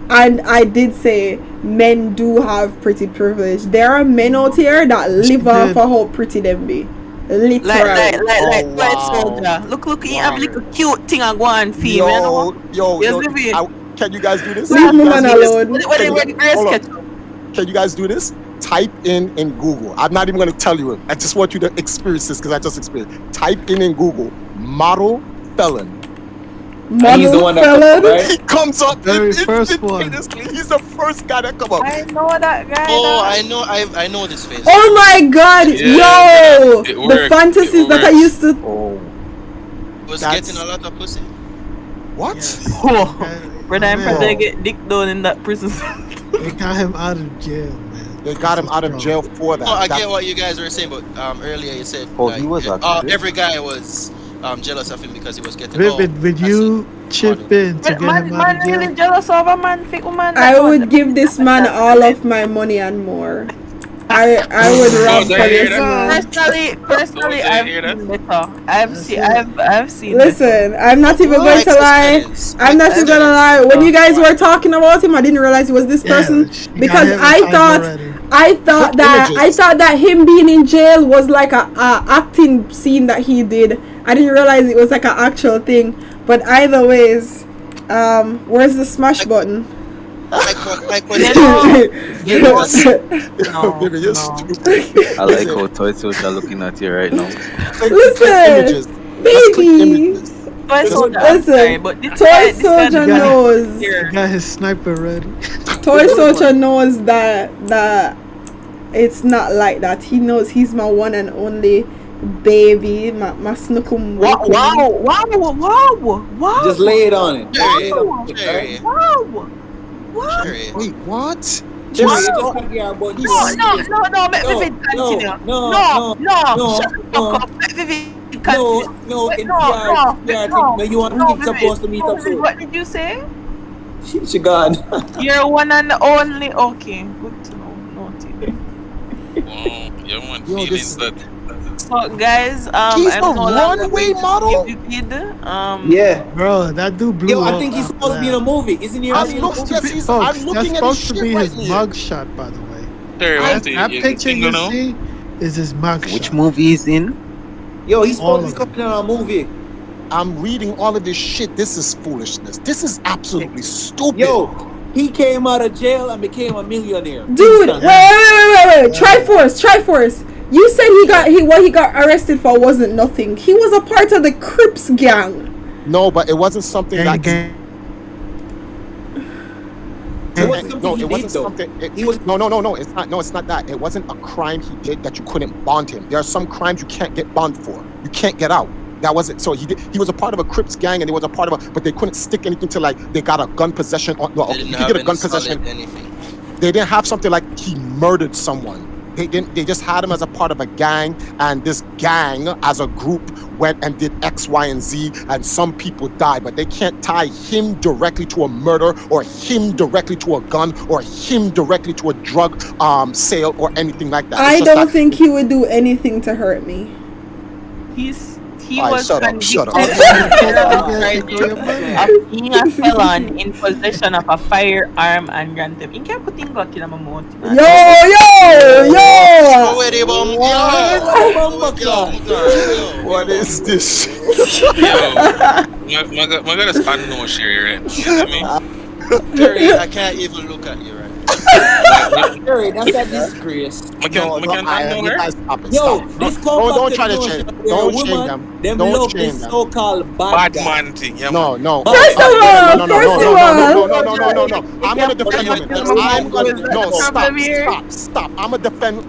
and I did say men do have pretty privilege. There are men out here that live off of how pretty them be. Literally. Like white soldier. Look, he have little cute thing and go and feel. Can you guys do this? Leave the man alone. Can you guys do this? Type in Google. I'm not even going to tell you it. I just want you to experience this because I just experienced. Type in Google model felon. He's the one that comes up, right? He comes up Very first one. He's the first guy that come up. I know that guy. Oh, I know this face. Oh my god, yo! The fantasies that I used to. Was getting a lot of pussy. What? Brother, I'm probably get dick down in that prison. They got him out of jail, man. They got him out of jail for that. Oh, I get what you guys were saying, but earlier you said he was every guy was jealous of him because he was getting. Ribbit, would you chip in to get him out Man of jail? really jealous of a man, fit woman. I would give this man all of my money and more. I would rob for this man. Personally, I've seen better. I've seen. Listen, I'm not even going to lie. I'm not even gonna lie. When you guys were talking about him, I didn't realize it was this person because I thought that him being in jail was like a acting scene that he did. I didn't realize it was like an actual thing. But either ways, where's the smash button? I like how Toy Soldier looking at you right now. Listen, baby. Toy Soldier knows. He got his sniper ready. Toy Soldier knows that it's not like that. He knows he's my one and only baby, my snookum. Wow. Just lay it on it. Wow. Wait, what? No, Vivid, continue. No, shut the fuck up. Vivid, continue. No, Wait, in no, PR thing. You and Kid supposed to meet up soon. What did you say? She gone. You're one and only. Okay, good to know. Noted. Wow, you want feelings that. So guys, She's I'm a no longer runway going to model? be vivid. Yeah. Bro, that dude blew Yo, I up think he's after supposed to be in that. a movie. Isn't he That's already in a supposed movie? to be, Yes, folks, I'm that's looking at supposed his to shit be right his here. mug shot, by the way. Terry, That picture you know? see is his mug Which shot. movie is in? Yo, he's All supposed to of be coming in a movie. I'm reading all of this shit. This is foolishness. This is absolutely stupid. Yo, he came out of jail and became a millionaire. Dude, Instant. wait. Triforce. You said what he got arrested for wasn't nothing. He was a part of the Crips gang. No, but it wasn't something that. It wasn't something No, he it wasn't did, though. something. No. It's not. No, it's not that. It wasn't a crime he did that you couldn't bond him. There are some crimes you can't get bond for. You can't get out. That wasn't. So he was a part of a Crips gang, and he was a part of a. But they couldn't stick anything to like they got a gun possession. Or, no, They okay, didn't you have could get a any gun solid possession. anything. They didn't have something like he murdered someone. They didn't. They just had him as a part of a gang, and this gang as a group went and did X, Y, and Z, and some people died. But they can't tie him directly to a murder, or him directly to a gun, or him directly to a drug sale, or anything like that. I don't think he would do anything to hurt me. He All right, was shut up. convicted of being a felon in possession of a firearm and grand theft. You can't put in Glock in my mouth. Yo! What is this? My God is unknown share, right? You know what I mean? Terry, I can't even look at you right Terry, that's a disgrace. Yo, This don't try to change. Don't shame them. Them Don't love shame this them. so-called bad guy. Man thing. Yeah, No. First of all, No. I'm gonna defend women. Stop. I'm a defend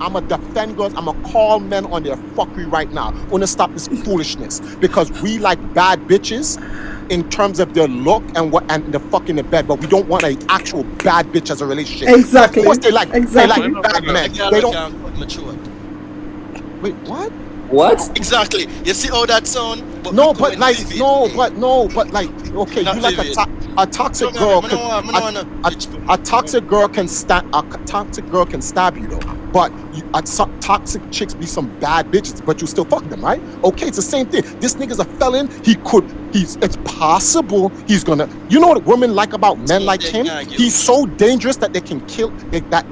girls. I'm gonna call men on their fuckery right now. I'm gonna stop this foolishness because we like bad bitches in terms of their look and the fucking in bed, but we don't want an actual bad bitch as a relationship. Exactly. Of course they like bad men. They don't. matured. Wait, what? What? Exactly. You see how that sound? But okay, not you like vivid. a toxic girl. A toxic girl can stab you though. But toxic chicks be some bad bitches, but you still fuck them, right? Okay, it's the same thing. This nigga's a felon. It's possible he's gonna. You know what women like about men like him? He's so dangerous that that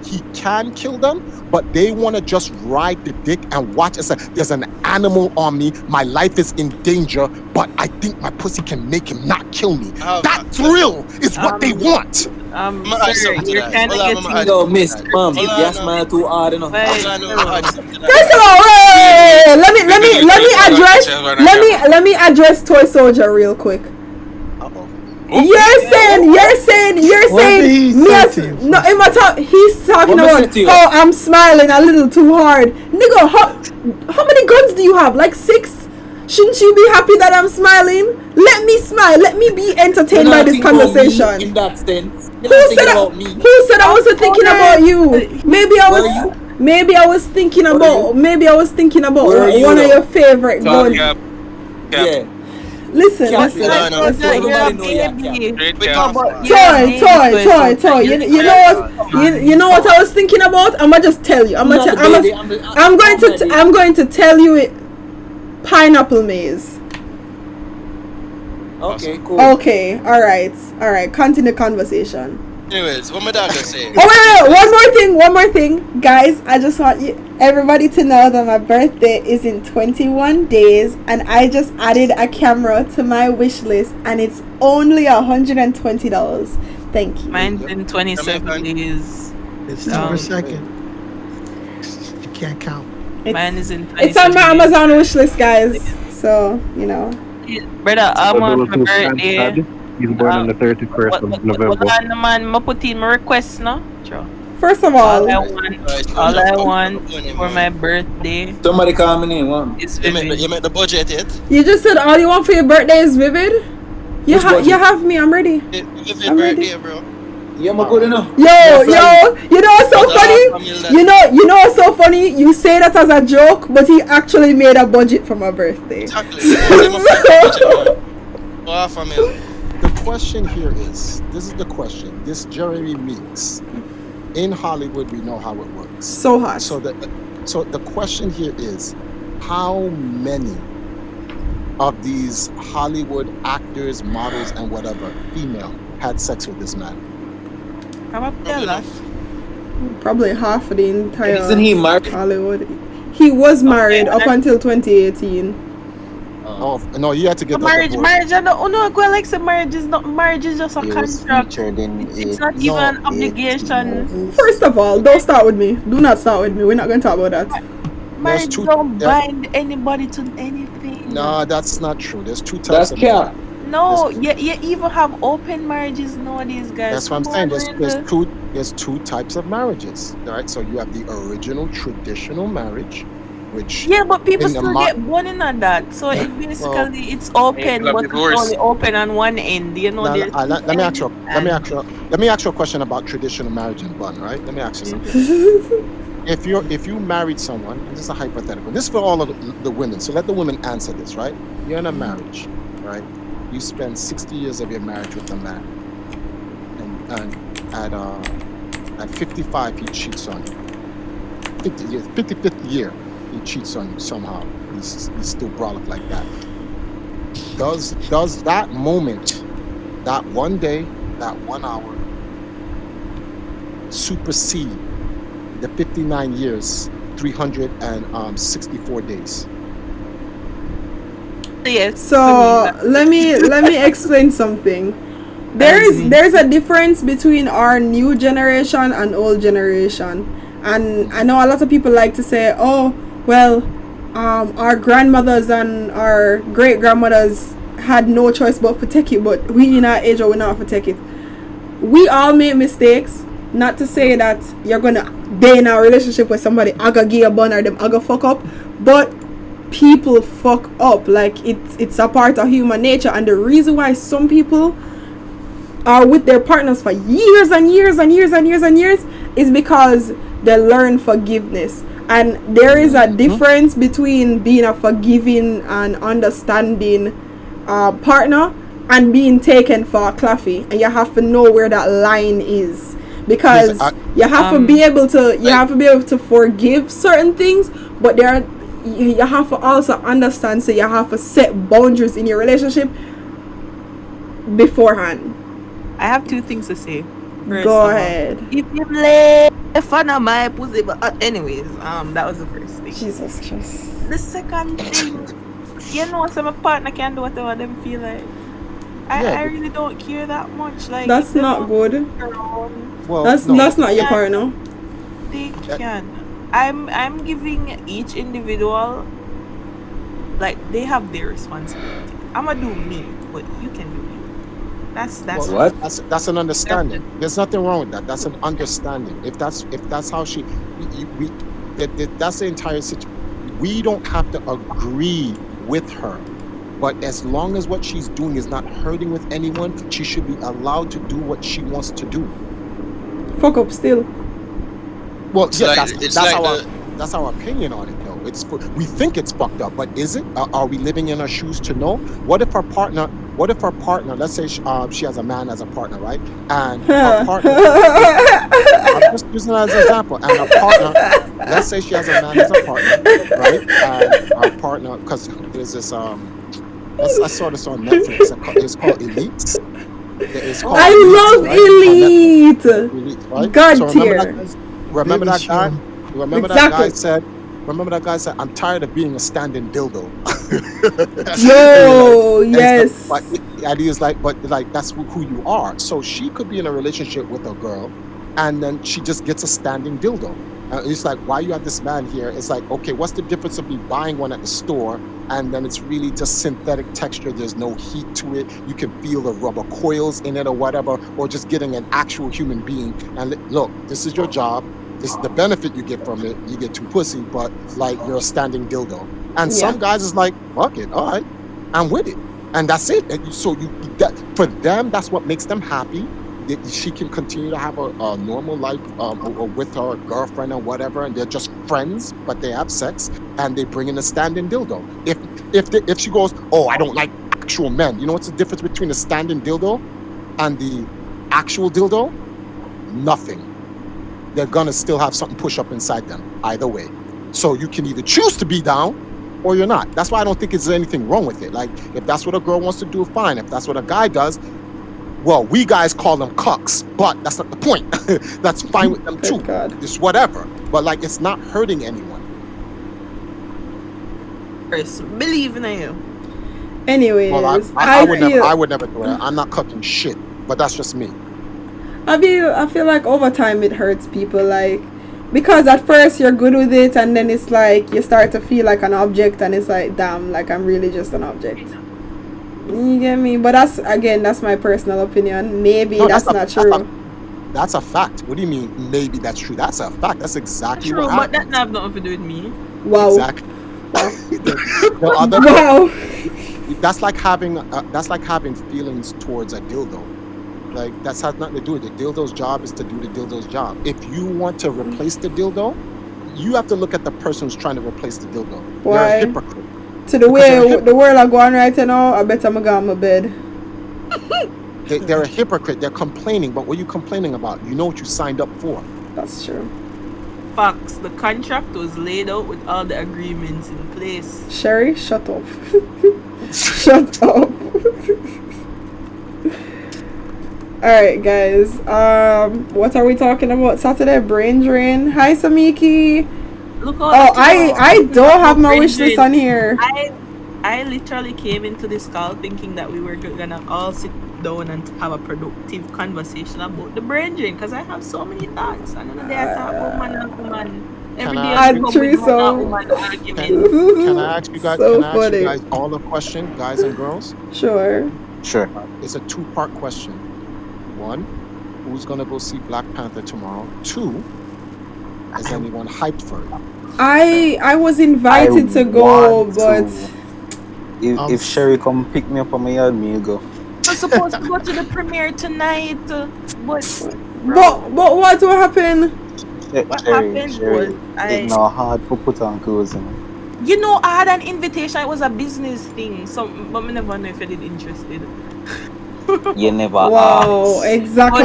he can kill them, but they want to just ride the dick and watch. There's an animal on me. My life is in danger, but I think my pussy can make him not kill me. That thrill is what they want. Sir, you're kind of getting... Yo, miss, mom, yes, man, too hard enough. First of all, let me address Toy Soldier real quick. You're saying he's talking about how I'm smiling a little too hard. Nigga, how many guns do you have? Like 6? Shouldn't you be happy that I'm smiling? Let me smile. Let me be entertained by this conversation. In that sense, Who said I wasn't thinking about you? Maybe I was thinking about one of your favorite guns. Yeah. Listen. Toy. You know what I was thinking about? I'ma just tell you. I'm going to tell you it. Pineapple maze. Okay, cool. Okay, all right. Continue the conversation. Anyways, what my dad gonna say? Wait, one more thing, guys. I just want everybody to know that my birthday is in 21 days, and I just added a camera to my wish list, and it's only $120. Thank you. Mine's in 27 days. It's per second. You can't count. Mine is in 27 It's on my Amazon wish list, guys. So, you know. Brother, I'm on my birthday. He's born on the 31st of November. I put in my request now. Sure. First of all I want for my birthday. Somebody call me name. You make the budget yet? You just said all you want for your birthday is Vivid? You have me. I'm ready. Vivid birthday, bro. Yeah, my good enough. Yo, you know what's so But funny? You know what's so funny? You say that as a joke, but he actually made a budget for my birthday. Exactly. Half a mil. The question here is, this is the question. This Jeremy Meeks, in Hollywood, we know how it works. So hot. So the question here is, how many of these Hollywood actors, models, and whatever, female, had sex with this man? Probably half of the entire Isn't he married? Hollywood. He was married up until 2018. Oh no, you had to get marriage. I don't know. Go like say marriage is not. Marriage is just a contract. It's not even an obligation. First of all, don't start with me. Do not start with me. We're not going to talk about that. Marriage don't bind anybody to anything. No, that's not true. There's two types of marriage. No, you even have open marriages nowadays, guys. That's what I'm saying. There's two types of marriages. All right, so you have the original traditional marriage, which but people still get born in on that. So it basically it's open, but it's only open on one end. You know. Let me ask you a question about traditional marriage and bun. Right? Let me ask you something. If you married someone, and this is a hypothetical. This is for all of the women. So let the women answer this. Right? You're in a marriage, right? You spend 60 years of your marriage with a man, and at 55 he cheats on you. 55th year he cheats on you somehow. He's still brolic like that. Does that moment, that one day, that 1 hour, supersede the 59 years, 364 days? Yes. So let me explain something. There's a difference between our new generation and old generation, and I know a lot of people like to say, oh well, our grandmothers and our great grandmothers had no choice but to take it, but we in our age or we not to take it. We all make mistakes. Not to say that you're gonna be in a relationship with somebody aga give a bun or them aga fuck up, but people fuck up. Like it's a part of human nature, and the reason why some people are with their partners for years and years and years and years and years is because they learn forgiveness. And there is a difference between being a forgiving and understanding partner and being taken for a claffy, and you have to know where that line is, because you have to be able to forgive certain things, but you have to also understand, so you have to set boundaries in your relationship beforehand. I have two things to say. Go ahead. If you left on my pussy, but anyways, that was the first thing. Jesus Christ. The second thing, you know, so my partner can do whatever them feel like. I really don't care that much. Like, that's not good. Well, that's not your partner. They can. I'm giving each individual, like, they have their responsibility. I'ma do me, but you can do you. That's That's an understanding. There's nothing wrong with that. That's an understanding. If that's how she, that's the entire situation. We don't have to agree with her, but as long as what she's doing is not hurting with anyone, she should be allowed to do what she wants to do. Fuck up still. Well, yeah, that's our opinion on it, though. We think it's fucked up, but is it? Are we living in our shoes to know? What if our partner? Let's say she has a man as a partner, right? And her partner. I'm just using that as an example. And her partner. Let's say she has a man as a partner, right? And our partner, because there's this I saw this on Netflix. It's called Elite. I love Elite. Elite, right? God tier. Remember that guy? Remember exactly. Remember that guy said, I'm tired of being a standing dildo. Yo, yes. And he is like, but like, that's who you are. So she could be in a relationship with a girl, and then she just gets a standing dildo. And it's like, why you have this man here? It's like, okay, what's the difference of me buying one at the store, and then it's really just synthetic texture, there's no heat to it, you can feel the rubber coils in it or whatever, or just getting an actual human being. And look, this is your job. This is the benefit you get from it. You get too pussy, but like, you're a standing dildo. And some guys is like, fuck it, all right, I'm with it, and that's it. And so for them, that's what makes them happy. she can continue to have a normal life or with her girlfriend or whatever, and they're just friends, but they have sex, and they bring in a standing dildo. If she goes, oh, I don't like actual men, you know what's the difference between a standing dildo and the actual dildo? Nothing. They're gonna still have something push up inside them either way. So you can either choose to be down or you're not. That's why I don't think there's anything wrong with it. Like, if that's what a girl wants to do, fine. If that's what a guy does, well, we guys call them cucks, but that's not the point. That's fine with them too. It's whatever. But like, it's not hurting anyone. Chris, believe in you. Anyways, well, I would never do it. I'm not cucking shit, but that's just me. I feel like over time it hurts people, like, because at first you're good with it, and then it's like you start to feel like an object, and it's like, damn, like I'm really just an object. You get me? But that's my personal opinion. Maybe that's not true. That's a fact. What do you mean? Maybe that's true. That's a fact. That's exactly true, what but happened. that have nothing to do with me. Wow. Exactly. Wow. That's like having feelings towards a dildo. Like, that has nothing to do with it. The dildo's job is to do the dildo's job. If you want to replace the dildo, you have to look at the person who's trying to replace the dildo. Why? They're a hypocrite. To the way the world are going right now, I bet I'm going to bed. They're a hypocrite. They're complaining, but what are you complaining about? You know what you signed up for. That's true. Facts. The contract was laid out with all the agreements in place. Sherry, shut up. Shut up. Alright, guys. What are we talking about? Saturday brain drain. Hi, Samiki. Look I don't have my wish list on here. I literally came into this call thinking that we were gonna all sit down and have a productive conversation about the brain drain, because I have so many thoughts. And another day I talk about man and woman. Every day I come with man and woman argument. Can I ask you guys? So can I ask funny. you guys all a question, guys and girls? Sure. Sure. It's a two-part question. One, who's gonna go see Black Panther tomorrow? Two, is anyone hyped for it? I was invited to go, but if Sherry come pick me up on my yard, me go. I'm supposed to go to the premiere tonight, but what happened? What happened was it's not hard to put on clothes. You know, I had an invitation. It was a business thing, so but I never know if I did interested. You never Wow, asked. exactly.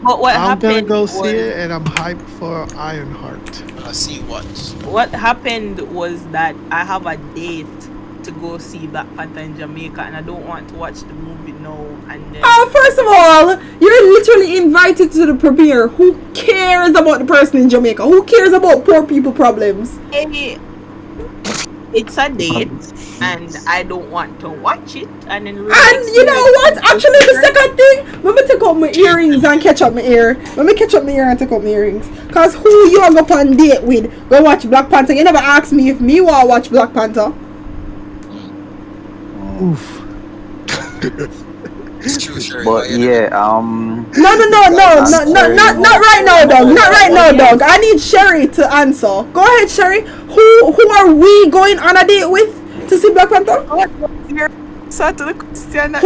But what I'm happened gonna go was, see it, and I'm hyped for Ironheart. See what? What happened was that I have a date to go see Black Panther in Jamaica, and I don't want to watch the movie now. And then First of all, you're literally invited to the premiere. Who cares about the person in Jamaica? Who cares about poor people problems? hey, it's a date, and I don't want to watch it. And then And you know what? Actually, the second thing, let me take out my earrings and catch up my ear. Let me catch up my ear and take out my earrings. Cause who you go on date with? Go watch Black Panther. You never asked me if me want to watch Black Panther. Oof. It's true, Sherry. But yeah, No, not right now, dog. Not right now, dog. I need Sherry to answer. Go ahead, Sherry. Who are we going on a date with to see Black Panther? to the question that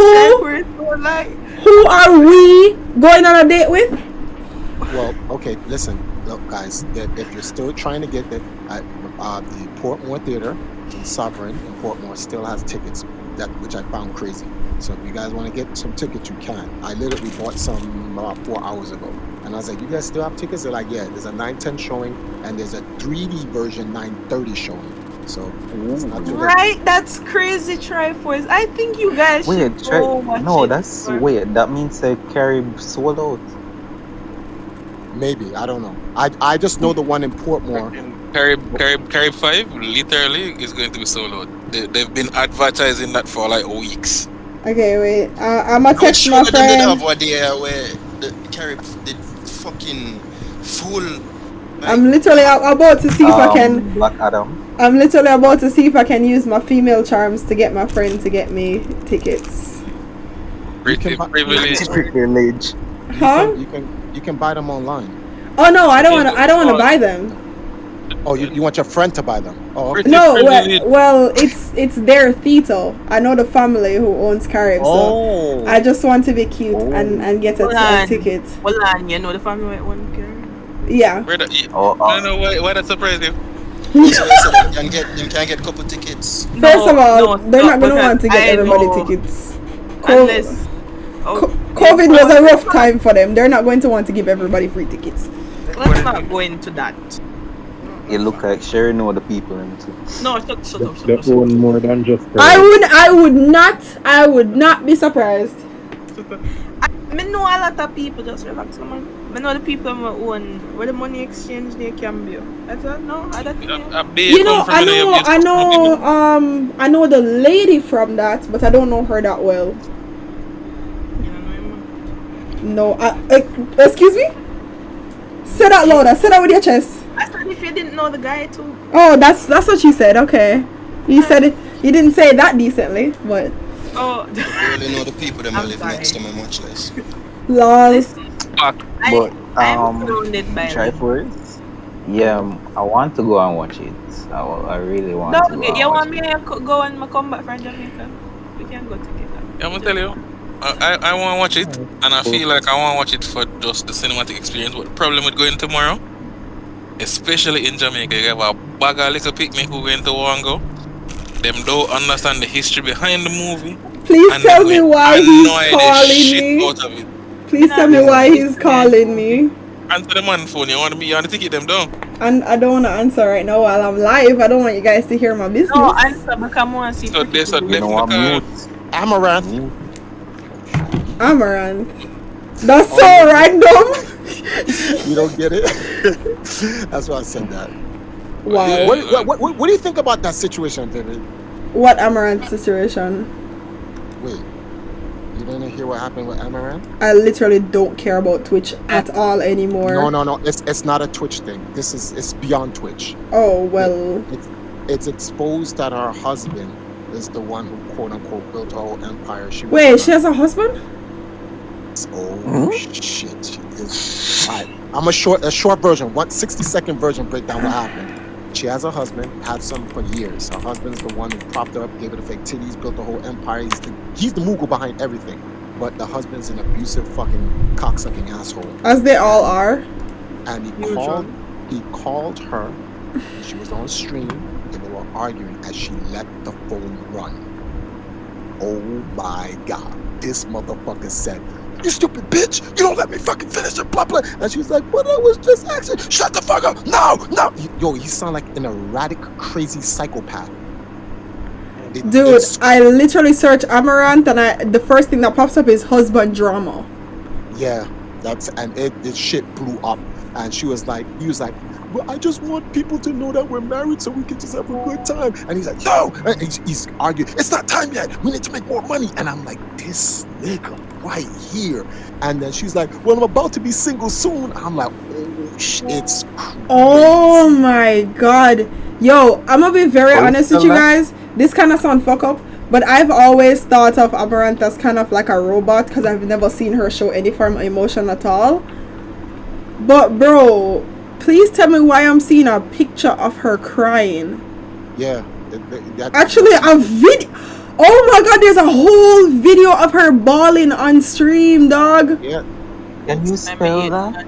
Who are we going on a date with? Well, okay, listen, look, guys. If you're still trying to get the Portmore Theater in Sovereign in Portmore still has tickets, which I found crazy. So if you guys want to get some tickets, you can. I literally bought some about 4 hours ago. And I was like, you guys still have tickets? They're like, yeah, there's a 9:10 showing and there's a 3D version 9:30 showing. So it's not too late. Right? That's crazy, Triforce. I think you guys should go watch no, it. that's weird. That means Carib sold out. Maybe, I don't know. I just know the one in Portmore. Carib 5 literally is going to be sold out. They've been advertising that for like weeks. Okay, wait. I'm gonna text my They did friend. have one day where the Carib did fucking full. I'm literally about to see if I can. Black Adam. I'm literally about to see if I can use my female charms to get my friend to get me tickets. Privilege. Privilege. Huh? You can buy them online. Oh no, I don't want to buy them. Oh, you want your friend to buy them? Oh, okay. No, well, it's their Tito. I know the family who owns Carib, so I just want to be cute and get a ticket. Hold on, you know the family who owns Carib? Yeah. No, why that surprise you? So you can get couple tickets. First of all, they're not gonna want to get everybody tickets. Unless COVID was a rough time for them. They're not going to want to give everybody free tickets. Let's not go into that. You look like Sherry know the people in too. No, shut up. They own more than just. I would not be surprised. I know a lot of people. Just relax, man. I know the people who own where the money exchange they can be. I don't know. I know the lady from that, but I don't know her that well. No, excuse me? Say that louder. Say that with your chest. I said if you didn't know the guy too. Oh, that's what she said. Okay. You said it. You didn't say it that decently, but. Oh. I really know the people that live next to me much less. Lol. But I'm surrounded by try first. Yeah, I want to go and watch it. I really want to go. You want me to go and come back from Jamaica? We can go together. Yeah, I'm gonna tell you. I want to watch it, and I feel like I want to watch it for just the cinematic experience. But the problem with going tomorrow, especially in Jamaica, you have a bag of little picnic who going to Wango. Them don't understand the history behind the movie. Please tell me why he's calling me. Please tell me why he's calling me. Answer the man phone. You want to ticket them down? And I don't want to answer right now while I'm live. I don't want you guys to hear my business. No, answer because I want to see. So there's a different. Amaranth. That's so random. You don't get it? That's why I said that. Wow. What do you think about that situation, David? What Amaranth situation? Wait, you didn't hear what happened with Amaranth? I literally don't care about Twitch at all anymore. No. It's not a Twitch thing. It's beyond Twitch. Oh well. It's exposed that her husband is the one who quote unquote built her whole empire. Wait, she has a husband? Oh shit! She is. Alright, I'm a short version. 60-second version breakdown what happened. She has a husband, had some for years. Her husband's the one who propped her up, gave her the fake titties, built the whole empire. He's the Mughal behind everything. But the husband's an abusive fucking cocksucking asshole. As they all are. And he called her. She was on stream and they were arguing as she let the phone run. Oh my god. This motherfucker said, "You stupid bitch! You don't let me fucking finish it, blah blah." And she was like, "But I was just asking. Shut the fuck up! No!" Yo, he sound like an erratic, crazy psychopath. Dude, I literally search Amaranth and the first thing that pops up is husband drama. Yeah, it shit blew up. And he was like, "Well, I just want people to know that we're married so we can just have a good time." And he's like, "No!" And he's arguing, "It's not time yet. We need to make more money." And I'm like, this nigga right here. And then she's like, "Well, I'm about to be single soon." I'm like, oh shit, it's crazy. Oh my god. Yo, I'm gonna be very honest with you guys. This kind of sound fuck up, but I've always thought of Amaranth as kind of like a robot because I've never seen her show any form of emotion at all. But bro, please tell me why I'm seeing a picture of her crying. Yeah. Actually, a video. Oh my god, there's a whole video of her bawling on stream, dog. Yeah. Can you spell that?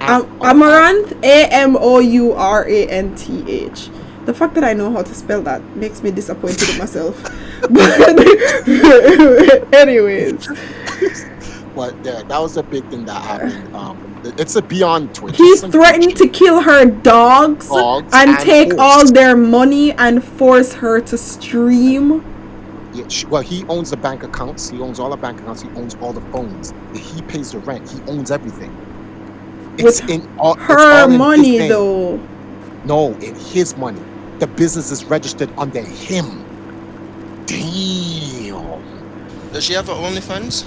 Amaranth, Amouranth. The fact that I know how to spell that makes me disappointed in myself. But anyways. But yeah, that was a big thing that happened. It's a beyond Twitch. He threatened to kill her dogs and take all their money and force her to stream. Yeah, he owns the bank accounts. He owns all the bank accounts. He owns all the phones. He pays the rent. He owns everything. It's With in all her money, though. No, in his money. The business is registered under him. Damn. Does she have her OnlyFans?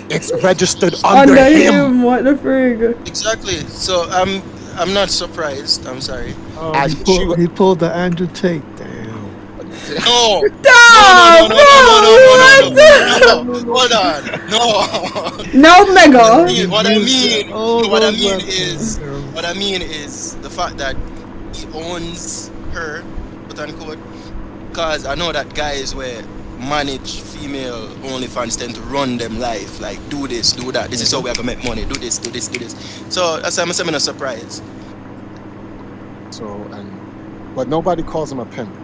It's registered under him. What the frig? Exactly. So I'm not surprised. I'm sorry. He pulled the Andrew Tate. Damn. No. No. Hold on. No, Mega. What I mean is the fact that he owns her, quote unquote. Because I know that guys where manage female OnlyFans tend to run them life, like do this, do that. This is how we are gonna make money. Do this, do this, do this. So that's why I'm saying a surprise. So but nobody calls him a pimp.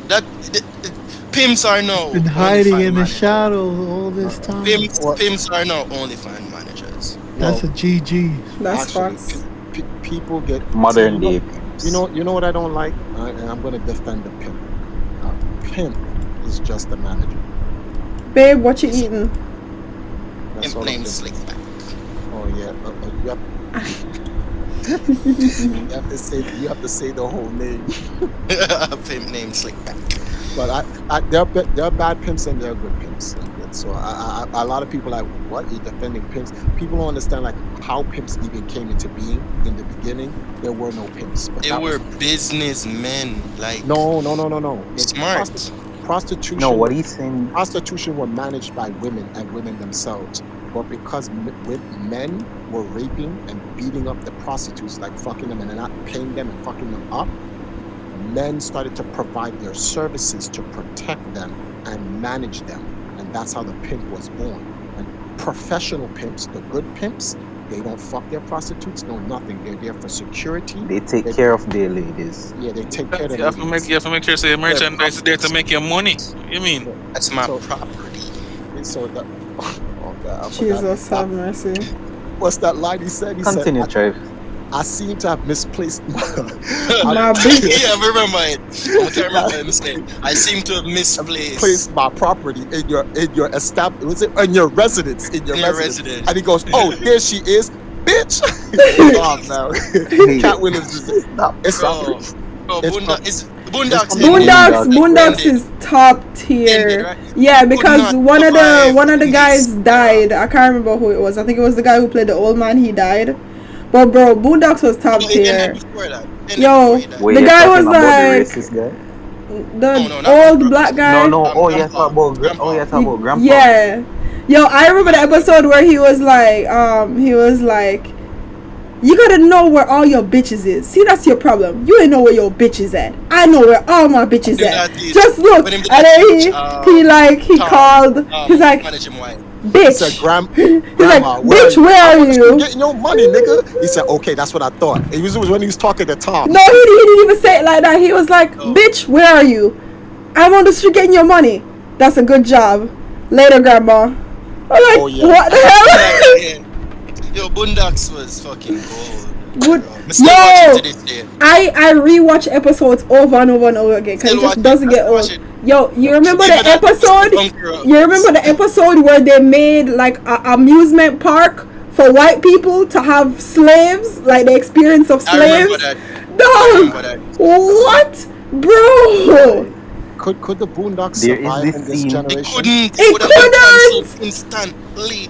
That pimps are now Been hiding in the shadows all this time. Pimps are now OnlyFans managers. That's a GG. That's Actually, facts. People get Modern day. You know what I don't like, and I'm gonna defend the pimp. Pimp is just a manager. Babe, what you eating? That's Pimp all I'm named saying. Slickback. Oh yeah, you have to say the whole name. Pimp named Slickback. But there are bad pimps and there are good pimps. So a lot of people are like, what, you defending pimps? People don't understand like how pimps even came into being. In the beginning, there were no pimps. But They were businessmen, like no. smart. Prostitution. No, what he's saying. Prostitution were managed by women and women themselves. But because men were raping and beating up the prostitutes, like fucking them and not paying them and fucking them up, men started to provide their services to protect them and manage them. And that's how the pimp was born. And professional pimps, the good pimps, they don't fuck their prostitutes, no nothing. They're there for security. They take care of their ladies. Yeah, they take care of You have to make sure say merchandise is there to make your money. You mean? That's my property. So that, oh God, I forgot. Jesus have mercy. What's that line he said? He Continue, said, Trev. I seem to have misplaced my bitch. Yeah, I remember it. I can't remember him saying. I seem to have misplaced my property in your was it in your residence? In your residence. And he goes, oh, there she is, bitch. Oh no, Cat Williams is Boondocks is top tier. Yeah, because one of the guys died. I can't remember who it was. I think it was the guy who played the old man. He died. But bro, Boondocks was top tier. Yo, the guy was like the old black guy. No. Oh yes, about grandpa. Yeah. Yo, I remember the episode where he was like, you gotta know where all your bitches is. See, that's your problem. You ain't know where your bitch is at. I know where all my bitches at. Just look. And then he called. He's like, bitch. He said, Grandma, bitch, where are you? Getting your money, nigga. He said, okay, that's what I thought. It was when he was talking to Tom. No, he didn't even say it like that. He was like, bitch, where are you? I'm on the street getting your money. That's a good job. Later, Grandma. I'm like, what the hell? Yo, Boondocks was fucking gold. I rewatch episodes over and over and over again because it just doesn't get old. Yo, you remember the episode? You remember the episode where they made like an amusement park for white people to have slaves, like the experience of slaves? Dog, what, bro? Could the Boondocks survive in this generation? It couldn't. Instantly.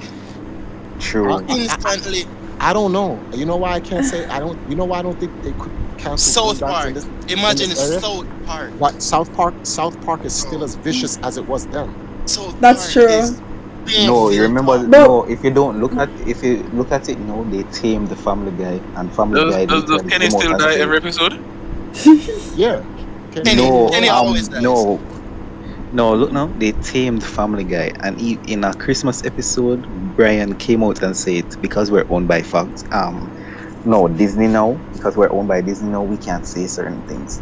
True. Instantly. I don't know. You know why I can't say I don't. You know why I don't think they could cancel South Park. Imagine South Park. What South Park is still as vicious as it was then. That's true. No, you remember? No, if you look at it, no, they tamed the Family Guy and Family Guy. Does Kenny still die every episode? Yeah. Kenny always dies. No, look now, they tamed Family Guy, and in a Christmas episode, Brian came out and said, because we're owned by Fox, Disney now, because we're owned by Disney now, we can't say certain things.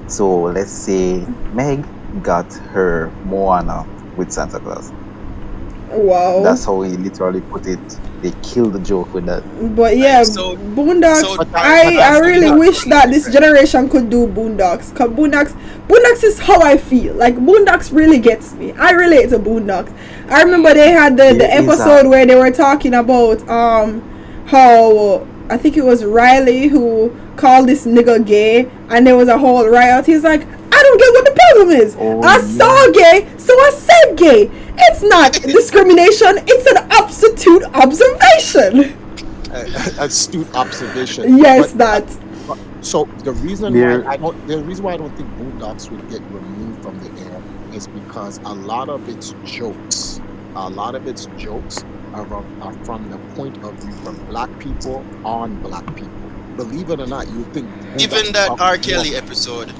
So let's say Meg got her Moana with Santa Claus. Wow. That's how he literally put it. They killed the joke with that. But yeah, Boondocks. I really wish that this generation could do Boondocks. Cause Boondocks is how I feel. Like Boondocks really gets me. I relate to Boondocks. I remember they had the episode where they were talking about how I think it was Riley who called this nigga gay, and there was a whole riot. He's like, I don't get what the problem is. I saw gay, so I said gay. It's not discrimination. It's an astute observation. Astute observation. Yes, So the reason why I don't think Boondocks would get removed from the air is because a lot of its jokes are from the point of view from black people on black people. believe it or not, you would think Even that R. Kelly episode.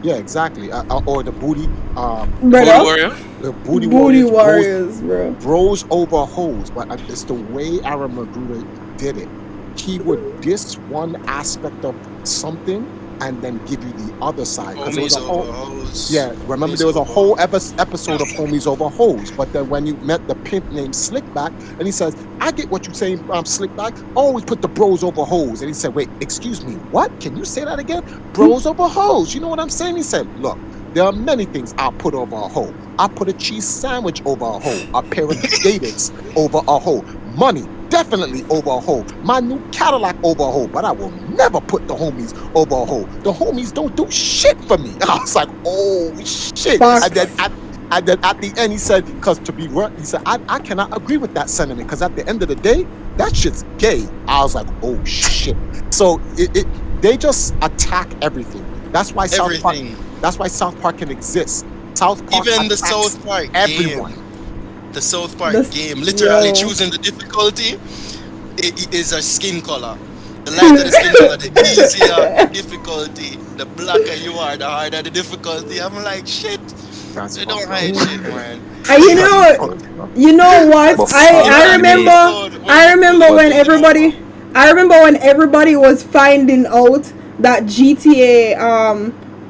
Yeah, exactly. Or the booty, Brother? Warrior. the booty Booty warriors, warriors, bro. bros over hoes. But it's the way Aaron Magruder did it. He would diss one aspect of something and then give you the other side. Because there was a Homies whole, over hoes. yeah, remember Homies there was a over whole episode of Homies Over Hoes. But then when you met the pimp named Slickback, and he says, I get what you're saying, Slickback. Always put the bros over hoes. And he said, wait, excuse me, what? Can you say that again? Bros over hoes. You know what I'm saying? He said, look, there are many things I'll put over a hoe. I'll put a cheese sandwich over a hoe. A pair of gators over a hoe. Money, definitely over a hoe. My new Cadillac over a hoe. But I will never put the homies over a hoe. The homies don't do shit for me. I was like, oh shit. Fuck. And then at the end he said, because to be real, he said, I cannot agree with that sentiment, because at the end of the day, that shit's gay. I was like, oh shit. So they just attack everything. That's why South Park. That's why South Park can exist. South Park Even the attacks South Park everyone. game. The South Park The- game, literally yo. choosing the difficulty, it is a skin color. The lighter the skin color, the easier the difficulty. The blacker you are, the harder the difficulty. I'm like, shit. They don't hide shit, man. And you know what? I remember when everybody was finding out that GTA,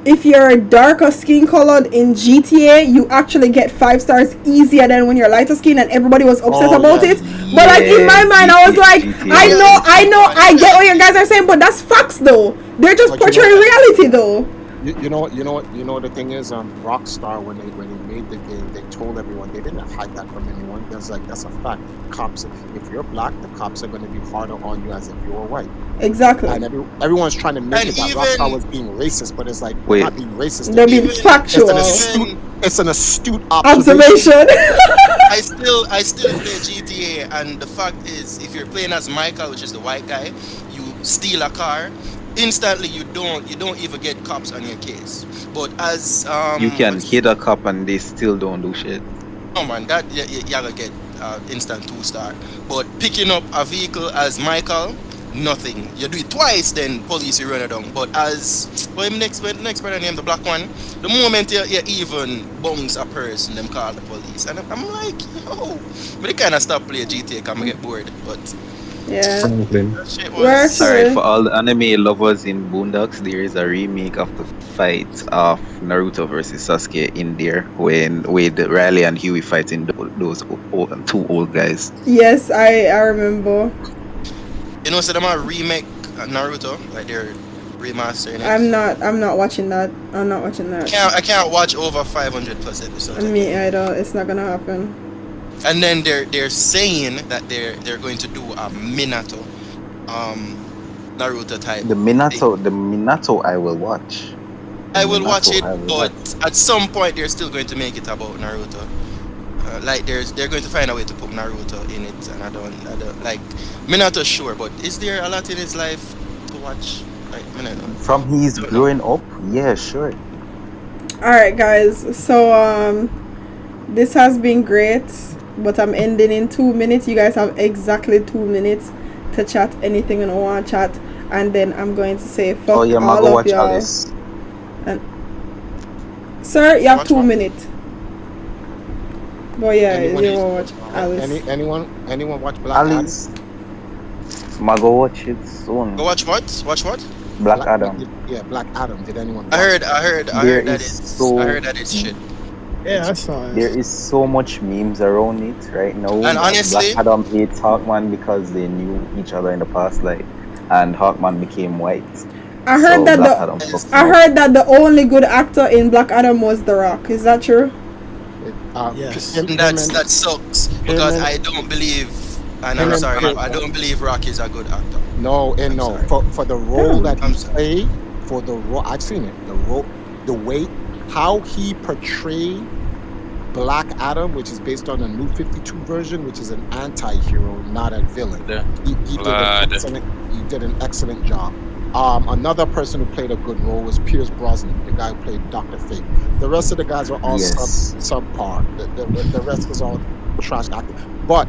if you're darker skin colored in GTA, you actually get 5 stars easier than when you're lighter skin, and everybody was obsessed about it. But like in my mind, I was like, I get what you guys are saying, but that's facts though. They're just portraying reality though. You know what the thing is, Rockstar, when they made the game, they told everyone, they didn't hide that from anyone. That's a fact. Cops, if you're black, the cops are going to be harder on you as if you're white. Exactly. And everyone's trying to make And it that even- Rockstar was being racist, but it's like, Wait. not being racist. They're being factual. It's an astute Observation. I still play GTA, and the fact is, if you're playing as Michael, which is the white guy, you steal a car, instantly you don't even get cops on your case. But as You can hit a cop and they still don't do shit. oh man, that you gotta get instant 2-star. But picking up a vehicle as Michael, nothing. You do it twice, then police you run it down. But as next brother name, the black one, the moment you even bounce a person, them call the police. And I'm like, yo, but they kind of stop playing GTA because I get bored. But yeah. that shit was Alright, for all the anime lovers in Boondocks, there is a remake of the fight of Naruto versus Sasuke in there with Riley and Huey fighting those two old guys. Yes, I remember. You know, so them a remake Naruto, like they're remastering it. I'm not watching that. I'm not watching that. I can't watch over 500 plus episodes. Me either. It's not gonna happen. And then they're saying that they're going to do a Minato, Naruto type. The Minato I will watch. I will watch it, I will but at some point they're still going to make it about Naruto. Like they're going to find a way to put Naruto in it, and I don't like Minato, sure, but is there a lot in his life to watch? Like, I don't know. From he's growing up, yeah, sure. Alright guys, so this has been great, but I'm ending in 2 minutes. You guys have exactly 2 minutes to chat anything you want to chat, and then I'm going to say fuck all Mago of watch y'all. Alice. And sir, you have 2 minutes. But yeah, you will watch Alice. Anyone watch Black Alice. Mago watch it soon. Go watch what? Watch what? Black Adam. Yeah, Black Adam. Did anyone? I heard that it's shit. Yeah, I saw it. There is so much memes around it right now. And honestly, Black Adam hates Hawkman because they knew each other in the past life, and Hawkman became white. I heard that the only good actor in Black Adam was The Rock. Is that true? Yes. And that sucks because I don't believe, and I'm sorry, I don't believe Rock is a good actor. No, for the role that he played, for the role I've seen it, the way how he portrayed Black Adam, which is based on a New 52 version, which is an anti-hero, not a villain. He did an excellent job. Another person who played a good role was Pierce Brosnan, the guy who played Dr. Fate. The rest of the guys were all subpar. The rest was all trash acting. But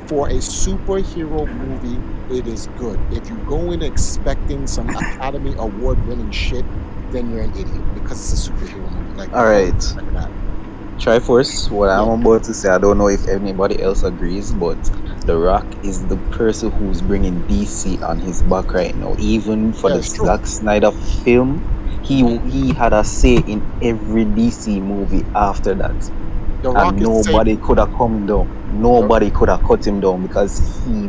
for a superhero movie it is good. If you go in expecting some Academy Award winning shit, then you're an idiot because it's a superhero movie. Like, All right. like that. Triforce, what I'm about to say, I don't know if anybody else agrees, but The Rock is the person who's bringing DC on his back right now. Even for the Zack Snyder film, he had a say in every DC movie after that. The Rock And is nobody could have come down. Nobody could have cut him down because he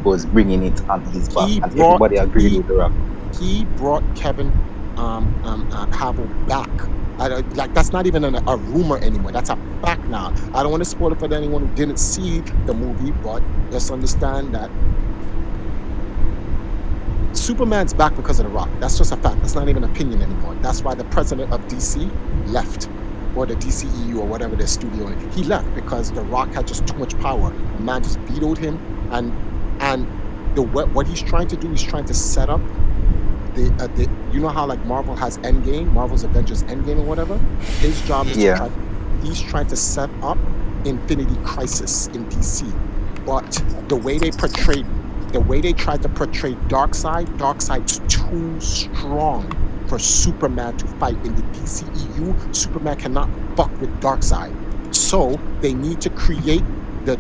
was bringing it on his back. And everybody agreed with The Rock. He brought Kevin Havel back. Like, that's not even a rumor anymore. That's a fact now. I don't want to spoil it for anyone who didn't see the movie, but just understand that Superman's back because of The Rock. That's just a fact. That's not even an opinion anymore. That's why the president of DC left, or the DCEU, or whatever their studio. He left because The Rock had just too much power. The man just vetoed him, and what he's trying to do, he's trying to set up the you know how like Marvel has Endgame, Marvel's Avengers Endgame or whatever. His job is he's trying to set up Infinity Crisis in DC. But the way they tried to portray Darkseid's too strong for Superman to fight in the DCEU. Superman cannot fuck with Darkseid. So they need to create the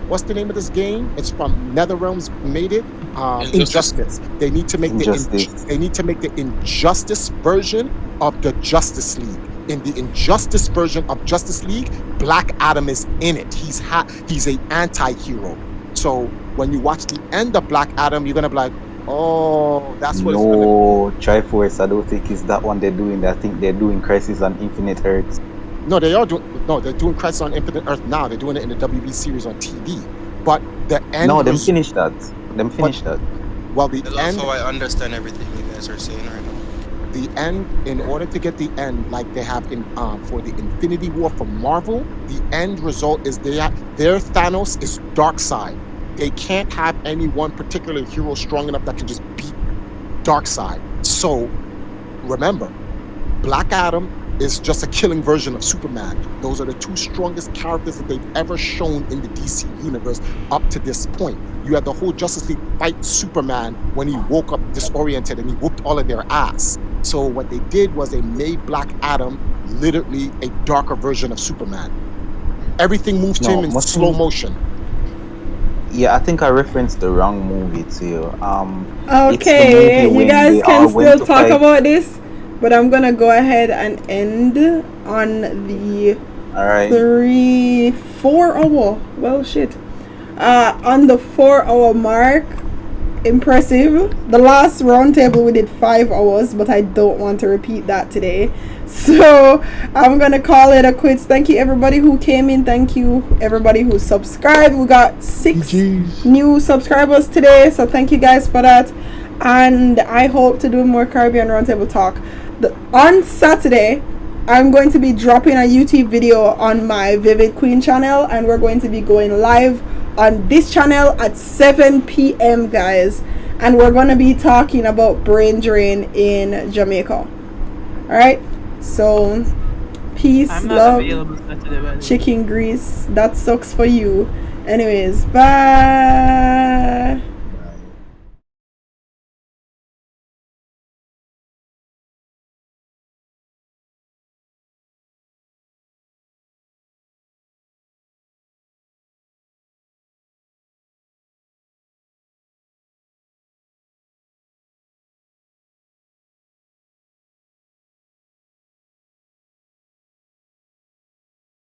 what's the name of this game? It's from NetherRealms made it. Injustice. They need to make the Injustice version of the Justice League. In the Injustice version of Justice League, Black Adam is in it. He's an anti-hero. So when you watch the end of Black Adam, you're gonna be like, oh, that's what it's gonna be. Triforce, I don't think it's that one they're doing. I think they're doing Crisis on Infinite Earths. No, they're doing Crisis on Infinite Earth now. They're doing it in the WB series on TV. But the end. No, them finished that. Well, the That's end. also I understand everything you guys are saying right now. The end, in order to get the end, like they have in for the Infinity War for Marvel, the end result is their Thanos is Darkseid. They can't have any one particular hero strong enough that can just beat Darkseid. So remember, Black Adam is just a killing version of Superman. Those are the two strongest characters that they've ever shown in the DC universe up to this point. You had the whole Justice League fight Superman when he woke up disoriented and he whooped all of their ass. So what they did was they made Black Adam literally a darker version of Superman. Everything moves to him in slow motion. Yeah, I think I referenced the wrong movie to you. Okay, you guys can still talk about this, but I'm gonna go ahead and end on the 4 hour. Well, shit. On the 4 hour mark. Impressive. The last roundtable we did 5 hours, but I don't want to repeat that today. So I'm gonna call it a quits. Thank you everybody who came in. Thank you everybody who subscribed. We got 6 new subscribers today, so thank you guys for that. And I hope to do more Caribbean Roundtable talk. On Saturday, I'm going to be dropping a YouTube video on my Vivid Queen channel, and we're going to be going live on this channel at 7 p.m. guys, and we're going to be talking about brain drain in Jamaica. Alright, so peace, love, chicken grease. That sucks for you. Anyways, bye.